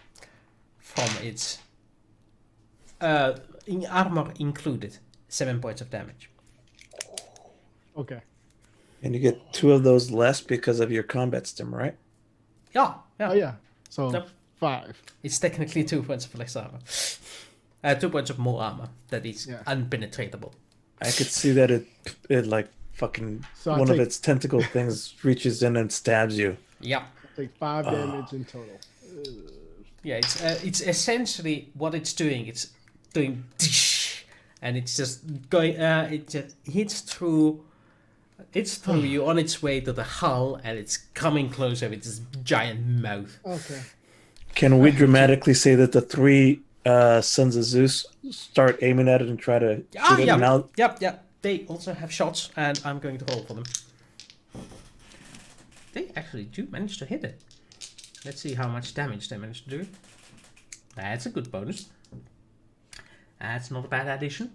A: from its armor included. 7 points of damage.
C: Okay.
D: And you get 2 of those less because of your combat stim, right?
A: Yeah.
C: Oh, yeah. So
A: Yep.
C: 5.
A: It's technically 2 points of less armor. 2 points of more armor that is
C: Yeah.
A: unpenetratable.
D: I could see that it like fucking
C: So I
D: one of
C: take-
D: its tentacle things reaches in and stabs you.
A: Yeah.
C: Take 5 damage in total.
A: Yeah, it's essentially what it's doing. It's doing, and it's just going. It just hits through. It's through you on its way to the hull, and it's coming closer with this giant mouth.
C: Okay.
D: Can we dramatically say that the 3 sons of Zeus start aiming at it and try to shoot it?
A: Yeah.
D: Now,
A: Yep. They also have shots, and I'm going to roll for them. They actually do manage to hit it. Let's see how much damage they manage to do. That's a good bonus. That's not a bad addition.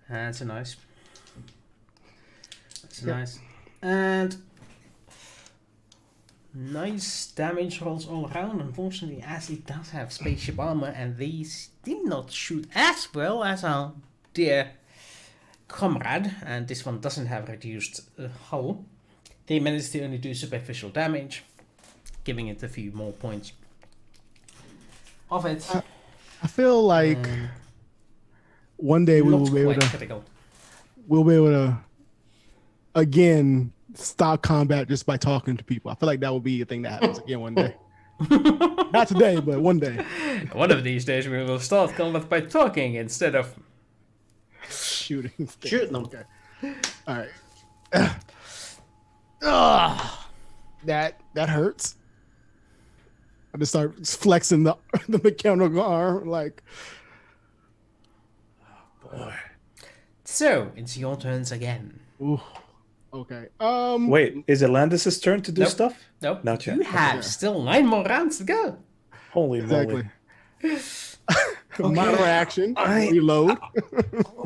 A: That's a nice. That's nice. And nice damage rolls all around. Unfortunately, as it does have spaceship armor, and these did not shoot as well as our dear comrade, and this one doesn't have reduced hull. They managed to only do superficial damage, giving it a few more points of it.
C: I feel like one day we
A: Not
C: will be able
A: quite
C: to
A: critical.
C: again stop combat just by talking to people. I feel like that will be a thing that happens again one day. Not today, but one day.
A: One of these days we will start combat by talking instead of
C: Shooting.
E: Shooting them.
C: Okay. All right. That hurts. I just start flexing the mechanical arm like.
D: boy.
A: So it's your turns again.
C: Ooh. Okay.
D: Wait, is it Landis' turn to do
A: Nope.
D: stuff?
A: Nope.
D: Not yet.
A: You have still 9 more rounds to go.
D: Holy
C: Exactly.
D: moly.
C: Minor action.
E: I-
C: Reload.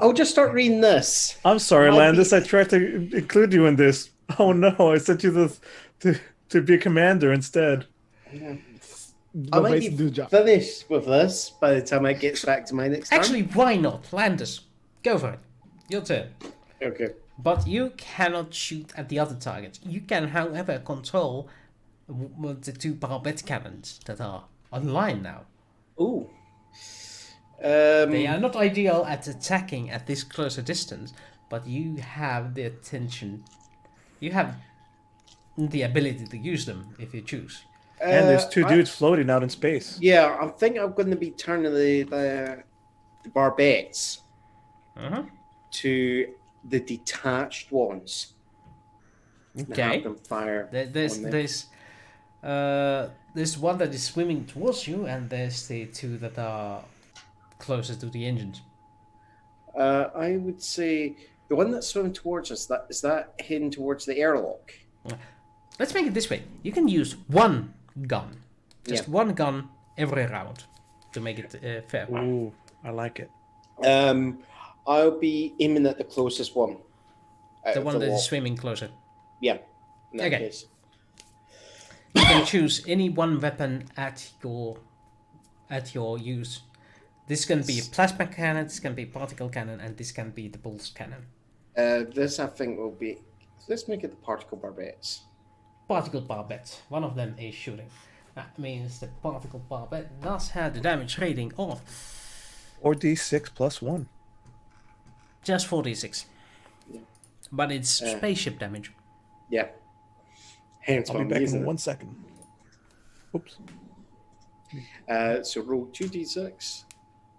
E: I'll just start reading this.
D: I'm sorry,
E: Might
D: Landis.
E: be-
D: I tried to include you in this. Oh no, I sent you to be a commander instead.
E: I
C: But
E: might
C: basically do
E: be
C: the job.
E: finished with this by the time I get back to my next turn.
A: Actually, why not? Landis, go for it. Your turn.
E: Okay.
A: But you cannot shoot at the other targets. You can, however, control the 2 barbette cannons that are online now.
E: Ooh.
A: They are not ideal at attacking at this closer distance, but you have the attention. You have the ability to use them if you choose.
D: And there's two
E: I-
D: dudes floating out in space.
E: Yeah, I think I'm going to be turning the barbettes
A: Uh-huh.
E: to the detached ones. And have
A: Okay.
E: them fire.
A: There's
E: on them.
A: there's one that is swimming towards you, and there's the two that are closer to the engines.
E: I would say the one that's swimming towards us, is that heading towards the airlock?
A: Let's make it this way. You can use one gun. Just
E: Yeah.
A: one gun every round to make it fair.
D: Ooh, I like it.
E: I'll be aiming at the closest one. out
A: The
E: of
A: one that
E: wall.
A: is swimming closer.
E: Yeah. In that
A: Okay.
E: case.
A: You can choose any one weapon at your use. This can be a plasma cannon, this can be a particle cannon, and this can be the pulse cannon.
E: This I think will be. Let's make it the particle barbettes.
A: Particle barbette. One of them is shooting. That means the particle barbette does have the damage rating of
D: 4d6 plus 1.
A: just 46.
E: Yeah.
A: But it's spaceship damage.
E: Yeah. Hence
D: I'll
E: why
D: be
E: I'm
D: back
E: using
D: in
E: it.
D: 1 second. Oops.
E: So roll 2d6.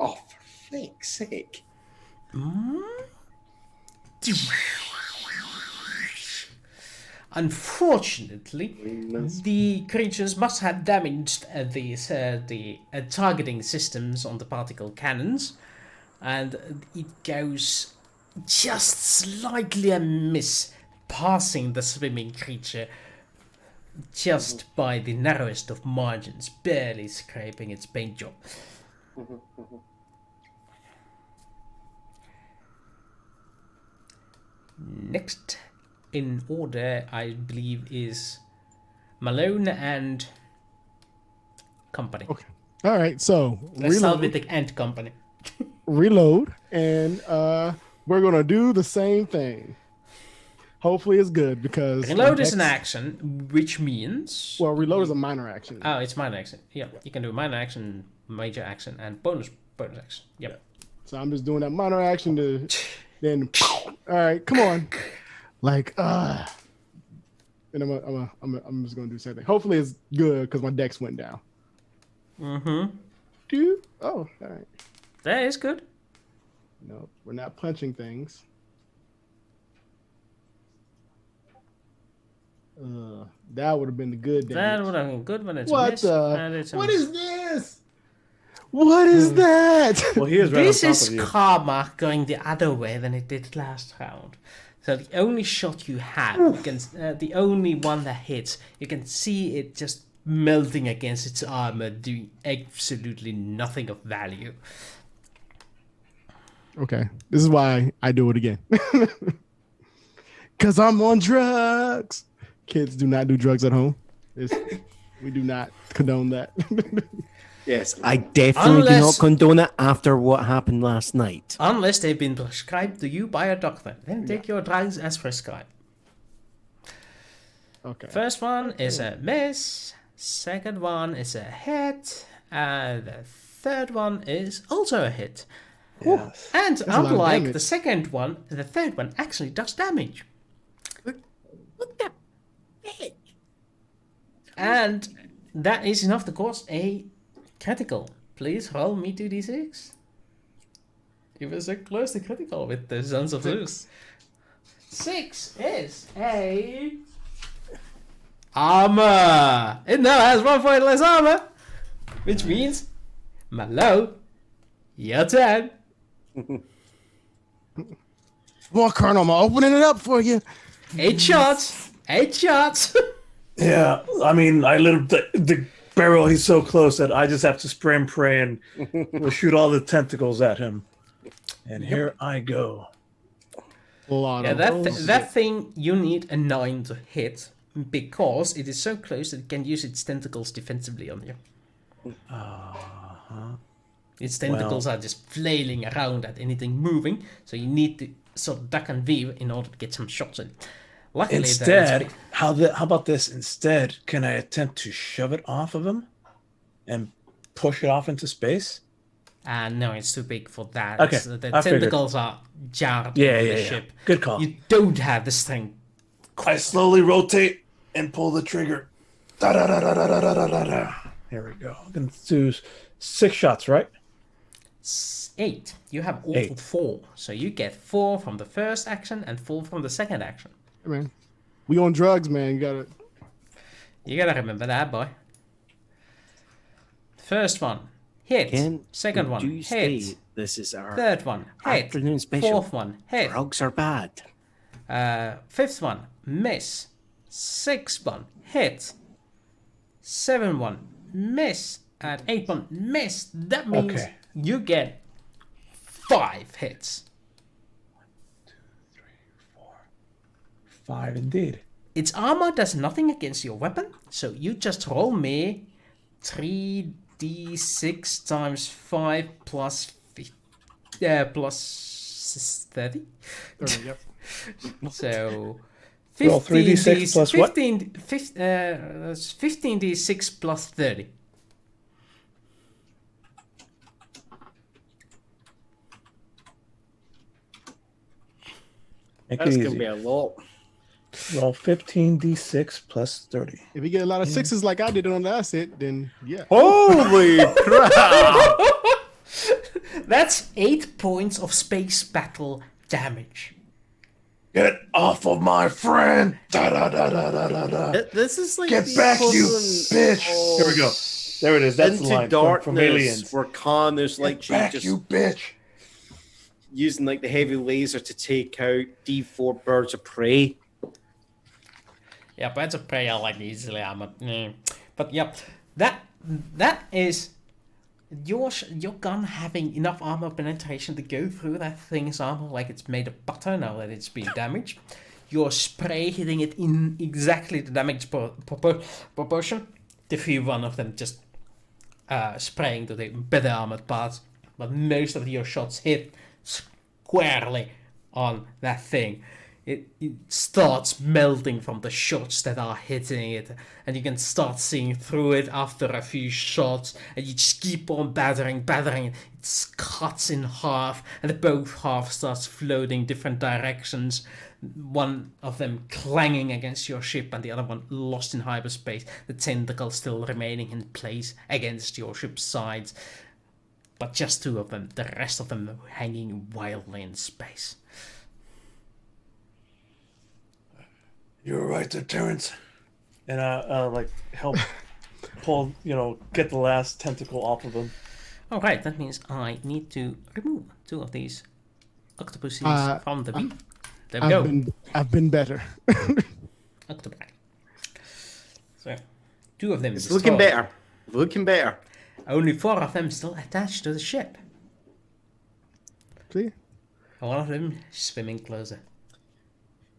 E: Oh, for fuck's sake.
A: Unfortunately,
E: Missed.
A: the creatures must have damaged the targeting systems on the particle cannons, and it goes just slightly amiss, passing the swimming creature just by the narrowest of margins, barely scraping its paint job. Next in order, I believe, is Malone and company.
C: Okay. All right. So
A: Let's start with the Ant company.
C: reload, and we're gonna do the same thing. Hopefully, it's good because
A: Reload is an action, which means...
C: Well, reload is a minor action.
A: Oh, it's minor action. Yeah, you can do minor action, major action, and bonus action. Yep.
C: So I'm just doing that minor action to then. All right, come on. Like, and I'm just gonna do the same thing. Hopefully, it's good because my dex went down.
A: Mm-hmm.
C: Dude. Oh, all right.
A: That is good.
C: No, we're not punching things. That would have been the good damage.
A: That would have been good when it's a
C: What
A: miss,
C: the?
A: and it's a
C: What
A: miss.
C: is this? What is that?
D: Well, he is right
A: This
D: on top
A: is
D: of you.
A: karma going the other way than it did last round. So the only shot you have, you can, the only one that hits, you can see it just melting against its armor, doing absolutely nothing of value.
C: Okay, this is why I do it again. Cause I'm on drugs. Kids do not do drugs at home. We do not condone that.
E: Yes.
F: I definitely do not
A: Unless-
F: condone it after what happened last night.
A: Unless they've been prescribed to you by a doctor. Then take your drugs as prescribed.
C: Okay.
A: First one is a miss, second one is a hit, and the third one is also a hit.
D: Yes.
A: And
C: a lot of
A: unlike
C: damage.
A: the second one, the third one actually does damage. And that is enough to cause a critical. Please roll me 2d6. You were so close to critical with the Sons of Zeus. 6 is a armor. It now has 1 point less armor, which means Malo, your turn.
C: Come on, Colonel. I'm opening it up for you.
A: 8 shots. 8 shots.
D: Yeah, I mean, I lit up the barrel. He's so close that I just have to spray and pray and we'll shoot all the tentacles at him. And here I go.
C: Full on.
A: Yeah, that thing you need a 9 to hit because it is so close that it can use its tentacles defensively on you. Its tentacles are just flailing around at anything moving, so you need to sort of duck and weave in order to get some shots in. Luckily, though,
D: Instead, how about this? Instead, can I attempt to shove it off of him and push it off into space?
A: no, it's too big for that.
D: Okay,
A: The
D: I figured.
A: tentacles are jarred
D: Yeah,
A: over
D: yeah,
A: the
D: yeah.
A: ship.
D: Good call.
A: You don't have the strength.
D: I slowly rotate and pull the trigger. Here we go. I'm gonna do 6 shots, right?
A: 8. You have all
D: 8.
A: 4. So you get 4 from the first action and 4 from the second action.
C: Hey, man, we on drugs, man.
A: You gotta remember that, boy. First one, hit.
F: Ken,
A: Second one,
E: Do you
A: hit.
E: stay? This is our
A: Third one, hit.
F: afternoon special.
A: Fourth one, hit.
E: drugs are bad.
A: Fifth one, miss. Sixth one, hit. Seventh one, miss. And eighth one, miss. That means
D: Okay.
A: you get 5 hits.
D: 5 indeed.
A: Its armor does nothing against your weapon, so you just roll me 3d6 times 5 plus 30.
C: 30, yep.
A: So
D: Roll 3d6 plus what?
A: 15d6 plus 30.
D: Make
E: That's
D: it
E: gonna
D: easy.
E: be a lot.
D: Roll 15d6 plus 30.
C: If you get a lot of 6s like I did on the asset, then yeah.
B: Holy crap!
A: That's 8 points of space battle damage.
D: Get off of my friend!
E: This is like
D: Get
E: the
D: back, you
E: equivalent
D: bitch!
E: of
D: Here we go. There it is. That's the
E: Into
D: line
E: Darkness,
D: from Aliens.
E: where Khan is like
D: Get
E: she
D: back,
E: just
D: you bitch!
E: using like the heavy laser to take out D4 birds of prey.
A: Yeah, birds of prey are like easily armored. But yeah, that is your gun having enough armor penetration to go through that thing's armor like it's made of butter now that it's been damaged. Your spray hitting it in exactly the damage proportion. The few one of them just spraying to the better armored parts, but most of your shots hit squarely on that thing. It starts melting from the shots that are hitting it, and you can start seeing through it after a few shots, and you just keep on battering. It cuts in half, and both halves starts floating different directions. One of them clanging against your ship, and the other one lost in hyperspace. The tentacle still remaining in place against your ship's sides, but just 2 of them. The rest of them hanging wildly in space.
D: You were right there, Terrence. And like help pull, get the last tentacle off of him.
A: Alright, that means I need to remove 2 of these octopuses from the view. There we go.
C: I've been better.
A: Octopi. So, 2 of them
E: It's
A: destroyed.
E: looking better. Looking better.
A: Only 4 of them still attached to the ship.
C: See?
A: One of them swimming closer.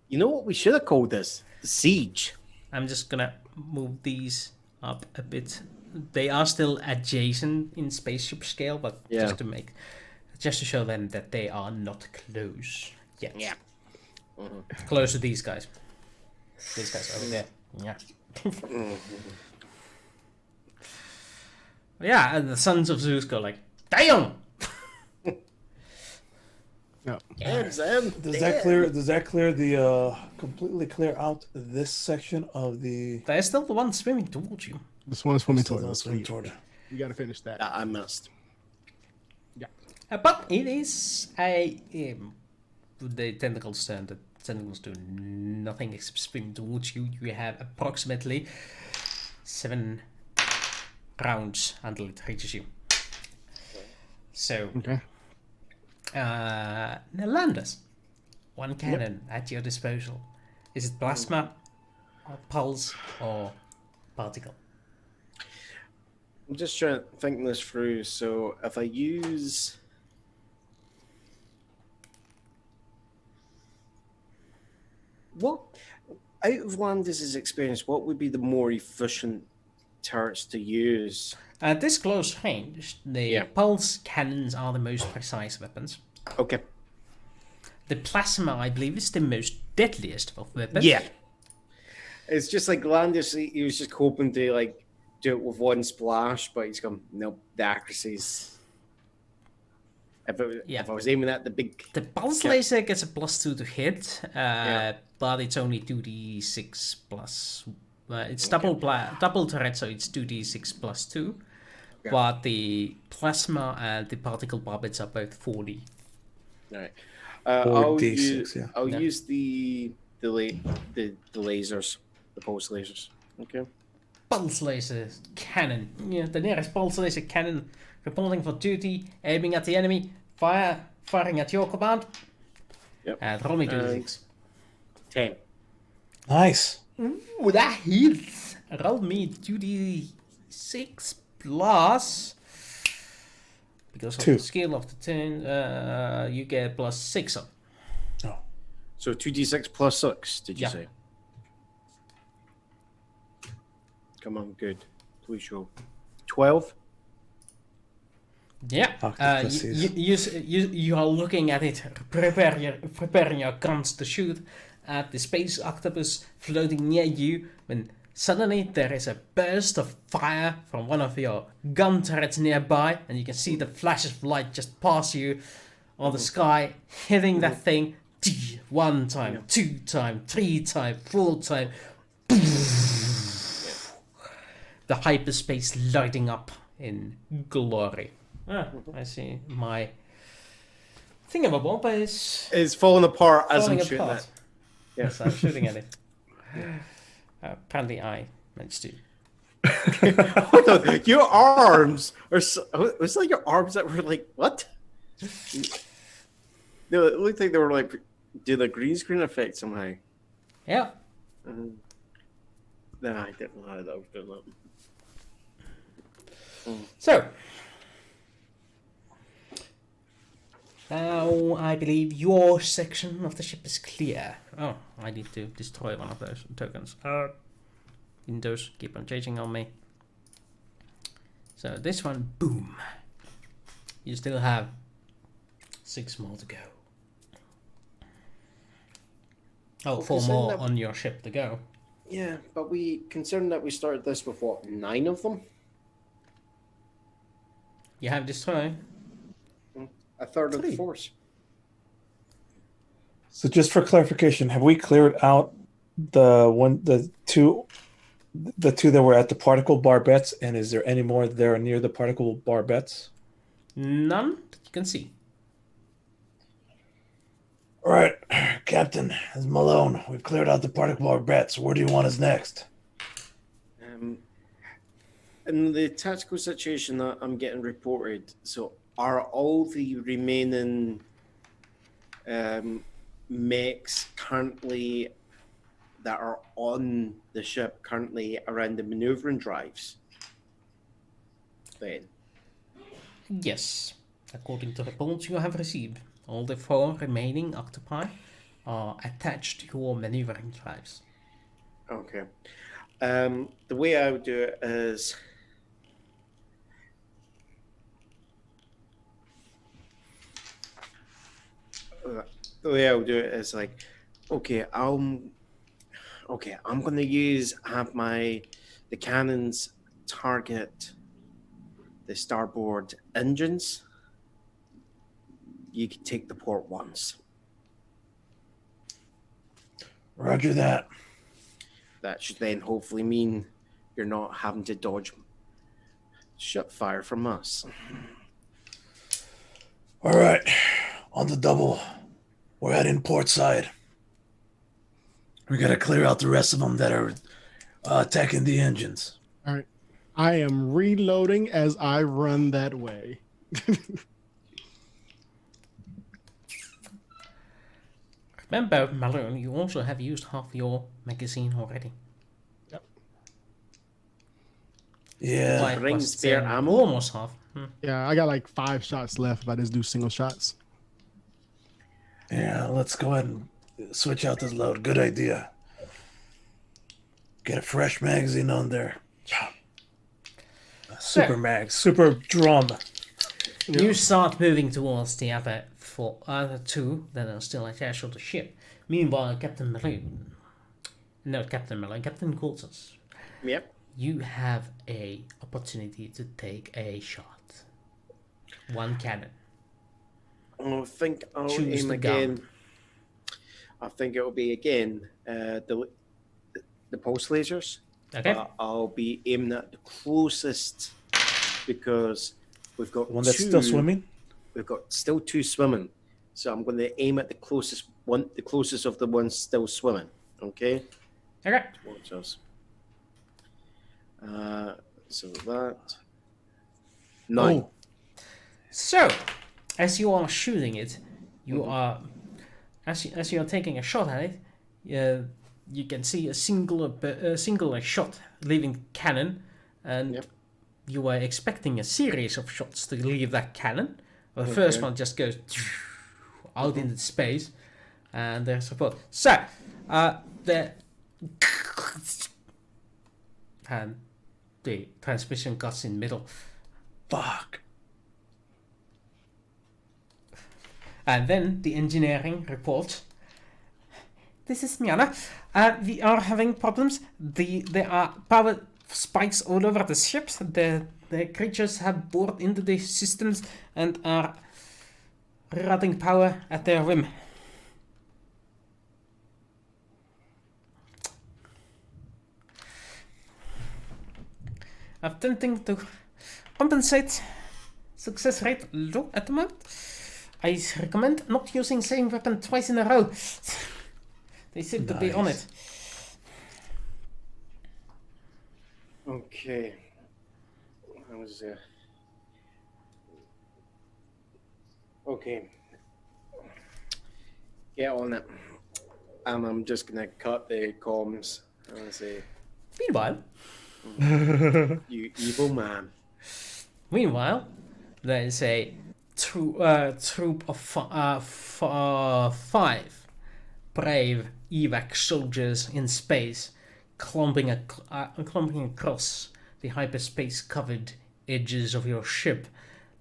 E: You know what we should have called this? The Siege.
A: I'm just gonna move these up a bit. They are still adjacent in spaceship scale, but
E: Yeah.
A: just to show them that they are not close yet.
E: Yeah.
A: Close to these guys. These guys over there. Yeah. Yeah, and the Sons of Zeus go like, damn!
C: No.
E: Does
D: that clear the completely clear out this section of the
A: There's still the one swimming towards you.
C: This one's swimming
D: Still
C: toward
D: not
C: us.
D: swimming toward it.
C: You gotta finish that.
E: I must.
A: But it is a... the tentacles turn. The tentacles do nothing except swim towards you. You have approximately 7 rounds until it reaches you. So...
C: Okay.
A: Landers, 1 cannon at your disposal. Is it plasma, or pulse, or particle?
E: I'm just trying to think this through. So if I use... What, out of Landis' experience, what would be the more efficient turrets to use?
A: At this close range, the pulse cannons are the most precise weapons.
E: Okay.
A: The plasma, I believe, is the most deadliest of weapons.
E: Yeah. It's just like Landis, he was just hoping to like do it with one splash, but he's gone, nope, the accuracy's... If I was aiming at the big...
A: The pulse laser gets a +2 to hit, but it's only 2d6 plus It's double turret, so it's 2d6 plus 2.
E: Yeah.
A: But the plasma and the particle barbets are both 4d.
E: All right.
D: Or
E: I'll
D: D6,
E: use,
D: yeah.
E: I'll
A: Yeah.
E: use the lasers, the pulse lasers. Okay.
A: Pulse laser cannon. Yeah, the nearest pulse laser cannon reporting for duty, aiming at the enemy, firing at your command.
E: Yep.
A: And roll me 2d6.
E: 10.
D: Nice.
A: Ooh, that hits. Roll me 2d6 plus. Because of
D: Two.
A: the skill of the turn, you get plus 6 up.
D: Oh.
E: So 2d6 plus 6, did you
A: Yeah.
E: say? Come on, good. Please show. 12?
A: Yeah.
D: Octopuses.
A: You are looking at it, preparing your guns to shoot at the space octopus floating near you, when suddenly there is a burst of fire from one of your gun turrets nearby, and you can see the flashes of light just pass you on the sky, hitting that thing 1 time, 2 time, 3 time, 4 time. The hyperspace lighting up in glory. I see my thingamabob is
E: It's falling apart as
A: falling
E: I'm shooting
A: apart.
E: it.
A: Yes, I'm shooting at it. Apparently, I managed to.
E: What the, your arms are so, it was like your arms that were like, what? No, it looked like they were like, do the green screen effect somehow.
A: Yeah.
E: No, I didn't know how that was doing that.
A: So. Now, I believe your section of the ship is clear. Oh, I need to destroy one of those tokens. Windows keep on changing on me. So this one, boom. You still have 6 more to go. Oh, 4
E: Focus
A: more
E: in the-
A: on your ship to go.
E: Yeah, but considering that we started this with what, 9 of them?
A: You have destroyed.
E: A third of the
A: 3.
E: force.
D: So just for clarification, have we cleared out the two that were at the particle barbettes, and is there any more there near the particle barbettes?
A: None that you can see.
D: All right, Captain, it's Malone. We've cleared out the particle barbettes. Where do you want us next?
E: In the tactical situation that I'm getting reported, so are all the remaining mechs currently that are on the ship currently around the maneuvering drives? Then,
A: Yes. According to reports you have received, all the 4 remaining octopi are attached to your maneuvering drives.
E: okay. The way I would do it is the way I would do it is like, I'm gonna have the cannons target the starboard engines. You can take the port ones.
D: Roger that.
E: That should then hopefully mean you're not having to dodge ship fire from us.
D: All right, on the double. We're heading port side. We gotta clear out the rest of them that are attacking the engines.
C: All right. I am reloading as I run that way.
A: Remember, Malone, you also have used half your magazine already.
D: Yeah.
A: 5
E: Bring
A: plus
E: spare
A: 10,
E: ammo?
A: almost half.
C: Yeah, I got like 5 shots left if I just do single shots.
D: Yeah, let's go ahead and switch out this load. Good idea. Get a fresh magazine on there. Super mag, super drum.
A: You start moving towards the other 2 that are still attached to the ship. Meanwhile, Captain Coulter,
E: Yep.
A: you have a opportunity to take a shot. 1 cannon.
E: I think I'll
A: Choose
E: aim
A: the gun.
E: again. I think it'll be again the pulse lasers.
A: Okay.
E: I'll be aiming at the closest because we've got
D: The one that's
E: two.
D: still swimming.
E: We've got still two swimming, so I'm going to aim at the closest one, the closest of the ones still swimming. Okay.
A: Okay.
E: Towards us. So that 9.
D: Oh,
A: So, as you are shooting it, you are as you are taking a shot at it. You can see a single shot leaving cannon, and
E: Yep.
A: you were expecting a series of shots to leave that cannon. Well, the first one just goes out into space, and there's a bullet. So, the and the transmission cuts in middle,
D: fuck.
A: and then the engineering reports. This is Miana. We are having problems. There are power spikes all over the ships. The creatures have bored into the systems and are routing power at their whim. Attempting to compensate. Success rate low at the moment. I recommend not using same weapon twice in a row. They seem to be on it.
E: Okay. I was okay. Get on it. And I'm just gonna cut the comms and say,
A: Meanwhile,
E: "You evil man."
A: there is a troop of 5 brave evac soldiers in space clumping across the hyperspace-covered edges of your ship,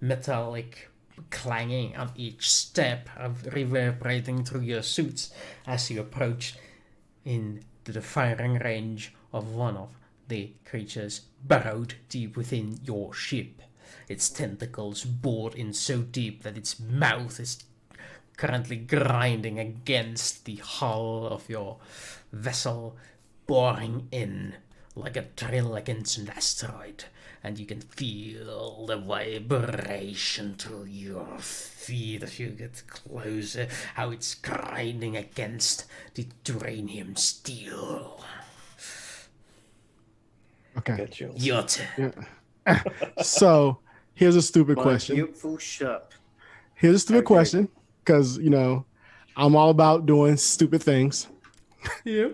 A: metallic clanging on each step, reverberating through your suits as you approach into the firing range of one of the creatures burrowed deep within your ship. Its tentacles bored in so deep that its mouth is currently grinding against the hull of your vessel, boring in like a drill against an asteroid, and you can feel the vibration through your feet as you get closer, how it's grinding against the duranium steel.
C: Okay.
D: Get chills.
A: Your turn.
C: So here's a stupid
E: My
C: question.
E: beautiful ship.
C: Here's a stupid
E: Okay.
C: question, because I'm all about doing stupid things.
A: Yeah.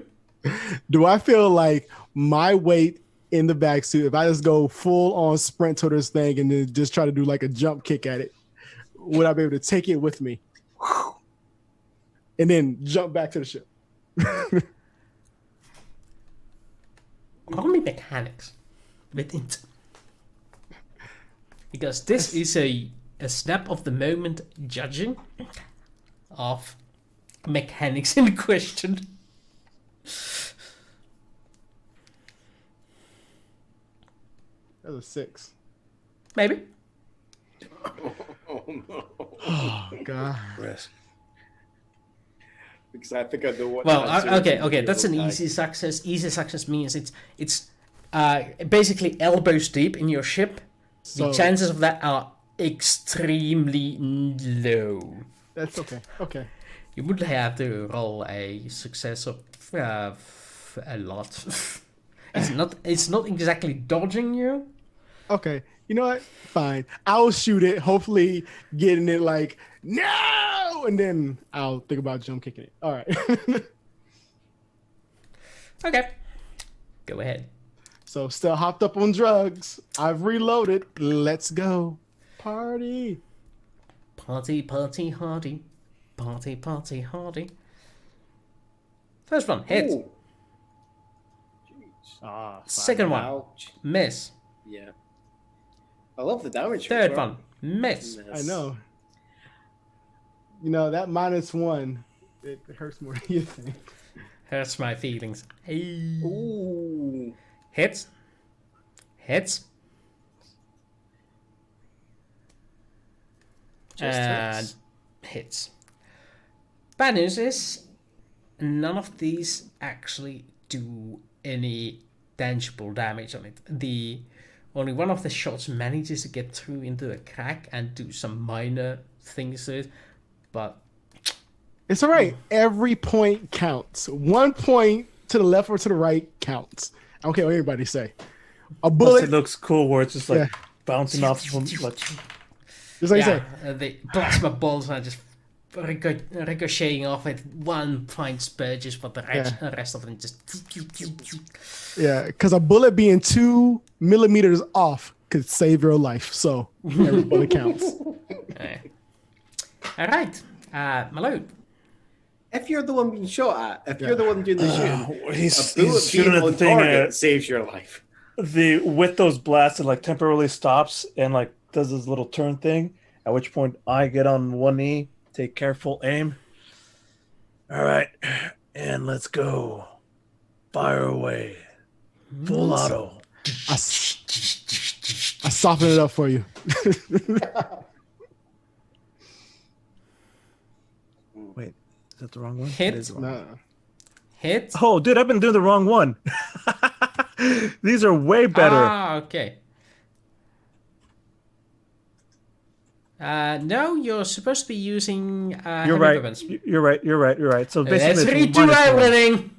C: Do I feel like my weight in the backseat, if I just go full on sprint to this thing and then just try to do like a jump kick at it, would I be able to take it with me? And then jump back to the ship?
A: Roll me mechanics with int. Because this is a snap of the moment judging of mechanics in question.
C: That's a 6.
A: Maybe.
E: Oh no!
C: Oh God.
D: Rest.
E: Because I think I know what.
A: Well,
E: the answer
A: okay,
E: is.
A: that's an easy success. Easy success means it's basically elbows deep in your ship. The
C: So
A: chances of that are extremely low.
C: that's okay. Okay.
A: You would have to roll a success of a lot. It's not exactly dodging you.
C: Okay. You know what? Fine. I'll shoot it. Hopefully getting it like, no! And then I'll think about jump kicking it. All right.
A: Okay. Go ahead.
C: So still hopped up on drugs. I've reloaded. Let's go. Party.
A: Party, party, hardy. Party, party, hardy. First one, hit.
E: Ooh. Jeez.
A: Second one,
E: Ouch.
A: miss.
E: Yeah. I love the damage.
A: Third
E: as well.
A: one, miss.
C: I know. You know, that -1, it hurts more than you think.
A: Hurts my feelings. Hey.
E: Ooh.
A: Hits. Hits.
E: Just
A: And
E: hits.
A: hits. Bad news is none of these actually do any tangible damage on it. Only one of the shots manages to get through into a crack and do some minor things to it, but
C: It's all right. Every point counts. 1 point to the left or to the right counts. I don't care what anybody say. A
D: Plus
C: bullet.
D: it looks cool where it's just like
C: Yeah.
D: bouncing off from like
C: Just like you say.
A: the plasma balls are just ricocheting off it. One fine spur just, but the rest of them just.
C: Yeah, because a bullet being 2 millimeters off could save your life. So every bullet counts.
A: All right, Malone.
E: If you're the one being shot at, if you're the one doing the shooting,
D: he's
E: a bullet
D: shooting
E: being
D: at the
E: on
D: thing.
E: target saves your life.
D: With those blasts, it like temporarily stops and like does this little turn thing. At which point, I get on one knee, take careful aim. All right, and let's go. Fire away, full auto.
C: I soften it up for you.
D: Wait, is that the wrong one?
A: Hit.
D: That is the wrong one.
C: Nah.
A: Hit.
D: Oh, dude, I've been doing the wrong one. These are way better.
A: Okay. No, you're supposed to be using
D: You're
A: heavy
D: right.
A: weapons.
D: You're right. So
A: Let's
D: basically, it's
A: redo
D: minus one.
A: everything.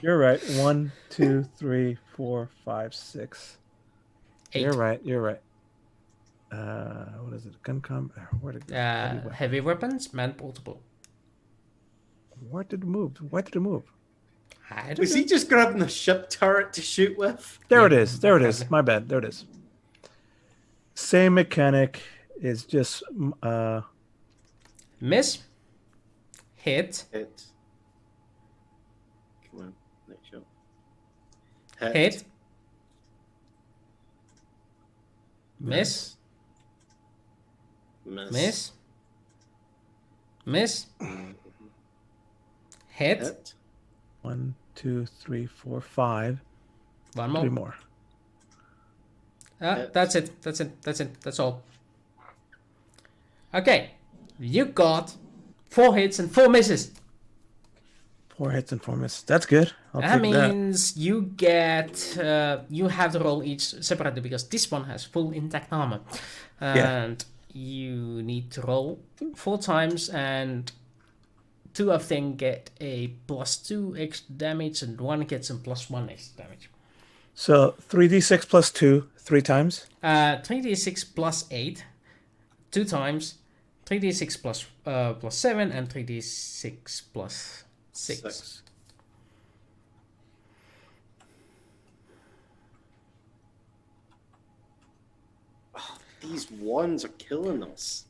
D: You're right. 1, 2, 3, 4, 5, 6.
A: 8.
D: You're right. What is it? Gun combat. Where did it go?
A: Heavy weapons, man portable.
D: Where did it move? Why did it move?
A: I don't
E: Was
A: know.
E: he just grabbing the ship turret to shoot with?
D: There it
A: Yeah,
D: is. There it is.
A: probably.
D: My bad. There it is. Same mechanic. Is just
A: Miss. Hit.
E: Hit. Come on, next shot.
A: Hit. Miss. Miss. Miss. Hit.
E: Hit.
D: 1, 2, 3, 4, 5.
A: One more.
D: 3 more.
A: That's it. That's all. Okay. You got 4 hits and 4 misses.
D: 4 hits and 4 misses. That's good. I'll
A: That
D: take that.
A: means you get you have to roll each separately because this one has full intact armor, and you need to roll 4 times, and 2 of them get a +2 extra damage, and 1 gets a +1 extra damage.
D: So 3d6 plus 2, 3 times.
A: 3d6 plus 8, 2 times. 3d6 plus 7 and 3d6 plus 6.
E: Oh, these ones are killing us.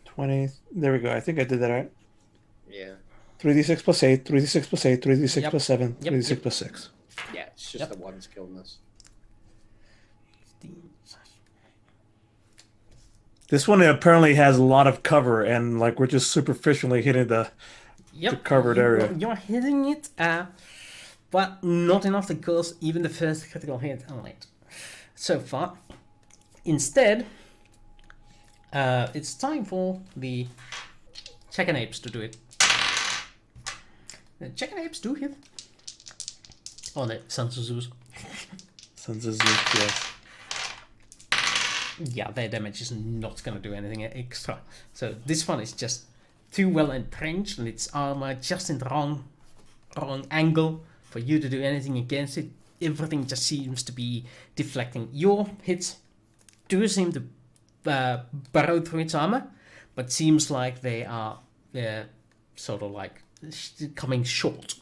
D: 20. There we go. I think I did that right.
E: Yeah.
D: 3d6 plus 8, 3d6 plus 8, 3d6
A: Yep.
D: plus 7,
A: Yep,
D: 3d6
A: yep.
D: plus 6.
E: Yeah, it's just
A: Yep.
E: the ones killing us.
D: This one apparently has a lot of cover, and like we're just superficially hitting the covered area.
A: You're hitting it, but not enough to cause even the first critical hit on it so far. Instead, it's time for the chicken apes to do it. The chicken apes do hit. Oh no, Sons of Zeus.
D: Sons of Zeus, yes.
A: Yeah, their damage is not going to do anything extra. So this one is just too well entrenched, and its armor just in the wrong angle for you to do anything against it. Everything just seems to be deflecting. Your hits do seem to burrow through its armor, but seems like they're sort of like coming short.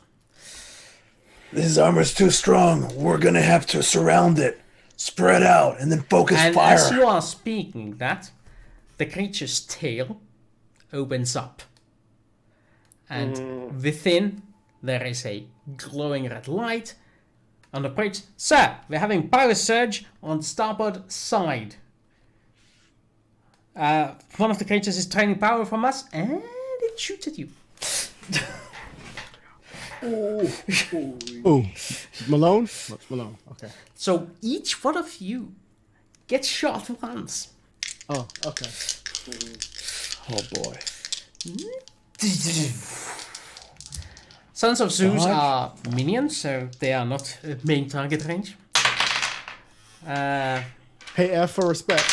D: This armor's too strong. We're gonna have to surround it, spread out, and then focus
A: And
D: fire.
A: as you are speaking that, the creature's tail opens up. And within, there is a glowing red light on the bridge. Sir, we're having power surge on the starboard side. One of the creatures is draining power from us, and it shoots at you.
C: Ooh, Malone. Malone. Okay.
A: So each one of you gets shot once.
C: Oh, okay.
D: Oh boy.
A: Sons of Zeus
D: Dodge.
A: are minions, so they are not main target range.
C: Pay F for respect.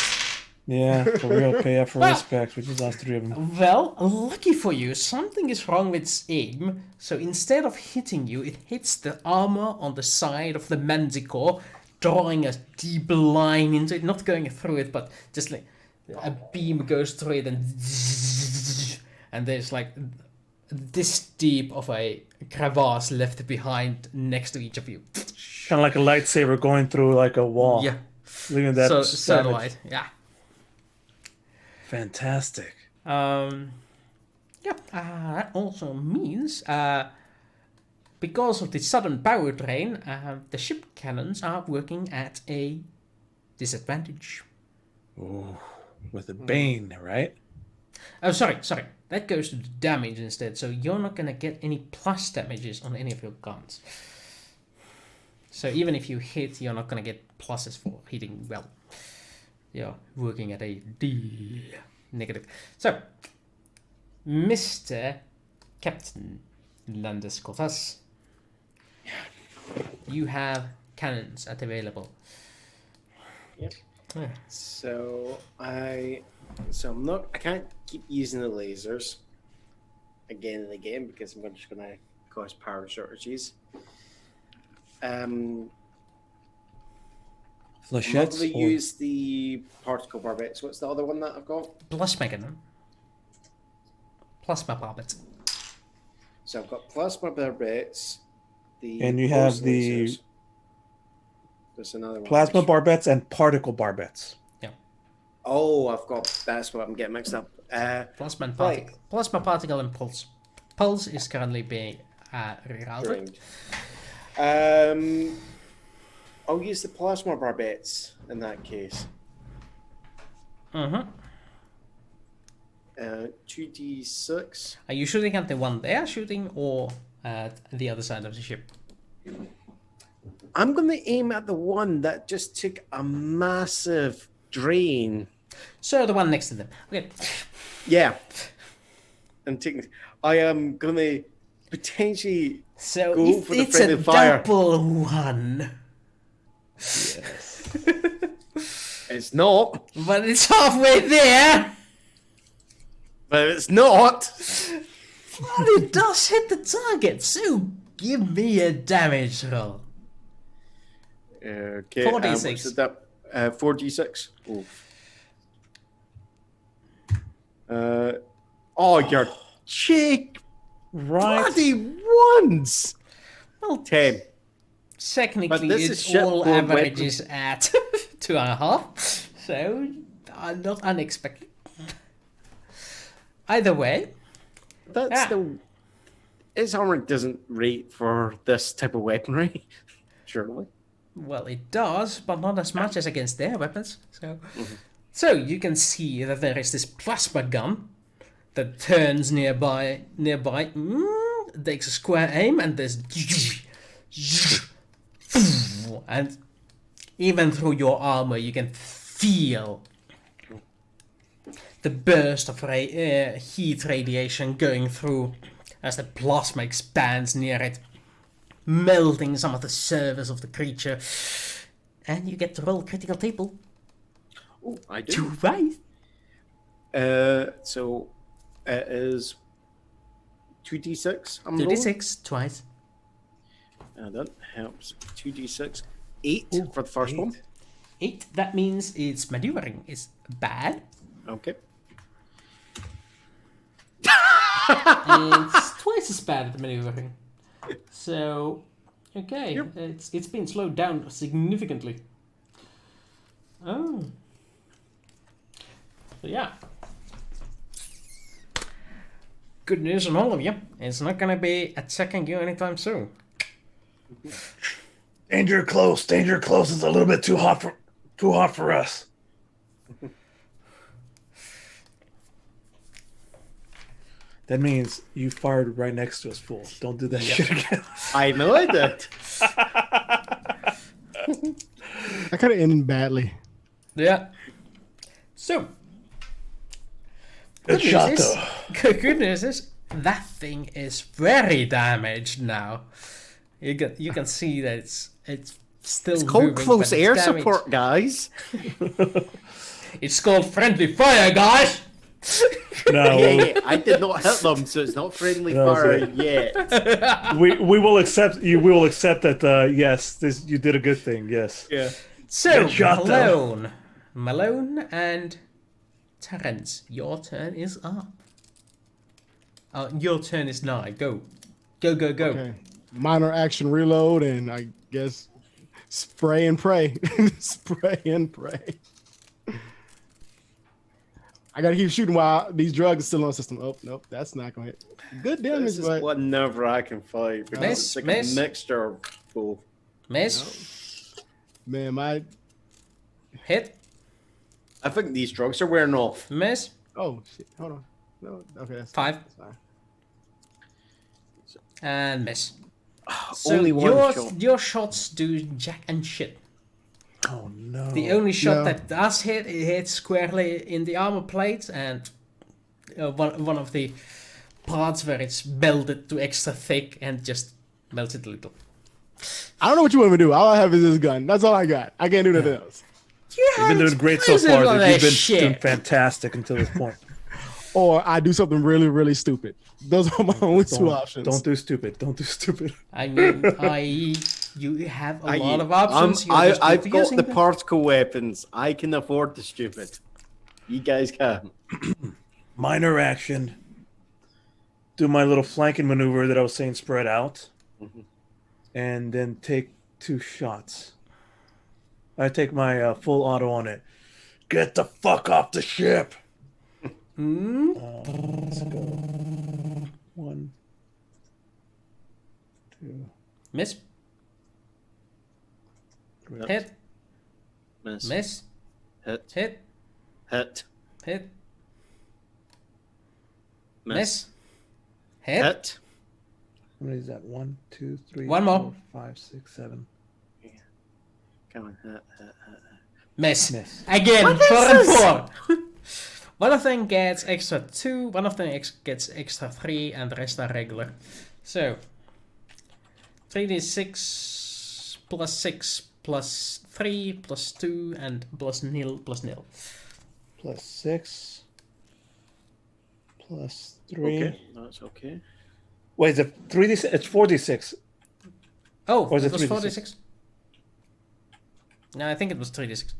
D: Yeah, for real. Pay up for respect, which is us 3 of them.
A: Well, lucky for you, something is wrong with its aim. So instead of hitting you, it hits the armor on the side of the Manticore, drawing a deep line into it, not going through it, but just like a beam goes through it, and there's like this deep of a crevasse left behind next to each of you.
D: Kind of like a lightsaber going through like a wall.
A: Yeah.
D: Leaving that
A: So
D: damage.
A: light. Yeah.
D: Fantastic.
A: That also means because of the sudden power drain, the ship cannons are working at a disadvantage.
D: Ooh, with a bane, right?
A: Oh, sorry. That goes to the damage instead, so you're not gonna get any plus damages on any of your guns. So even if you hit, you're not gonna get pluses for hitting well. You're working at a D negative. So, Mr. Captain Landescotas, you have cannons available.
E: Yep.
A: Yeah.
E: So I can't keep using the lasers again and again because I'm just gonna cause power shortages. I'm not
D: Flechettes.
E: gonna use the particle barbettes. What's the other one that I've got?
A: Plasma cannon. Plasma barbet.
E: So I've got plasma barbettes.
D: And you have
E: pulse
D: the
E: lasers. There's another one.
D: plasma barbettes and particle barbettes.
E: Oh, I've got. That's what I'm getting mixed up.
A: Plasma and
E: Right.
A: particle. Plasma particle and pulse. Pulse is currently being rerouted.
E: Drained. I'll use the plasma barbettes in that case.
A: Mm-hmm.
E: 2d6.
A: Are you shooting at the one they are shooting or at the other side of the ship?
E: I'm going to aim at the one that just took a massive drain.
A: So the one next to them. Okay.
E: Yeah. I am going to potentially
A: So
E: go for the
A: it's
E: friendly
A: a
E: fire.
A: double one.
D: Yes.
E: It's not,
A: But it's halfway there.
E: but it's not.
A: But it does hit the target. So give me a damage roll.
E: Okay.
A: 4d6.
E: What's that? 4d6. Oh, you're cheek
D: Right.
E: bloody ones.
A: Well,
E: 10.
A: technically,
E: But this is
A: it
E: shit
A: all
E: for
A: averages at 2.5. So not unexpected. Either way,
E: That's
A: Ah.
E: the. His armor doesn't rate for this type of weaponry, surely.
A: well, it does, but not as much as against their weapons. So you can see that there is this plasma gun that turns nearby, takes a square aim, and there's and even through your armor, you can feel the burst of heat radiation going through as the plasma expands near it, melting some of the surface of the creature. And you get to roll critical table.
E: Oh, I do.
A: Right.
E: So it is 2d6. I'm
A: 2d6 twice.
E: rolling. That helps. 2d6. 8 for the first one.
A: 8. That means its maneuvering is bad.
E: Okay.
A: And it's twice as bad at the maneuvering. So, okay, it's been slowed down significantly. Oh. So yeah. Good news on all of you. It's not gonna be attacking you anytime soon.
D: Danger close. Danger close is a little bit too hot for us. That means you fired right next to us, fool. Don't do that shit again.
E: I know I did.
C: That could have ended badly.
A: Yeah. So,
D: Good shot,
A: news is,
D: though.
A: good news is, that thing is very damaged now. You can see that it's still
F: It's called
A: moving,
F: close
A: but it's
F: air
A: damaged.
F: support, guys.
A: It's called friendly fire, guys.
D: No,
E: Hey, I did not hit them, so it's not friendly
D: No,
E: fire
D: so-
E: yet.
D: we will accept you. We will accept that. Yes, this you did a good thing. Yes.
E: Yeah.
A: So,
D: Good shot, though.
A: Malone and Terence, your turn is up. Your turn is now. Go.
C: Okay. Minor action reload, and I guess spray and pray. Spray and pray. I gotta keep shooting while these drugs are still on the system. Oh, nope, that's not gonna hit. Good damage,
E: This is
C: but
E: one nerve-wracking fight because
A: Miss,
E: it's like
A: miss.
E: a mixture of both.
A: Miss.
C: man, my
A: Hit.
E: I think these drugs are wearing off.
A: Miss.
C: oh shit, hold on. No, okay, that's
A: 5.
C: that's fine.
A: And miss.
E: Only one
A: your,
E: shot.
A: Your shots do jack and shit.
D: Oh no.
A: The only shot
C: No.
A: that does hit, it hits squarely in the armor plate and one of the parts where it's melted to extra thick and just melted a little.
C: I don't know what you want me to do. All I have is this gun. That's all I got. I can't do nothing else.
D: You've been doing great so far. You've been doing fantastic until this point.
C: Or I do something really, really stupid. Those are my only two options.
D: Don't do stupid. Don't do stupid.
A: I mean, you have a lot of options. You're just
E: I've got
A: using
E: the
A: them.
E: particle weapons. I can afford the stupid. You guys can.
D: Minor action. Do my little flanking maneuver that I was saying, spread out, and then take 2 shots. I take my full auto on it. Get the fuck off the ship. Let's go. 1, 2,
A: Miss.
D: 3.
A: Hit.
E: Miss.
A: Miss.
E: Hit.
A: Hit.
E: Hit.
A: Hit.
E: Miss.
A: Miss. Hit.
E: Hit.
D: How many is that? 1, 2, 3,
A: One more.
D: 4, 5, 6, 7.
E: Come on. Hit.
A: Miss.
D: Miss.
A: Again. 4 and 4. One of them gets extra 2, one of them gets extra 3, and the rest are regular. So, 3d6 plus 6 plus 3 plus 2 and plus nil plus nil.
D: Plus 6. Plus 3.
E: Okay, that's okay.
D: Wait, is it 3d6? It's 4d6.
A: Oh,
D: Or is
A: it
D: it
A: was
D: 3d6?
A: 4d6? No, I think it was 3d6.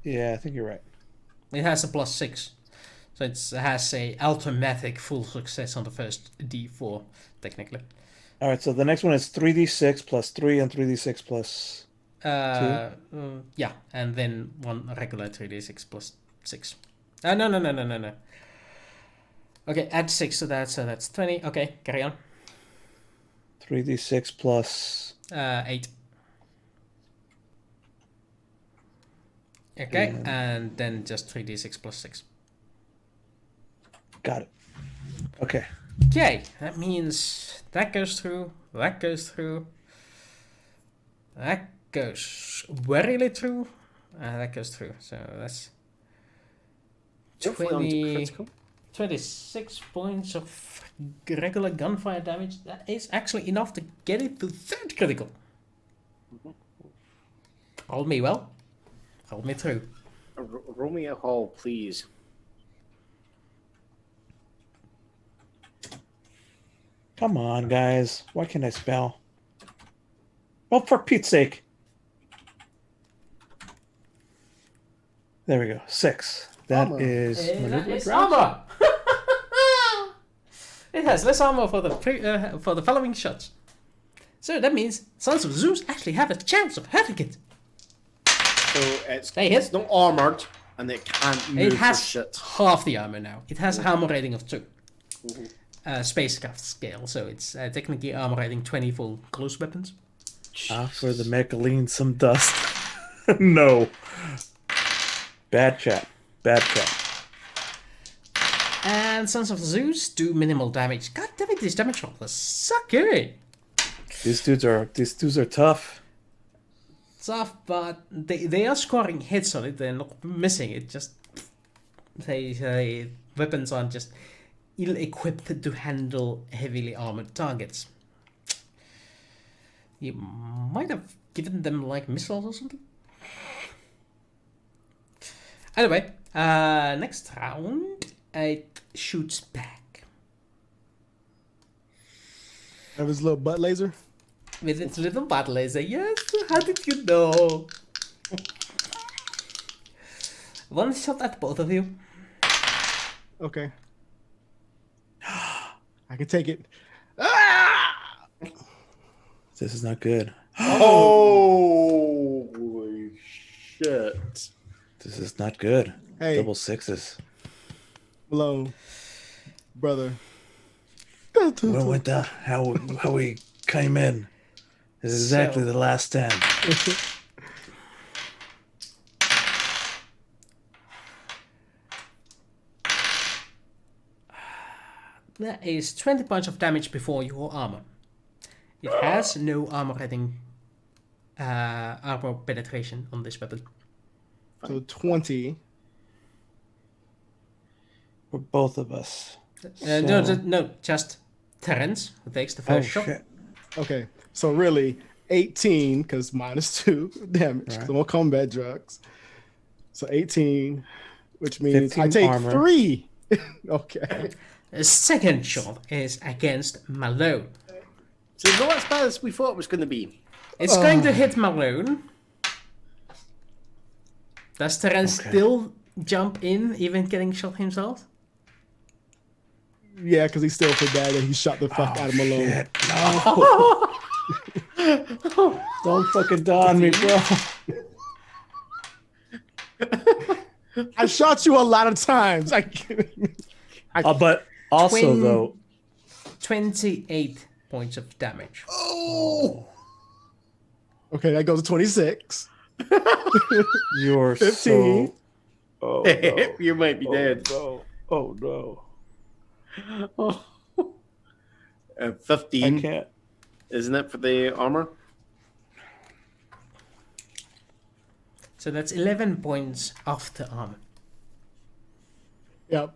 D: Yeah, I think you're right.
A: It has a plus 6. So it has a automatic full success on the first d4, technically.
D: All right, so the next one is 3d6 plus 3 and 3d6 plus...
A: Yeah, and then one regular 3d6 plus 6. No. Okay, add 6 to that, so that's 20. Okay, carry on.
D: 3d6 plus...
A: 8. Okay, and then just 3d6 plus 6.
D: Got it. Okay.
A: Okay, that means that goes through, that goes through, that goes really through, that goes through. So that's
E: Hopefully onto
A: 20,
E: critical.
A: 26 points of regular gunfire damage. That is actually enough to get it to 3rd critical. Roll me well. Roll me through.
E: Roll me a hall, please.
D: Come on, guys. Why can't I spell? Oh, for Pete's sake. There we go. 6. That
C: Armor.
D: is...
A: That
D: maneuver
A: is
D: grounds?
A: armor. It has less armor for the following shots. So that means Sons of Zeus actually have a chance of hurting it.
E: So
A: They hit.
E: it's not armored and it can't move
A: It
E: for
A: has
E: shit.
A: half the armor now. It has an armor rating of 2. Spacecraft scale, so it's technically armor rating 20 for close weapons.
D: For the Mechalene some dust. No. Bad chat. Bad chat.
A: And Sons of Zeus do minimal damage. God damn it, these damage rollers suck, eh?
D: These dudes are tough.
A: Tough, but they are scoring hits on it. They're not missing it. Just they weapons aren't just ill-equipped to handle heavily armored targets. You might have given them like missiles or something. Anyway, next round, it shoots back
C: Have his little butt laser.
A: with its little butt laser. Yes, how did you know? One shot at both of you.
C: Okay. I can take it. Ah!
D: This is not good.
B: Holy shit.
D: This is not good.
C: Hey.
D: Double sixes.
C: Malone, brother.
D: What went down? How we came in? This is exactly the last stand.
A: That is 20 points of damage before your armor. It has no armor penetration on this weapon.
C: So 20.
D: For both of us.
A: No, just Terrence, who takes the first shot.
D: Shit.
C: Okay. So really 18 because -2 damage.
D: Right.
C: So more combat drugs. So 18, which means I
D: 15
C: take
D: armor.
C: 3. Okay.
A: The second shot is against Malone.
E: So not as bad as we thought it was going to be.
A: It's going to hit Malone. Does Terrence still jump in, even getting shot himself?
C: Yeah, because he's still for bad and he shot the fuck out of Malone.
D: Shit. No. Don't fucking die on me, bro.
C: I shot you a lot of times.
D: But also,
A: Twin-
D: though,
A: 28 points of damage.
C: Okay, that goes to 26.
D: you're
C: 15.
D: so... Oh, no.
E: You might be dead.
D: No. Oh, no.
E: 15,
D: I can't.
E: isn't it, for the armor?
A: So that's 11 points off the armor.
C: Yep.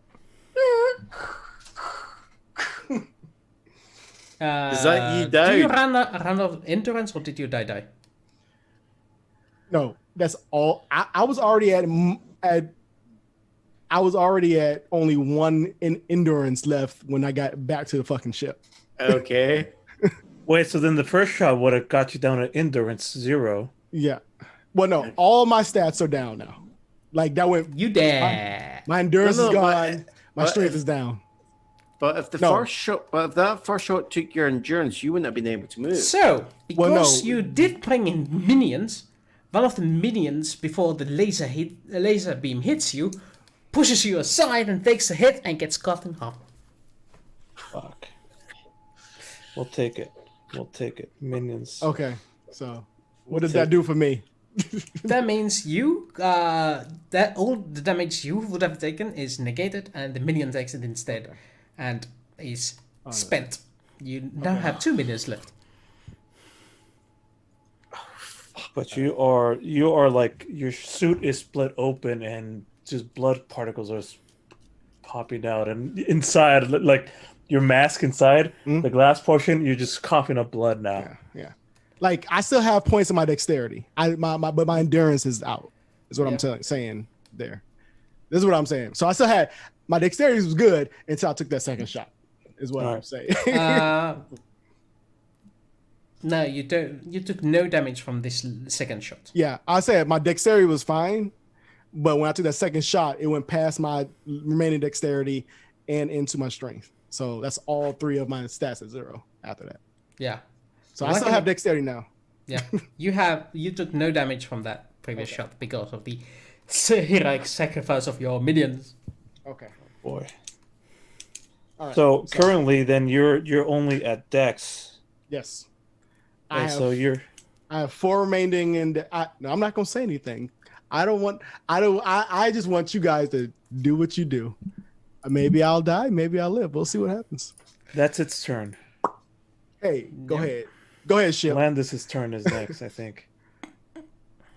E: Is that you
A: Do
E: died?
A: you run out of endurance or did you die?
C: No, that's all. I was already at I was already at only 1 in endurance left when I got back to the fucking ship.
E: Okay.
D: Wait, so then the first shot would have got you down to endurance 0.
C: Yeah. Well, no, all my stats are down now. Like that went.
A: You dare.
C: My endurance
E: No,
C: is
E: no,
C: gone. My
E: but
C: strength
E: if-
C: is down.
E: But if the
C: No.
E: first shot, but if that first shot took your endurance, you wouldn't have been able to move.
A: So, because
C: Well, no.
A: you did bring in minions, one of the minions, before the laser beam hits you, pushes you aside and takes a hit and gets cut in half.
D: Fuck. We'll take it. We'll take it. Minions.
C: Okay. So, what does that do for me?
A: That means you, that all the damage you would have taken is negated, and the minion takes it instead, and is spent. You now have 2 minions left.
D: But you are like, your suit is split open and just blood particles are popping out, and inside, like your mask inside, the glass portion, you're just coughing up blood now.
C: Yeah. Like I still have points in my dexterity. But my endurance is out. Is what I'm saying there. This is what I'm saying. So I still had my dexterity was good until I took that second shot. Is what I'm saying.
A: No, you don't. You took no damage from this second shot.
C: Yeah, I said my dexterity was fine, but when I took that second shot, it went past my remaining dexterity and into my strength. So that's all 3 of my stats at 0 after that.
A: Yeah,
C: So I still have dexterity now.
A: yeah. You took no damage from that previous shot because of the heroic sacrifice of your minions.
C: Okay.
D: Boy.
C: All right.
D: So currently, then you're only at Dex.
C: Yes.
D: And so you're.
C: I have 4 remaining, and no, I'm not gonna say anything. I just want you guys to do what you do. Maybe I'll die, maybe I'll live. We'll see what happens.
D: That's its turn.
C: Hey, go ahead. Go ahead, Ship.
D: Landis' turn is next, I think.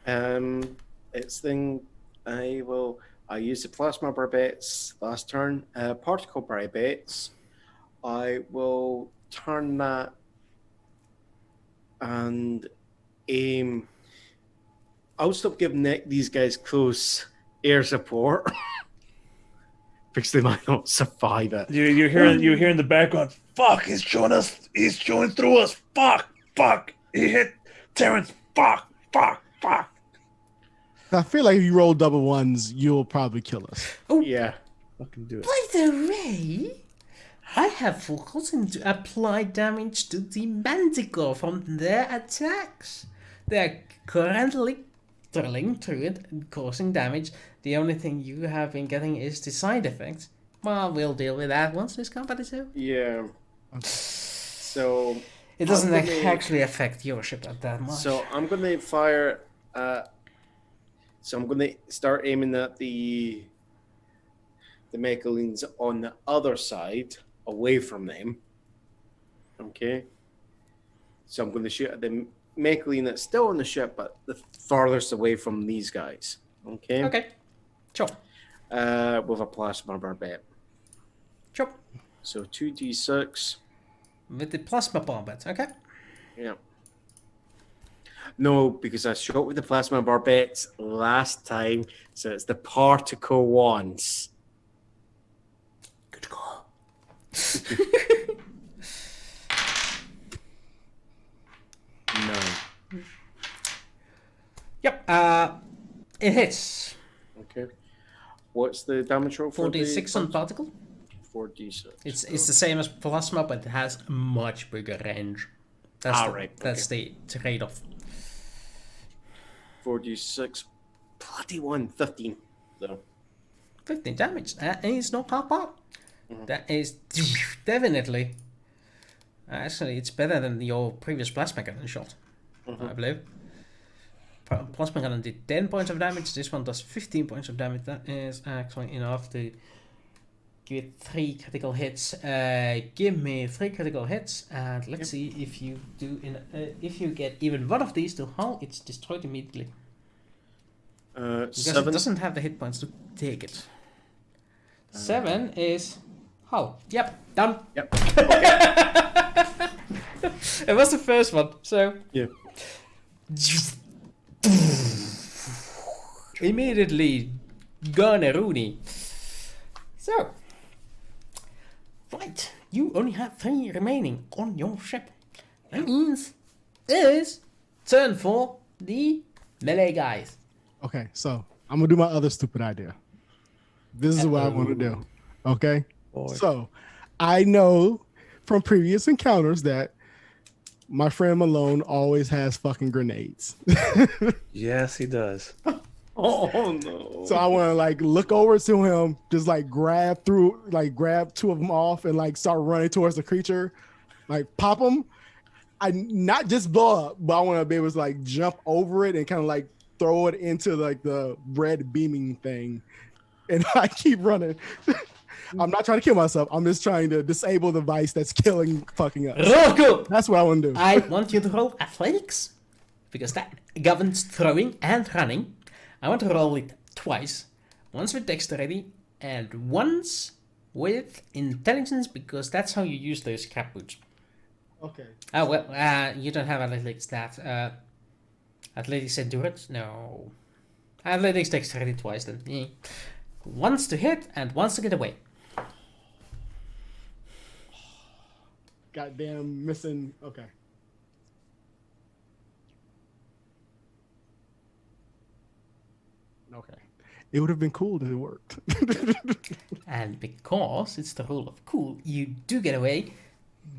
E: It's thing. I will. I used the plasma barbettes last turn. Particle barbettes. I will turn that and aim. I'll stop giving these guys close air support because they might not survive it.
D: You hear in the background, fuck, he's showing through us, fuck, he hit Terrence, fuck.
C: I feel like if you roll double ones, you'll probably kill us.
E: Yeah.
D: Fucking do it.
A: By the way, I have forgotten to apply damage to the Manticore from their attacks. They're currently drilling through it and causing damage. The only thing you have been getting is the side effects. Well, we'll deal with that once this combat is over.
E: Yeah. So
A: It doesn't
E: I'm gonna-
A: actually affect your ship that much.
E: So I'm going to fire. So I'm going to start aiming at the Mechalines on the other side, away from them. Okay. So I'm going to shoot at the Mechaline that's still on the ship, but the farthest away from these guys. Okay.
A: Okay. Sure.
E: With a plasma barbette.
A: Sure.
E: So 2d6.
A: With the plasma barbette, okay?
E: Yeah. No, because I shot with the plasma barbettes last time, so it's the particle ones.
A: Good call.
E: No.
A: Yep. It hits.
E: Okay. What's the damage roll for
A: 4d6 on particle.
E: 4d6.
A: It's the same as plasma, but it has a much bigger range. That's
E: Right.
A: That's the trade-off.
E: 4d6. Bloody one. 15. So.
A: 15 damage. That is not half bad. That is definitely. Actually, it's better than your previous plasma cannon shot, I believe. Plasma cannon did 10 points of damage. This one does 15 points of damage. That is actually enough to give it 3 critical hits. Give me 3 critical hits, and let's see if you do. If you get even one of these to hull, it's destroyed immediately. Because
E: 7.
A: it doesn't have the hit points to take it. 7 is hull. Yep, done.
E: Yep.
A: It was the first one, so
E: Yeah.
A: immediately gone a Rooney. So, right, you only have 3 remaining on your ship. That means it's turn for the melee guys.
C: Okay, so I'm gonna do my other stupid idea. This is what I want to do. Okay,
D: Boy.
C: so I know from previous encounters that my friend Malone always has fucking grenades.
D: Yes, he does.
E: Oh no.
C: So I want to like look over to him, just like grab 2 of them off and like start running towards the creature, like pop them. I not just blow up, but I want to be able to like jump over it and kind of like throw it into like the red beaming thing, and I keep running. I'm not trying to kill myself. I'm just trying to disable the device that's fucking us.
A: Rocco!
C: That's what I want to do.
A: I want you to roll athletics, because that governs throwing and running. I want to roll it twice. Once with dexterity, and once with intelligence, because that's how you use those cap boots.
C: Okay.
A: Oh, well, you don't have athletics that. Athletics endurance? No. Athletics dexterity twice then. Yeah. Once to hit, and once to get away.
C: Goddamn missing. Okay. Okay. It would have been cool if it worked.
A: And because it's the rule of cool, you do get away.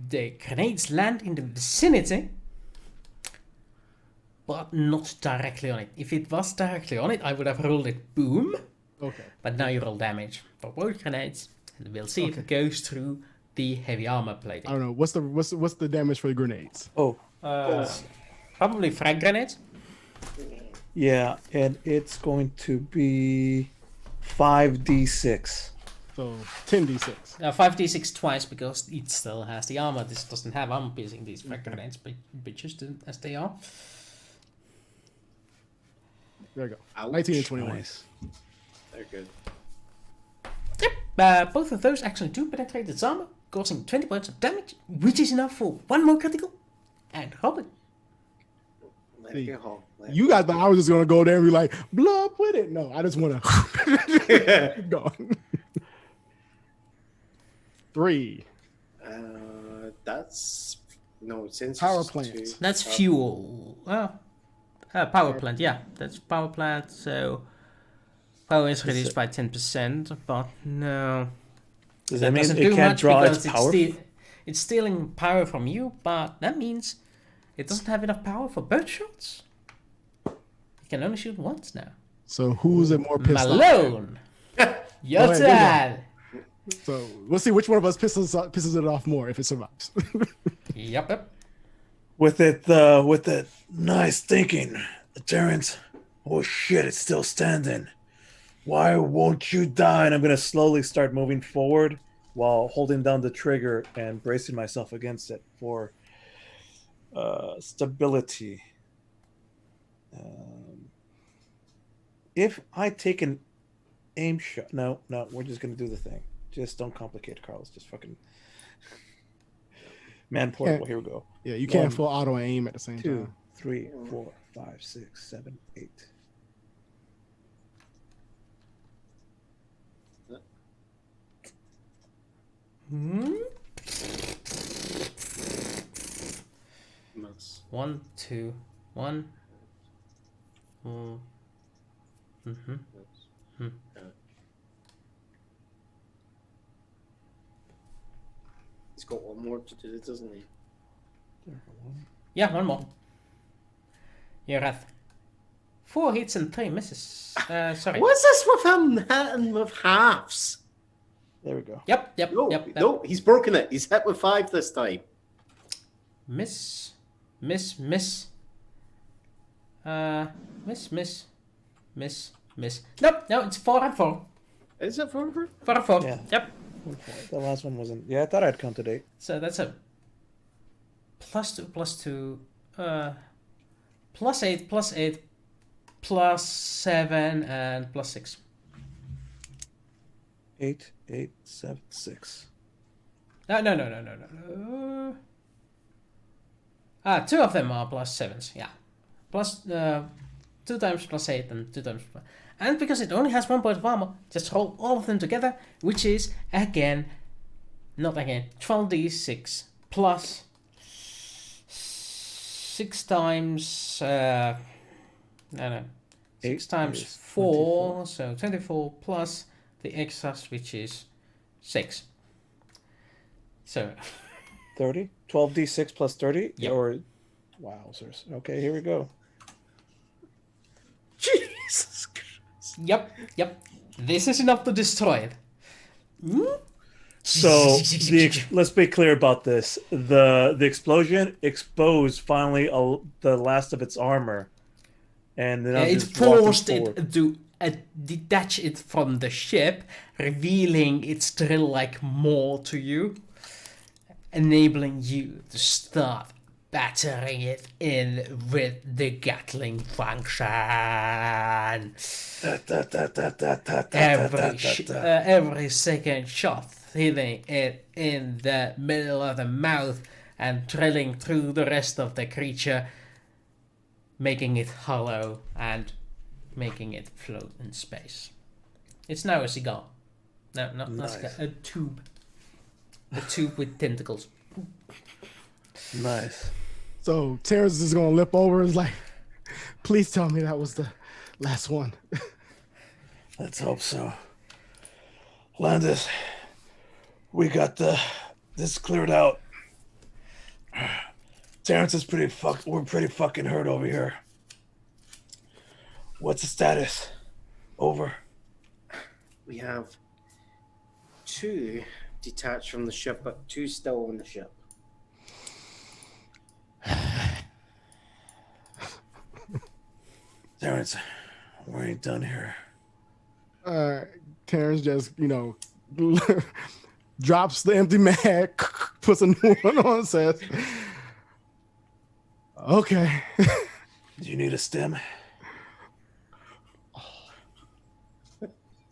A: The grenades land in the vicinity, but not directly on it. If it was directly on it, I would have rolled it boom.
C: Okay.
A: But now you roll damage for both grenades, and we'll see if it goes through the heavy armor plating.
C: I don't know. What's the damage for the grenades?
D: Oh,
A: Probably frag grenades.
D: yeah, and it's going to be 5d6.
C: So 10d6.
A: 5d6 twice because it still has the armor. This doesn't have armor piercing, these frag grenades, but bitches as they are.
C: There you go.
E: Ouch.
C: 19 and 21.
D: Nice.
E: They're good.
A: Yep, both of those actually do penetrate its armor, causing 20 points of damage, which is enough for one more critical. And hold it.
E: Let
C: See,
E: it go. Let
C: You guys thought I was just gonna go there and be like, blow up with it. No, I just wanna go. 3.
E: That's no since
C: Power
E: it's
C: plants.
E: two-
A: That's fuel. Power plant, yeah. That's power plant, so power is reduced by 10%, but no.
D: Does that mean
A: doesn't
D: it
A: do
D: can't
A: much
D: draw
A: because
D: its power?
A: it's stealing power from you, but that means it doesn't have enough power for both shots. You can only shoot once now.
C: So who's it more pissed off?
A: Malone! Your
C: Go ahead,
A: turn!
C: So we'll see which one of us pisses it off more if it survives.
A: Yep.
D: With that nice thinking, Terrence. Oh shit, it's still standing. Why won't you die? And I'm gonna slowly start moving forward while holding down the trigger and bracing myself against it for stability. If I take an aim shot, no, we're just gonna do the thing. Just don't complicate it, Carlos. Just fucking man portable. Here we go.
C: Yeah, you can't
D: 1,
C: full auto aim at the same
D: 2,
C: time.
D: 3, 4, 5, 6, 7, 8.
E: That's
A: 1, 2, 1. Mm-hmm.
E: He's got one more to do, doesn't he?
A: Yeah, one more. You're at 4 hits and 3 misses. Sorry.
E: What's this with him hitting with halves?
D: There we go.
A: Yep.
E: No, he's broken it. He's hit with 5 this time.
A: Miss. Miss. Miss. Nope, no, it's 4 and 4.
E: Is it forever?
A: 4 and 4.
D: Yeah.
A: Yep.
D: The last one wasn't. Yeah, I thought I'd counted 8.
A: So that's a +2, +2, +8, +8, +7, and +6.
D: 8, 8, 7, 6.
A: No. 2 of them are +7s, yeah. 2 times +8 and 2 times and because it only has 1 point of armor, just roll all of them together, which is again 12d6 plus 6 times 6
D: 8
A: times
D: is
A: 4,
D: 24.
A: so 24 plus the extras, which is 6. So
D: 30? 12d6 plus 30?
A: Yep.
D: Or wowzers. Okay, here we go.
E: Jesus Christ.
A: Yep. This is enough to destroy it.
D: So let's be clear about this. The explosion exposed finally the last of its armor, and then
A: it
D: just walking
A: forced
D: forward.
A: it to detach it from the ship, revealing its drill-like maw to you, enabling you to start battering it in with the Gatling function. Every second shot hitting it in the middle of the mouth and drilling through the rest of the creature, making it hollow and making it float in space. It's now a cigar. No, not a cigar, a tube. A tube with tentacles.
D: Nice.
C: So Terrence is gonna lip over and is like, please tell me that was the last one.
D: Let's hope so. Landis, we got this cleared out. Terrence is we're pretty fucking hurt over here. What's the status? Over.
E: We have 2 detached from the ship, but 2 still on the ship.
D: Terrence, we ain't done here.
C: Terrence just, drops the empty mag, puts a new one on, and says, okay.
D: Do you need a stem?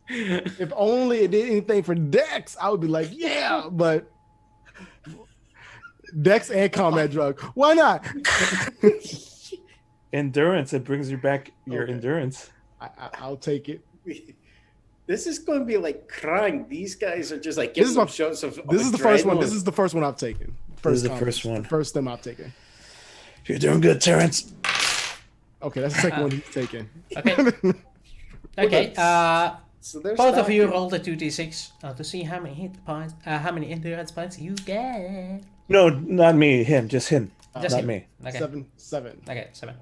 C: If only it did anything for Dex, I would be like, yeah, but Dex and combat drug. Why not?
D: Endurance. It brings you back your
C: Okay.
D: endurance.
C: I'll take it.
E: This is going to be like Krang. These guys are just like
C: This
E: giving
C: is
E: them shots of
C: This is the first one.
E: adrenaline.
C: This is the first one I've taken.
D: This is the
C: combat.
D: first one.
C: The first them I've taken.
D: You're doing good, Terrence.
C: Okay, that's the second one he's taken.
A: Okay. Okay.
E: So there's
A: Both
E: that.
A: of you roll the 2d6 to see how many hit points, how many endurance points you get.
D: No, not me. Him. Just him.
A: Just
D: not
A: him.
D: me.
A: Okay.
C: 7.
A: Okay, 7.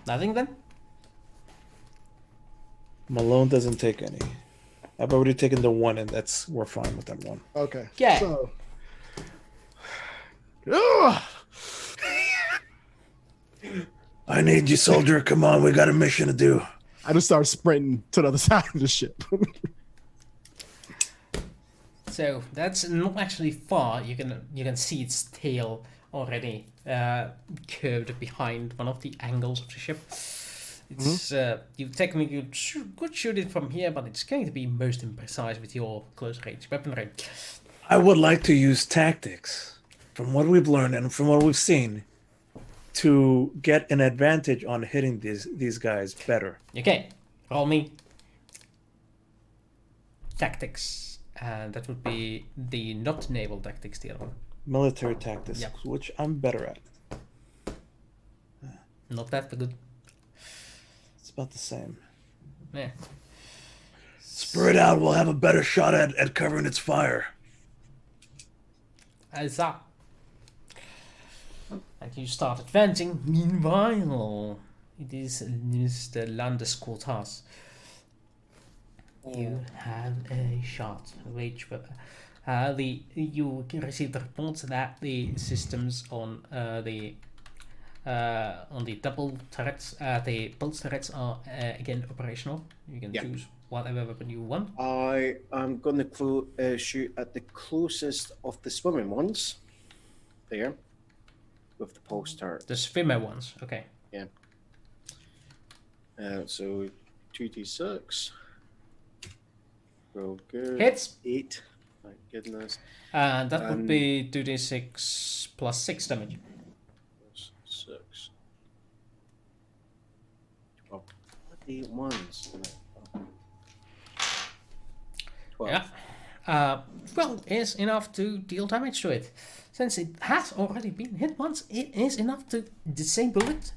A: Nothing then?
D: Malone doesn't take any. I've already taken the 1, and we're fine with that 1.
C: Okay.
A: Yeah.
C: So. Ugh!
D: I need you, soldier. Come on, we got a mission to do.
C: I just started sprinting to the other side of the ship.
A: So that's not actually far. You can see its tail already curved behind one of the angles of the ship. It's you technically could shoot it from here, but it's going to be most imprecise with your close range weaponry.
D: I would like to use tactics, from what we've learned and from what we've seen, to get an advantage on hitting these guys better.
A: Okay, roll me tactics, and that would be the not naval tactics, the other one.
D: Military tactics,
A: Yep.
D: which I'm better at.
A: Not that good.
D: It's about the same.
A: Yeah.
D: Spread out, we'll have a better shot at covering its fire.
A: As that. And you start advancing. Meanwhile, it is Mr. Landesquartas. You have a shot. Which you receive the reports that the systems on the double turrets, the pulse turrets are again operational. You can choose whatever weapon you want.
E: I am going to shoot at the closest of the swimming ones. There. With the pulse turret.
A: The swimmer ones. Okay.
E: Yeah. So 2d6. Roll good.
A: Hits.
E: 8. My goodness.
A: And that would be 2d6 plus 6 damage.
E: 6. 12. 8 ones. 12.
A: Yeah. 12 is enough to deal damage to it. Since it has already been hit once, it is enough to disable it.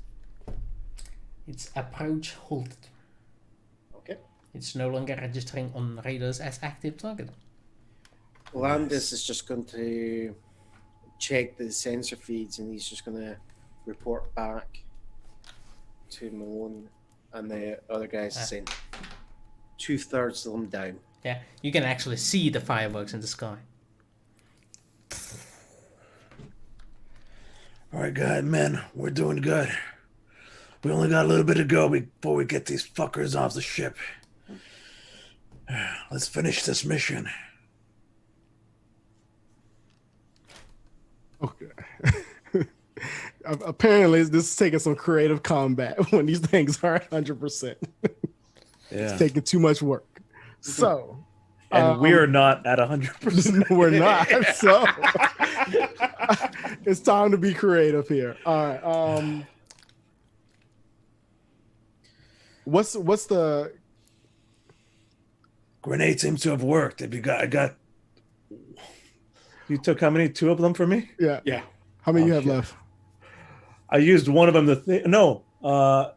A: Its approach halted.
E: Okay.
A: It's no longer registering on radars as active target.
E: Landis is just going to check the sensor feeds and he's just going to report back to Malone and the other guys saying 2/3 of them down.
A: Yeah, you can actually see the fireworks in the sky.
D: All right, guys, men, we're doing good. We only got a little bit to go before we get these fuckers off the ship. Let's finish this mission.
C: Okay. Apparently, this is taking some creative combat when these things are 100%.
D: Yeah.
C: It's taking too much work. So,
D: And we're not at 100%.
C: we're not. So, it's time to be creative here. All right. What's the
D: Grenade seems to have worked. If I got. You took how many? 2 of them for me?
C: yeah?
E: Yeah.
C: How many
D: Oh,
C: you have
D: shit.
C: left?
D: I used one of them to No. I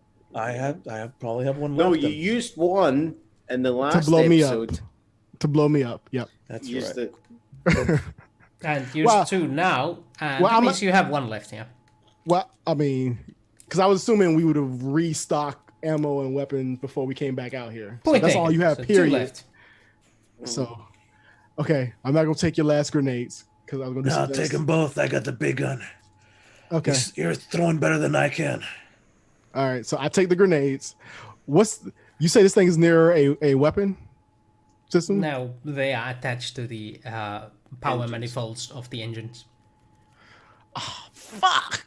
D: probably have one
E: No,
D: left.
E: you used one in the last
C: blow me up.
E: episode.
C: To blow me up. Yep.
D: That's
E: Used
D: right.
E: it.
A: And use
C: Well-
A: 2 now, and
C: well,
A: that
C: I'm
A: means you have 1 left, yeah.
C: Well, I mean, because I was assuming we would have restocked ammo and weapons before we came back out here. So
A: Point
C: that's
A: taken.
C: all you have,
A: So 2
C: period.
A: left.
C: So, okay, I'm not gonna take your last grenades because I was gonna do
D: No,
C: some
D: take them both. I got the big gun.
C: Okay,
D: You're throwing better than I can.
C: all right. So I take the grenades. You say this thing is near a weapon system?
A: No, they are attached to the power
E: Engines.
A: manifolds of the engines.
C: Fuck.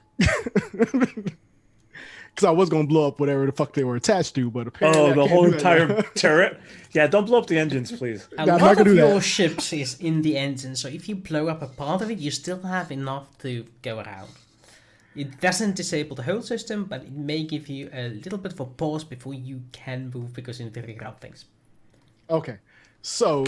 C: because I was gonna blow up whatever the fuck they were attached to, but apparently
D: Oh,
C: I
D: the
C: can't
D: whole
C: do that
D: entire
C: now.
D: turret. Yeah, don't blow up the engines, please.
A: A
C: I'm not
A: lot
C: gonna
A: of
C: do
A: your
C: that.
A: ships is in the engine, so if you blow up a part of it, you still have enough to go around. It doesn't disable the whole system, but it may give you a little bit of a pause before you can move because you need to reroute things.
C: Okay, so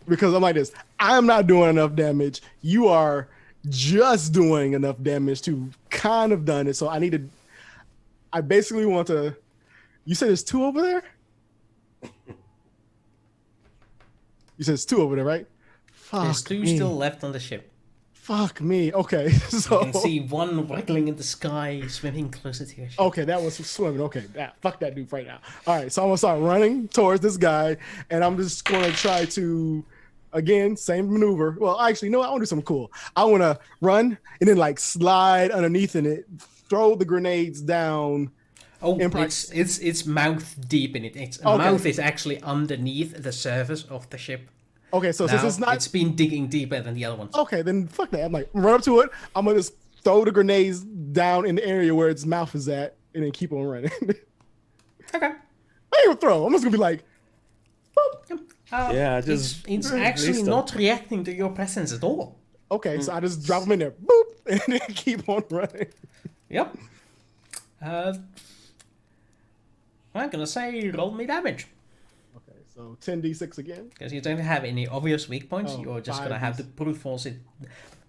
C: because I'm like this, I'm not doing enough damage. You are just doing enough damage to kind of done it. So I basically want to. You said there's 2 over there. You said it's 2 over there, right?
A: There's
C: Fuck
A: 2
C: me.
A: still left on the ship.
C: Fuck me. Okay,
A: You
C: so
A: can see one wriggling in the sky, swimming closer to your ship.
C: okay, that was swimming. Okay, fuck that dude right now. All right, so I'm gonna start running towards this guy, and I'm just gonna try to, again, same maneuver. Well, actually, no, I want to do something cool. I want to run and then like slide underneath in it, throw the grenades down.
A: Oh,
C: Impact.
A: it's mouth deep in it. Its
C: Okay.
A: mouth is actually underneath the surface of the ship.
C: Okay, so
A: Now,
C: since it's not
A: it's been digging deeper than the other ones.
C: okay, then fuck that. I'm like run up to it. I'm gonna just throw the grenades down in the area where its mouth is at, and then keep on running.
A: Okay.
C: I ain't gonna throw. I'm just gonna be like, boop.
D: Yeah,
A: It's,
D: just
A: it's
D: release
A: actually
D: them.
A: not reacting to your presence at all.
C: Okay, so I just drop them in there, boop, and then keep on running.
A: Yep. I'm gonna say roll me damage.
C: Okay, so 10d6 again.
A: Because you don't have any obvious weak points,
C: Oh,
A: you're just
C: 5
A: gonna have to
C: is-
A: brute force it.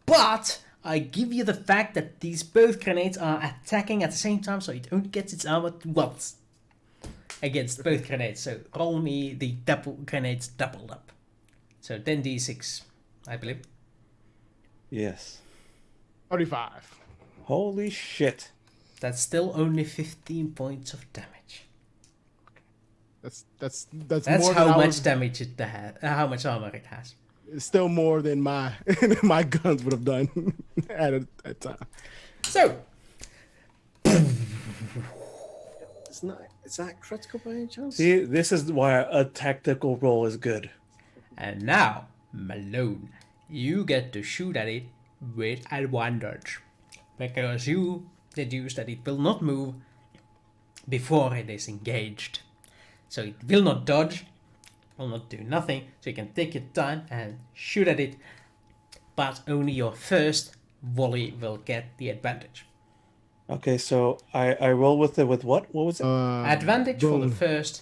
A: But I give you the fact that these both grenades are attacking at the same time, so it only gets its armor once against both grenades. So roll me the double grenades doubled up. So 10d6, I believe.
D: yes.
C: 35.
D: Holy shit.
A: That's still only 15 points of damage.
C: That's
A: That's
C: more
A: how
C: than I
A: much
C: was,
A: damage it has. How much armor it has.
C: it's still more than my my guns would have done at a time.
A: So
E: Is that critical by any chance?
D: See, this is why a tactical roll is good.
A: And now, Malone, you get to shoot at it with advantage. Because you deduce that it will not move before it is engaged. So it will not dodge, will not do nothing, so you can take your time and shoot at it, but only your first volley will get the advantage.
D: Okay, so I roll with it with what? What was it?
A: Advantage for the
C: boom.
A: first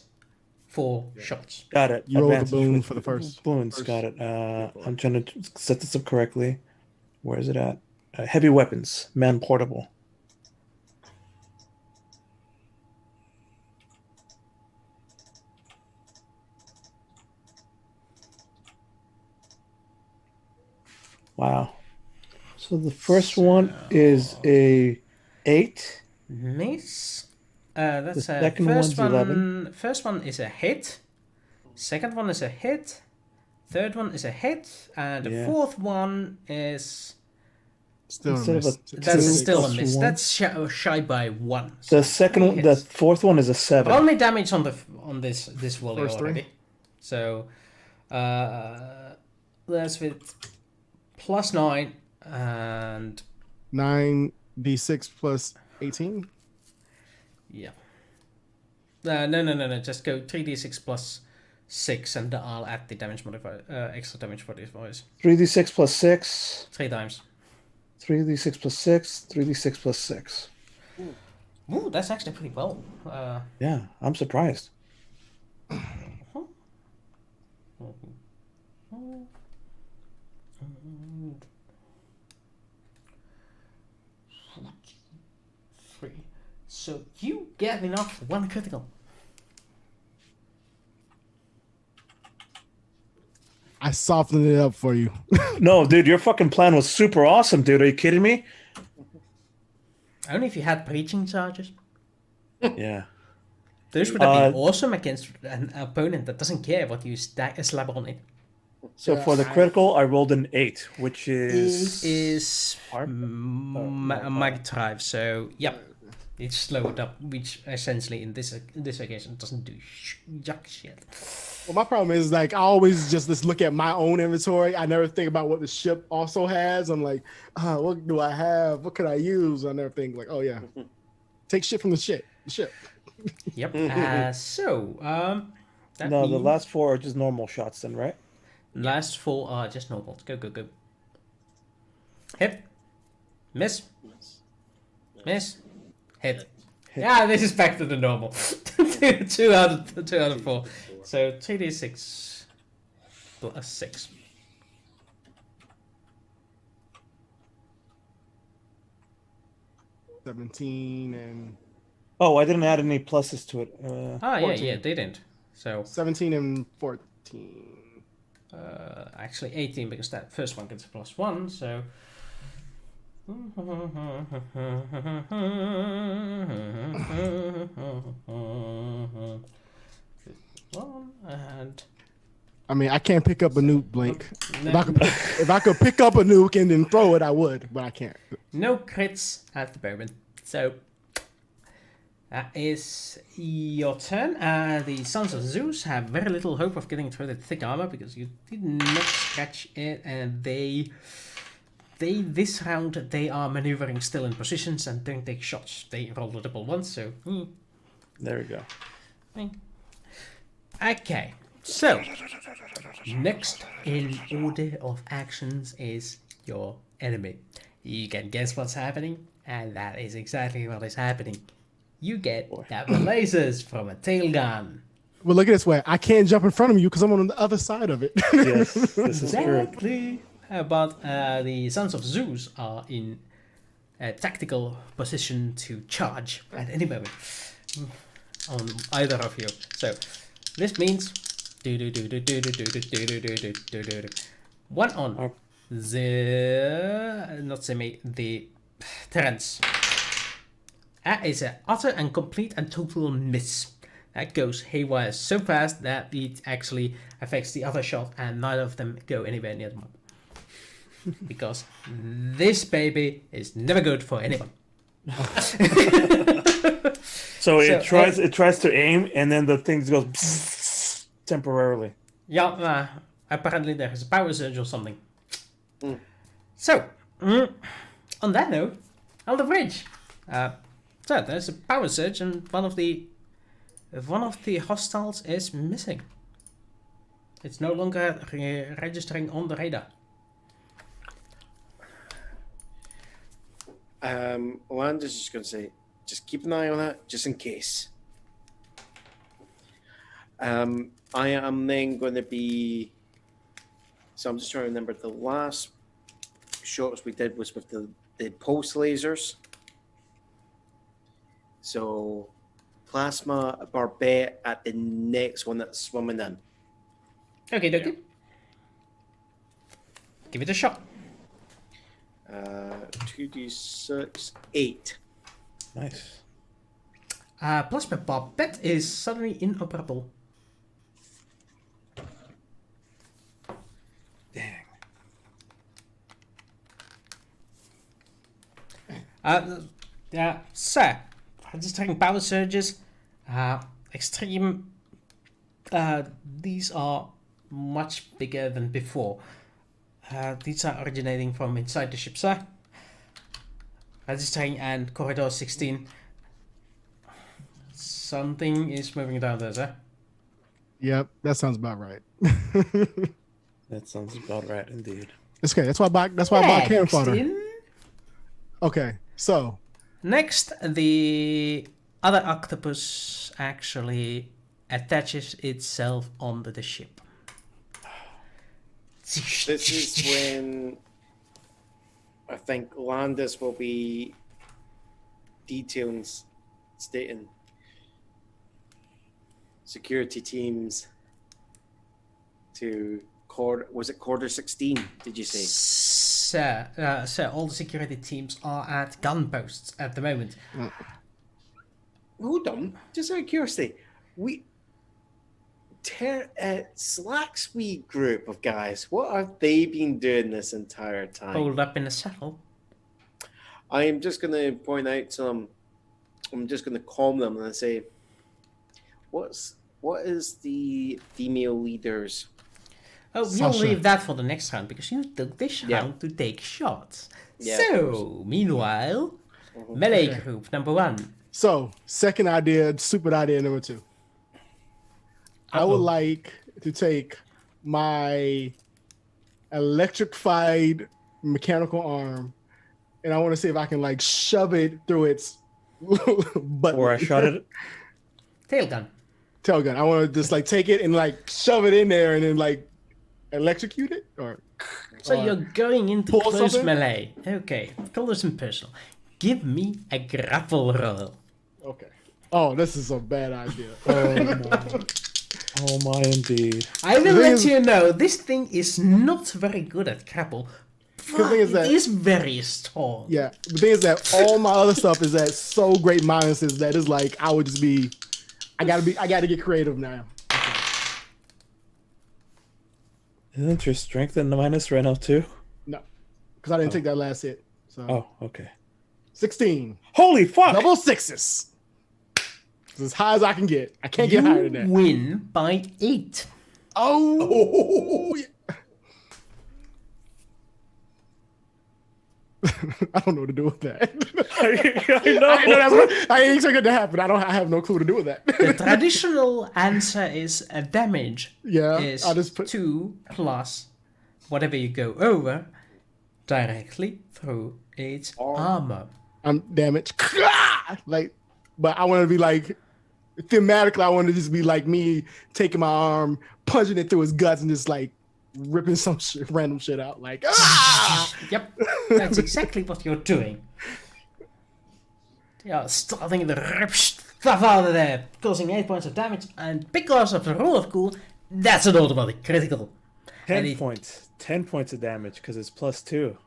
A: 4 shots.
D: Got it.
C: You rolled the
D: Advantage
C: boon
D: with
C: for the first.
D: Boons, got it. I'm trying to set this up correctly. Where is it at? Heavy weapons, man portable. Wow. So the first one is a 8.
A: Miss. That's
D: The
A: a
D: second
A: first
D: one's
A: one.
D: 11.
A: First one is a hit. Second one is a hit. Third one is a hit, and the
D: Yeah.
A: fourth one is
C: Still a
D: Instead of
C: miss.
D: a-
A: that's
D: Two
A: still a
D: plus
A: miss.
D: one.
A: That's shy by 1.
D: The second one, the fourth one is a 7.
A: Roll me damage on this volley
C: First three?
A: already. So that's with +9 and
C: 9d6 plus 18.
A: yeah. No. Just go 3d6 plus 6, and I'll add the damage modifier, extra damage for this voice.
D: 3d6 plus 6.
A: 3 times.
D: 3d6 plus 6. 3d6 plus 6.
A: Ooh, that's actually pretty well.
D: Yeah, I'm surprised.
A: Three. So you get enough for 1 critical.
C: I softened it up for you.
D: No, dude, your fucking plan was super awesome, dude. Are you kidding me?
A: Only if you had breaching charges.
D: Yeah.
A: Those would have been awesome against an opponent that doesn't care what you slap on it.
D: So for the critical, I rolled an 8, which is...
A: It is
D: Harp?
A: mag drive, so yep, it's slowed up, which essentially in this occasion doesn't do jack shit.
C: Well, my problem is like I always just look at my own inventory. I never think about what the ship also has. I'm like, what do I have? What could I use? I never think like, oh yeah. Take shit from the ship.
A: Yep. That
D: No, the
A: means
D: last 4 are just normal shots then, right?
A: last 4 are just normals. Go. Hit. Miss. Miss. Hit. Yeah, this is back to the normal. 2 out of 4. So 3d6 plus 6.
C: 17 and
D: Oh, I didn't add any pluses to it.
C: 14.
A: They didn't. So
C: 17 and 14.
A: actually 18 because that first one gets a +1. So. And
C: I mean, I can't pick up a nuke, Blink. If I could pick up a nuke and then throw it, I would, but I can't.
A: no crits at the moment. So that is your turn. The Sons of Zeus have very little hope of getting through the thick armor because you did not scratch it, and they this round they are maneuvering still in positions and don't take shots. They rolled a double once, so
D: There we go.
A: okay. So next in order of actions is your enemy. You can guess what's happening, and that is exactly what is happening. You get double lasers from a tail gun.
C: Well, look at this way. I can't jump in front of you because I'm on the other side of it.
D: Yes, this is true.
A: Exactly. But the Sons of Zeus are in a tactical position to charge at any moment on either of you. So this means one on the Terence. That is an utter and complete and total miss. That goes haywire so fast that it actually affects the other shot, and neither of them go anywhere near the mark. Because this baby is never good for anyone.
D: So it tries to aim, and then the thing goes temporarily.
A: Yeah, apparently there is a power surge or something. So, on that note, on the bridge. So there's a power surge, and one of the hostiles is missing. It's no longer registering on the radar.
E: Alanda's just going to say, just keep an eye on it, just in case. I am then going to be... So I'm just trying to remember, the last shots we did was with the pulse lasers. So plasma barbette at the next one that's swimming in.
A: Okay, dokie. Give it a shot.
E: 2d6, 8.
D: Nice.
A: Plasma barbette is suddenly inoperable.
D: Dang.
A: Yeah, so registering power surges, extreme. These are much bigger than before. These are originating from inside the ship, sir. Registering and corridor 16. Something is moving down there, sir.
C: Yep, that sounds about right.
D: That sounds about right, indeed.
C: It's okay. That's why I bought cannon fodder.
A: in-
C: Okay, so
A: Next, the other octopus actually attaches itself onto the ship.
E: This is when I think Landis will be detailing, stating security teams to quarter 16, did you say?
A: Sir, all the security teams are at gunposts at the moment.
E: Hold on, just out of curiosity, Slack's wee group of guys, what have they been doing this entire time?
A: Hold up in a saddle.
E: I am just going to point out to them, I'm just going to calm them and say, what is the female leader's?
A: Oh, we'll
C: Sasha.
A: leave that for the next round because you took this round to take shots.
E: Yeah,
A: So, meanwhile, melee group number 1.
C: So, second idea, stupid idea number 2. I would like to take my electrified mechanical arm, and I want to see if I can like shove it through its butt.
D: Or I shot it.
A: Tail gun.
C: Tail gun. I want to just like take it and like shove it in there and then like electrocute it.
A: So you're going into
C: pull
A: close
C: something?
A: melee. Okay, close and personal. Give me a grapple roll.
C: Okay. Oh, this is a bad idea.
D: Oh my, indeed.
A: I will
C: The thing
A: let
C: is-
A: you know, this thing is not very good at grapple. But
C: thing is that-
A: it is very strong.
C: Yeah. The thing is that all my other stuff is at so great minuses that it's like I would just be. I gotta get creative now.
D: Isn't your strength in the minus right now too?
C: No, because I didn't take that last hit. So
D: Oh, okay.
C: 16.
D: Holy fuck!
C: Double sixes. It's as high as I can get. I can't get higher than
A: You
C: that.
A: win by 8.
C: Oh. I don't know what to do with that.
D: I know.
C: I know that's what, I ain't expecting it to happen. I have no clue what to do with that.
A: The traditional answer is a damage
C: Yeah,
A: is
C: I'll just put
A: 2 plus whatever you go over directly through its armor.
C: I'm damaged. Like, but I want to be like thematically. I want to just be like me taking my arm, punching it through his guts, and just like ripping some shit, random shit out. Like,
A: Yep, that's exactly what you're doing. Yeah, starting to rip stuff out of there, causing 8 points of damage, and because of the rule of cool, that's an automatic critical.
D: 10
A: And it-
D: points. 10 points of damage because it's +2.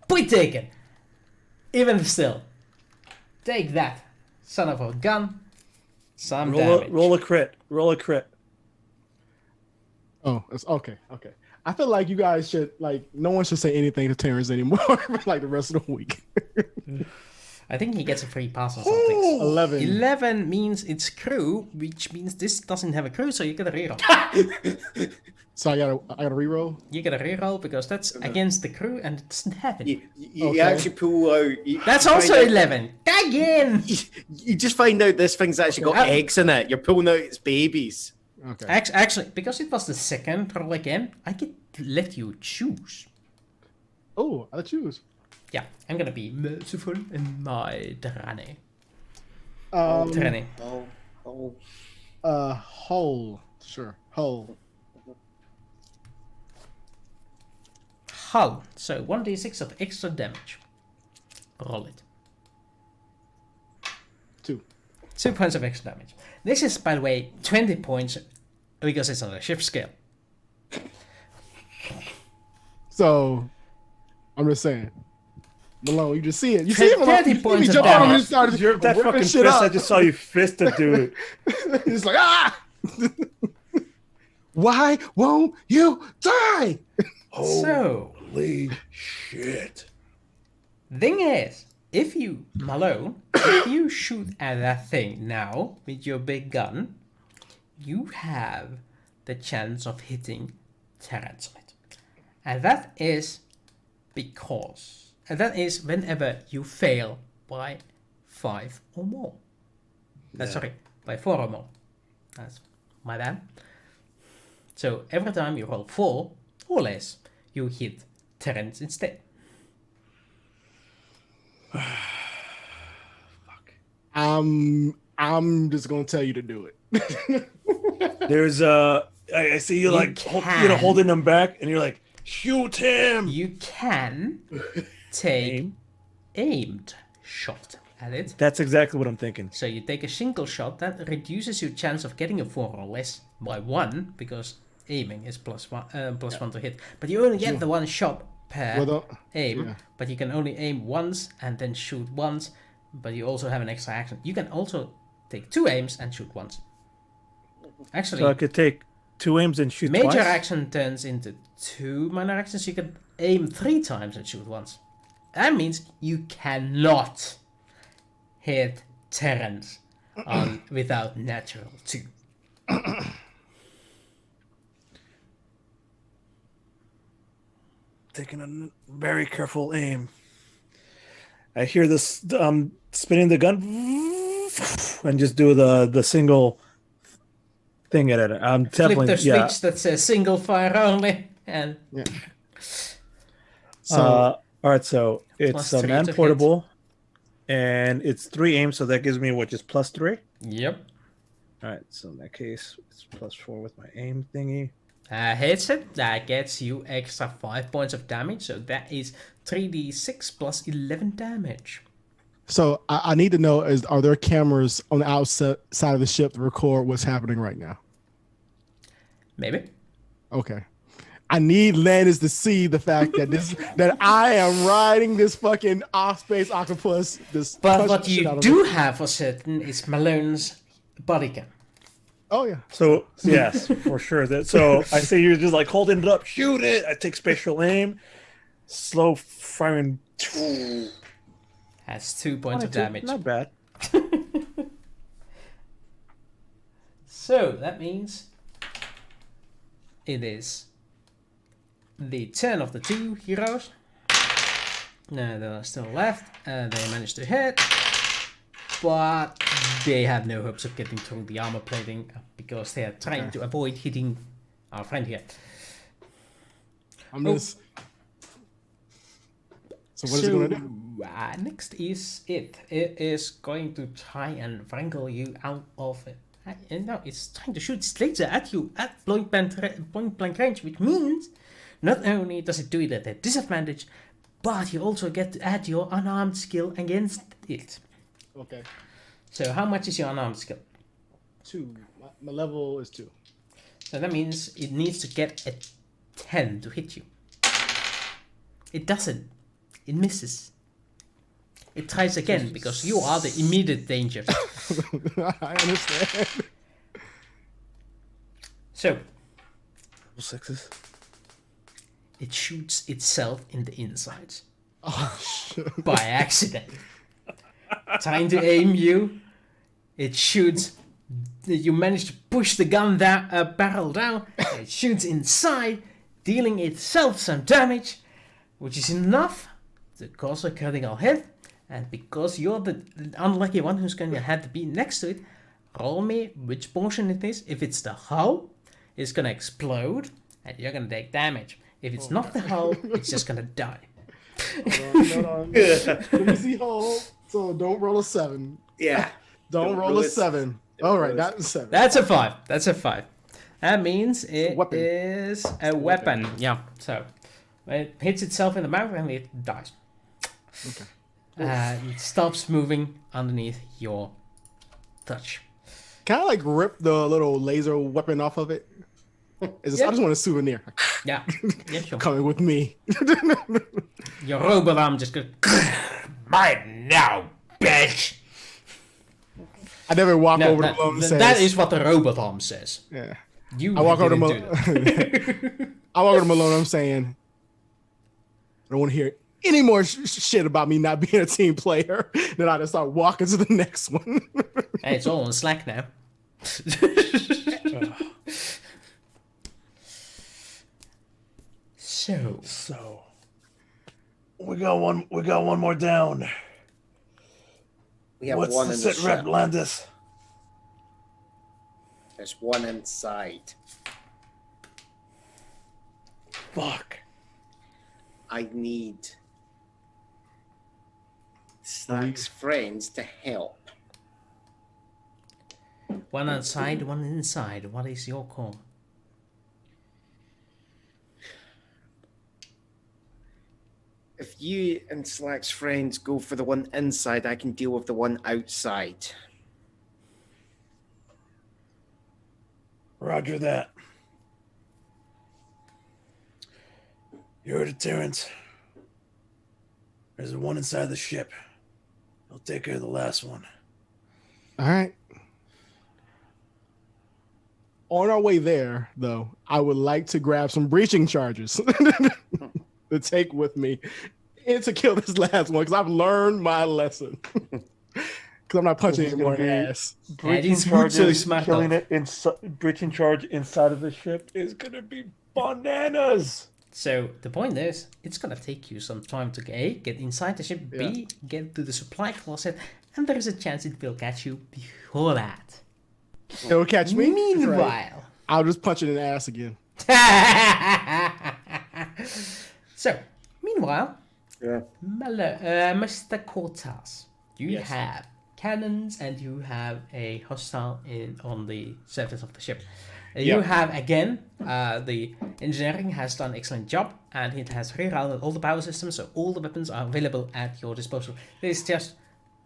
A: Point taken. Even still, take that, son of a gun. Some damage.
D: Roll a crit. Roll a crit.
C: oh, it's okay. Okay. I feel like you guys should like no one should say anything to Terrence anymore for like the rest of the week.
A: I think he gets a free pass or something.
C: 11.
A: 11 means it's crew, which means this doesn't have a crew, so you get a reroll.
C: So I gotta reroll.
A: You get a reroll because that's against the crew and it doesn't have it.
E: You
C: Okay.
E: actually pull out.
A: That's
E: find
A: also
E: out-
A: 11. Again!
E: You just find out this thing's actually got
A: Okay.
E: eggs in it. You're pulling out its babies.
C: Okay.
A: Actually, because it was the second roll again, I could let you choose.
C: Oh, I'll choose.
A: Yeah, I'm gonna be merciful in my tyranny.
C: Tyranny.
E: Oh.
C: Hole. Sure. Hole.
A: Hull. So 1d6 of extra damage. Roll it.
C: 2.
A: 2 points of extra damage. This is, by the way, 20 points because it's on a shift scale.
C: So I'm just saying. Malone, you just see it. You see it, Malone.
A: 30
C: You see
A: points
C: me
A: of
C: jump on him and
A: damage.
C: started
D: You're that
C: ripping
D: fucking
C: shit
D: fist.
C: up.
D: I just saw you fist a dude.
C: He's like, ah! Why won't you die?
A: So,
D: Holy shit.
A: thing is, if you, Malone, if you shoot at that thing now with your big gun, you have the chance of hitting Terrence on it. And that is because, and that is whenever you fail by 5 or more. Sorry, by 4 or more. That's my bad. So every time you roll 4 or less, you hit Terrence instead.
C: I'm just gonna tell you to do it.
D: There's I see you like
A: can.
D: holding him back, and you're like, shoot him.
A: You can take
D: Aim.
A: aimed shot at it.
D: That's exactly what I'm thinking.
A: So you take a single shot that reduces your chance of getting a 4 or less by 1 because aiming is +1 to hit. But you only get the one shot per
C: Well,
A: aim.
C: yeah.
A: But you can only aim once and then shoot once. But you also have an extra action. You can also take 2 aims and shoot once. Actually,
D: So I could take 2 aims and shoot
A: major
D: twice.
A: action turns into 2 minor actions. You can aim 3 times and shoot once. That means you cannot hit Terrence on without natural 2.
D: Taking a very careful aim. I hear this spinning the gun and just do the single thing at it. I'm
A: Flip
D: definitely
A: the
D: yeah.
A: switch that says single fire only, and
C: Yeah. So
D: All right, so it's
A: Plus
D: a
A: 3
D: man
A: to hit.
D: portable, and it's 3 aim, so that gives me what, just +3.
A: yep.
D: All right, so in that case, it's +4 with my aim thingy.
A: Hits it. That gets you extra 5 points of damage, so that is 3d6 plus 11 damage.
C: So I need to know: are there cameras on the outside of the ship to record what's happening right now?
A: Maybe.
C: Okay. I need Landis to see the fact that that I am riding this fucking off-space octopus.
A: But what you do have for certain is Malone's body cam.
C: Oh yeah.
D: So yes, for sure. So I say you're just like holding it up, shoot it. I take spatial aim, slow firing.
A: Has 2 points of damage.
D: Not bad.
A: So that means it is the turn of the 2 heroes. Now they are still left. They managed to hit, but they have no hopes of getting through the armor plating because they are trying to avoid hitting our friend here.
C: I'm just. So what is it going to do?
A: Next is it. It is going to try and wrangle you out of it. And now it's trying to shoot its laser at you at point blank range, which means not only does it do it at a disadvantage, but you also get to add your unarmed skill against it.
C: Okay.
A: So how much is your unarmed skill?
C: 2. My level is 2.
A: So that means it needs to get a 10 to hit you. It doesn't. It misses. It tries again because you are the immediate danger.
C: I understand.
A: So
D: 6s.
A: it shoots itself in the insides
C: Oh shit.
A: by accident. Trying to aim you, it shoots. You manage to push the gun barrel down. It shoots inside, dealing itself some damage, which is enough to cause a critical hit. And because you're the unlucky one who's going to have to be next to it, roll me which portion it is. If it's the hull, it's going to explode and you're going to take damage. If it's not the hull, it's just going to die.
C: Hold on. Let me see whole. So don't roll a 7.
E: Yeah.
C: Don't roll a 7. All right, not a 7.
A: That's a 5. That's a 5. That means it
C: weapon.
A: is a weapon. Yeah, so it hits itself in the mouth and it dies.
C: Okay.
A: It stops moving underneath your touch.
C: Can I like rip the little laser weapon off of it? I just want a souvenir.
A: Yeah, yeah, sure.
C: Coming with me.
A: Your robot arm just goes, mine now, bitch.
C: I never walk
A: No,
C: over to Malone and say
A: that is what the robot arm says.
C: Yeah.
A: You
C: I walk over to
A: didn't do that.
C: Malone. I walk over to Malone. I'm saying, I don't want to hear any more shit about me not being a team player. Then I just start walking to the next one.
A: Hey, it's all on Slack now.
D: So we got one more down.
E: We have
D: What's
E: one
D: the
E: in the
D: sit rep,
E: ship.
D: Landis?
E: There's one inside.
D: Fuck.
E: I need Slack's friends to help.
A: One outside, one inside. What is your call?
E: If you and Slack's friends go for the one inside, I can deal with the one outside.
D: Roger that. You heard it, Terrence. There's one inside the ship. I'll take care of the last one.
C: All right. On our way there, though, I would like to grab some breaching charges to take with me and to kill this last one because I've learned my lesson. Because I'm not punching any more ass.
D: Breaching
A: is
D: charges,
A: brutally smacked
D: killing it breaching charge inside of the ship is gonna be bananas.
A: So the point is, it's gonna take you some time to A, get inside the ship, B, get to the supply closet, and there is a chance it will catch you before that.
C: It'll catch me.
A: Meanwhile,
C: Right. I'll just punch it in the ass again.
A: So, meanwhile,
B: Yeah.
A: Mr. Cortaz, you have cannons and you have a hostile on the surface of the ship. You have, again, the engineering has done an excellent job, and it has rerouted all the power systems, so all the weapons are available at your disposal. There's just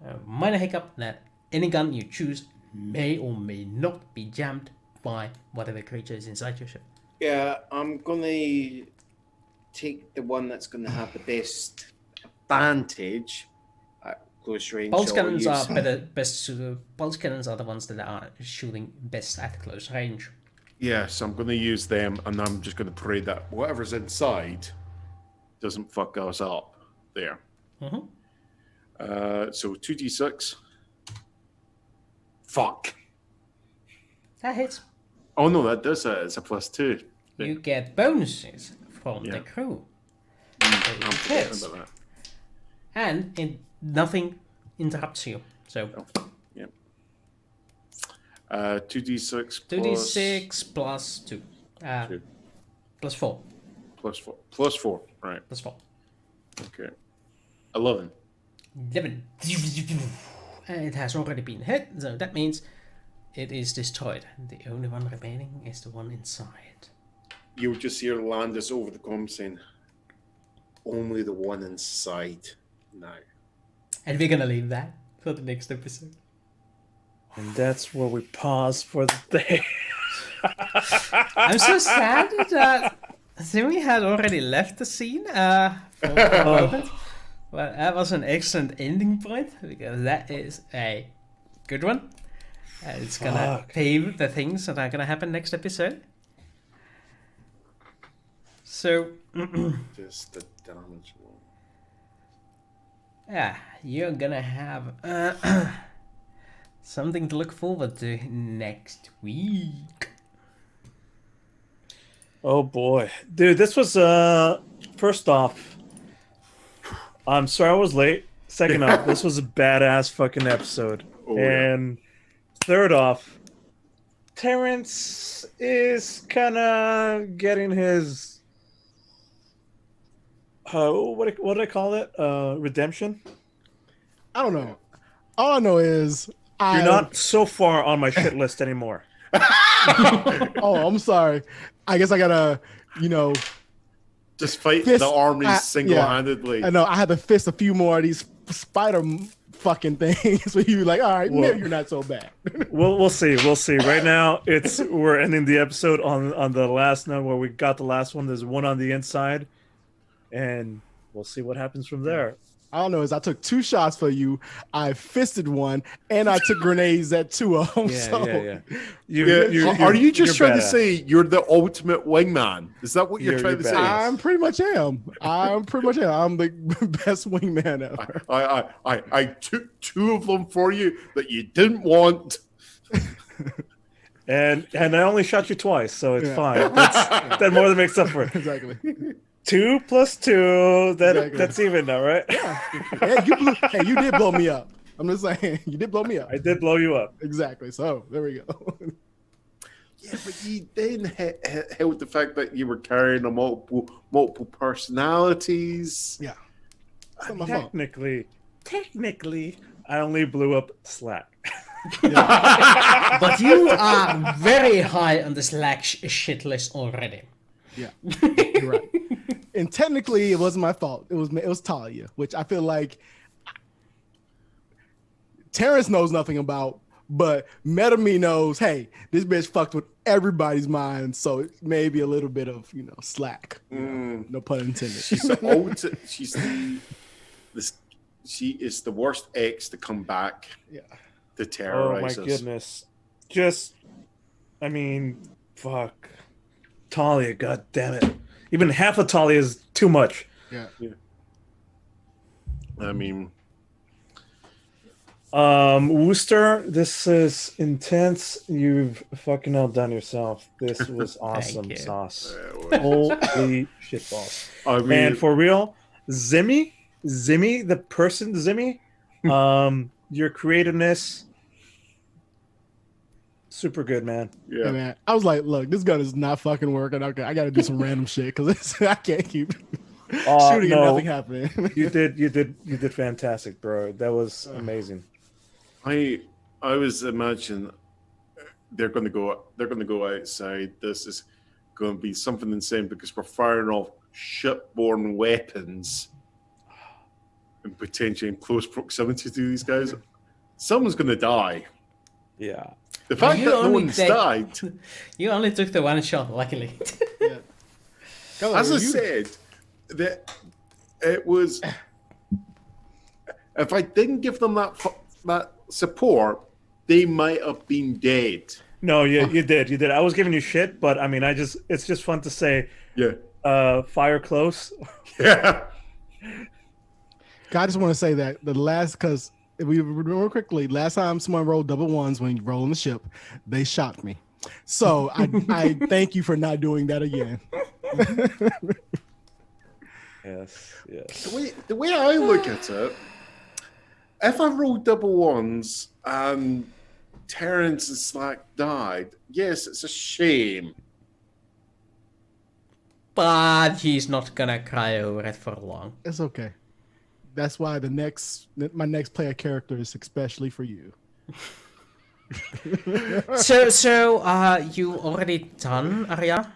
A: a minor hiccup that any gun you choose may or may not be jammed by whatever creature is inside your ship.
E: Yeah, I'm gonna take the one that's gonna have the best advantage at close range.
A: Pulse
E: I'll
A: cannons
E: use-
A: are pulse cannons are the ones that are shooting best at close range.
B: Yeah, so I'm going to use them, and I'm just going to pray that whatever's inside doesn't fuck us up there. So 2d6. Fuck.
A: That hits.
B: Oh no, that does it. It's a +2.
A: You get bonuses from the crew.
B: I'm forgetting
A: hits.
B: about that.
A: And nothing interrupts you. So
B: 2d6
A: 2d6 plus 2.
B: 2.
A: Plus 4.
B: Plus 4. Right.
A: Plus 4.
B: Okay. 11.
A: 11. And it has already been hit, so that means it is destroyed. The only one remaining is the one inside.
B: You'll just hear Landis over the comm saying, "Only the one inside now."
A: And we're gonna leave that for the next episode.
D: And that's where we pause for the day.
A: I'm so sad that Simi had already left the scene for a moment. But that was an excellent ending point, because that is a good one. And it's gonna pave the things that are gonna happen next episode. So,
B: Just the damage one.
A: yeah, you're gonna have something to look forward to next week.
D: Oh boy, dude, this was first off, I'm sorry I was late. Second off, this was a badass fucking episode. And third off, Terrence is kind of getting his what do I call it? Redemption.
C: I don't know. All I know is
D: You're not so far on my shit list anymore.
C: Oh, I'm sorry. I guess I gotta,
B: just fight
C: fist-
B: the armies
C: yeah.
B: single-handedly.
C: I know I had to fist a few more of these spider fucking things. So you like, all right, maybe you're not so bad.
D: We'll see. We'll see. Right now, we're ending the episode on the last note where we got the last one. There's one on the inside, and we'll see what happens from there.
C: All I know is I took 2 shots for you. I fisted one, and I took grenades at 2 of them.
D: Yeah.
B: Are you just
D: you're
B: trying to
D: badass.
B: say you're the ultimate wingman? Is that what you're
D: You're
B: trying to say?
D: badass.
C: I'm pretty much am. I'm the best wingman ever.
B: I took 2 of them for you that you didn't want.
D: And I only shot you twice, so it's fine. That more than makes up for it.
C: Exactly.
D: 2 plus 2.
C: Exactly.
D: That's even now, right?
C: Hey, you did blow me up. I'm just saying, you did blow me up.
D: I did blow you up.
C: Exactly. So there we go.
B: Yeah, but you then held the fact that you were carrying a multiple personalities.
C: Yeah. It's not my fault.
D: Technically, I only blew up Slack.
A: But you are very high on the Slack shit list already.
C: Yeah, you're right. And technically, it wasn't my fault. It was Talia, which I feel like Terrence knows nothing about, but Metame knows. Hey, this bitch fucked with everybody's mind, so it may be a little bit of slack. No pun intended.
B: She's she is the worst ex to come back.
C: Yeah.
B: To
D: Oh
B: terrorize
D: my
B: us.
D: goodness. Fuck. Talia, god damn it. Even half of Talia is too much.
C: Yeah.
B: I mean,
D: Wooster, this is intense. You've fucking outdone yourself. This was awesome
A: you.
D: sauce. Holy shit balls.
B: I mean,
D: And for real, Zimmy, the person Zimmy, your creativeness, super good, man.
C: Hey,
B: yeah.
C: man, I was like, look, this gun is not fucking working. Okay, I got to do some random shit because I can't keep shooting and
D: No.
C: nothing happening.
D: You did fantastic, bro. That was amazing.
B: I was imagining they're going to go outside. This is going to be something insane because we're firing off shipborne weapons and potentially in close proximity to these guys. Someone's going to die.
D: Yeah.
B: The fact
A: You
B: that no
A: only
B: one's
A: take-
B: died,
A: You only took the one shot, luckily.
C: Yeah.
B: as I said, that it was. If I didn't give them that support, they might have been dead.
D: No, you did. I was giving you shit, but I mean, it's just fun to say.
B: Yeah.
D: Fire close.
B: Yeah.
C: I just want to say that because if we remember quickly, last time someone rolled double ones when you roll on the ship, they shot me. So I thank you for not doing that again.
D: Yes.
B: The way I look at it, if I roll double ones and Terrence and Slack died, yes, it's a shame.
A: But he's not gonna cry over it for long.
C: It's okay. That's why my next player character is especially for you.
A: So, you already done, Arya?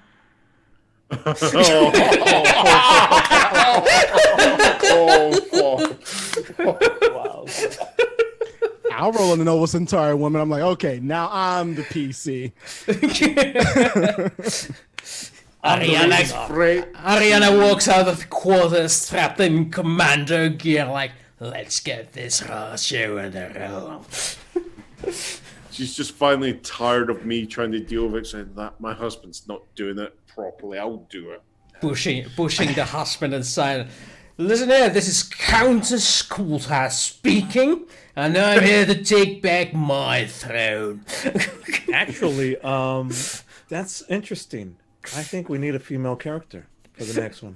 D: Wow.
C: I'll roll an Nova Centauri woman. I'm like, okay, now I'm the PC.
A: Ariana walks out of the quarters strapped in commando gear like, let's get this show in the roll.
B: She's just finally tired of me trying to deal with it, saying that my husband's not doing it properly. I'll do it.
A: Pushing the husband aside. Listen here, this is Countess Coulthard speaking, and I'm here to take back my throne.
D: Actually, that's interesting. I think we need a female character for the next one.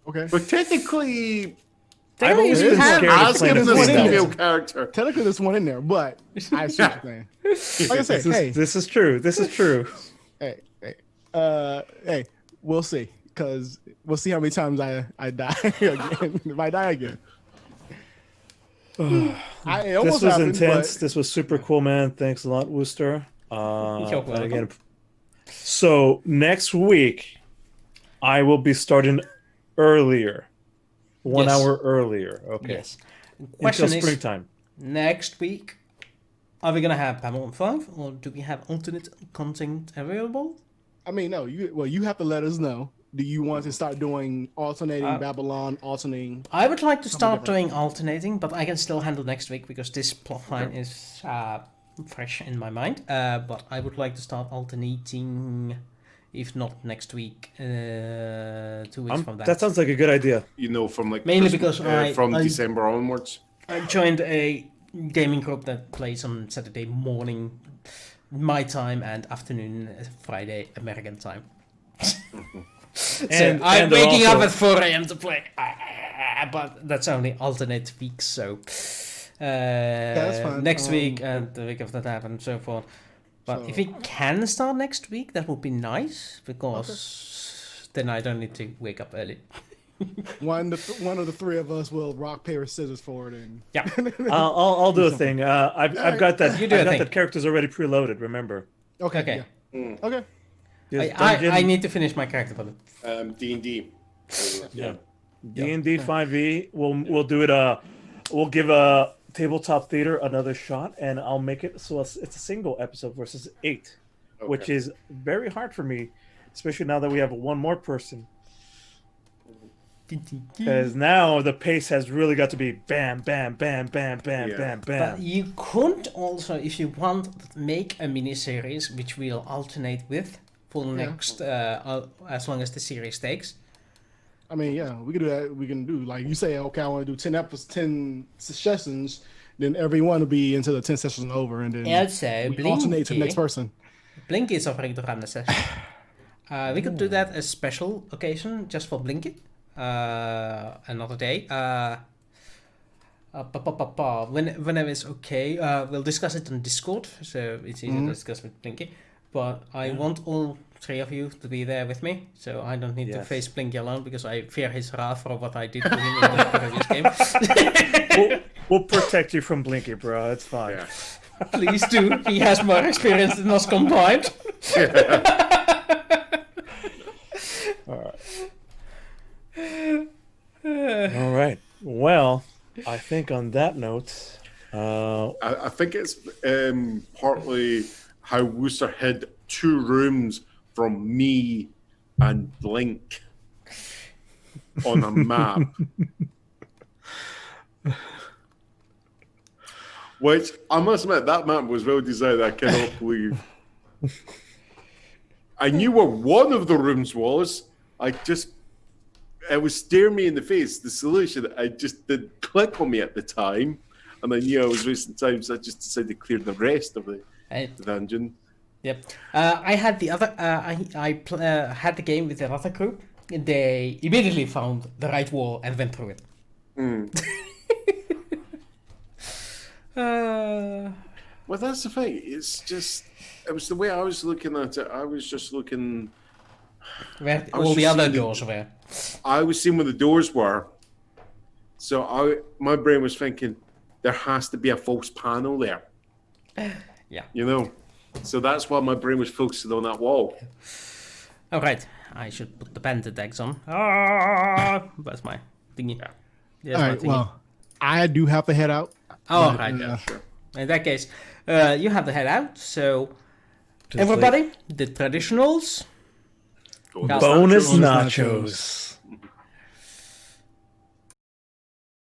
C: Okay.
B: But technically,
D: I've always been
C: have-
D: scared of
B: ask
D: playing
B: him
D: a
B: this
C: one in
D: female.
B: female character.
C: Technically, there's one in there, but I see what you're saying. Like I said,
D: This is true. This is true.
C: hey, we'll see, because we'll see how many times I die again. If I die again. It
D: This
C: almost
D: was
C: happened,
D: intense.
C: but-
D: This was super cool, man. Thanks a lot, Wooster.
A: You're
D: And
A: welcome.
D: again, so next week I will be starting earlier, 1
A: Yes.
D: hour earlier. Okay,
A: Yes.
D: until
A: Question is,
D: springtime.
A: next week, are we gonna have Babylon 5, or do we have alternate content available?
C: I mean, no. You have to let us know. Do you want to start doing alternating Babylon, alternating?
A: I would like to start
C: different.
A: doing alternating, but I can still handle next week because this plotline is fresh in my mind. But I would like to start alternating, if not next week, 2 weeks from that.
D: That sounds like a good idea.
B: You know, from like
A: Mainly
B: Christmas-
A: because
B: from
A: I-
B: December onwards.
A: I joined a gaming group that plays on Saturday morning, my time, and afternoon, Friday, American time. So
D: And
A: I'm
D: they're
A: waking up
D: also-
A: at 4 a.m. to play, but that's only alternate weeks, so
C: that's fine.
A: next week and the week after that and so forth. But if we can start next week, that would be nice, because then I don't need to wake up early.
C: One of the three of us will rock paper scissors for it, and
A: Yeah.
D: I'll do a thing. I've got that.
A: You do a
D: I've got
A: thing.
D: that character's already preloaded. Remember?
A: Okay.
C: yeah. Okay.
D: Yes,
A: I
D: dungeon-
A: need to finish my character for them.
B: D&D.
D: Yeah. D&D 5e. We'll do it. We'll give a tabletop theater another shot, and I'll make it so it's a single episode versus 8, which
B: Okay.
D: is very hard for me, especially now that we have one more person. Because now the pace has really got to be bam, bam, bam, bam, bam,
B: Yeah.
D: bam,
A: But
D: bam.
A: you could also, if you want, make a mini-series which we'll alternate with for the next, as long as the series takes.
C: I mean, yeah, we can do that. We can do like you say. Okay, I want to do 10 sessions. Then everyone will be until the 10 sessions are over, and then
A: Also,
C: we alternate to the next
A: Blinky.
C: person.
A: Blinky is offering to run the session. We could do that as special occasion just for Blinky. Another day. Whenever it's okay, we'll discuss it on Discord, so it's easy to discuss with Blinky. But I want all 3 of you to be there with me, so I don't need to face Blinky alone because I fear his wrath for what I did to him in the previous game.
D: We'll protect you from Blinky, bro. It's fine.
B: Yeah.
A: Please do. He has more experience than us combined.
D: All right. Well, I think on that note,
B: I think it's partly how Wooster hid 2 rooms from me and Blink on a map. Which, I must admit, that map was well designed. I cannot believe. I knew where one of the rooms was. It was staring me in the face. The solution, I just didn't click on me at the time. And I knew I was wasting time, so I just decided to clear the rest of the dungeon.
A: Yep. I had the other. Had the game with the other group. They immediately found the right wall and went through it.
B: Well, that's the thing. It's just, it was the way I was looking at it. I was just looking.
A: Where all the other doors were.
B: I was seeing where the doors were. So my brain was thinking, there has to be a false panel there.
A: Yeah.
B: You know? So that's why my brain was focusing on that wall.
A: All right. I should put the panda tags on. That's my thingy. Yeah.
C: All right. Well, I do have to head out.
A: Oh, right. Yeah, sure. In that case, you have to head out. So, everybody, the traditionals.
D: bonus nachos.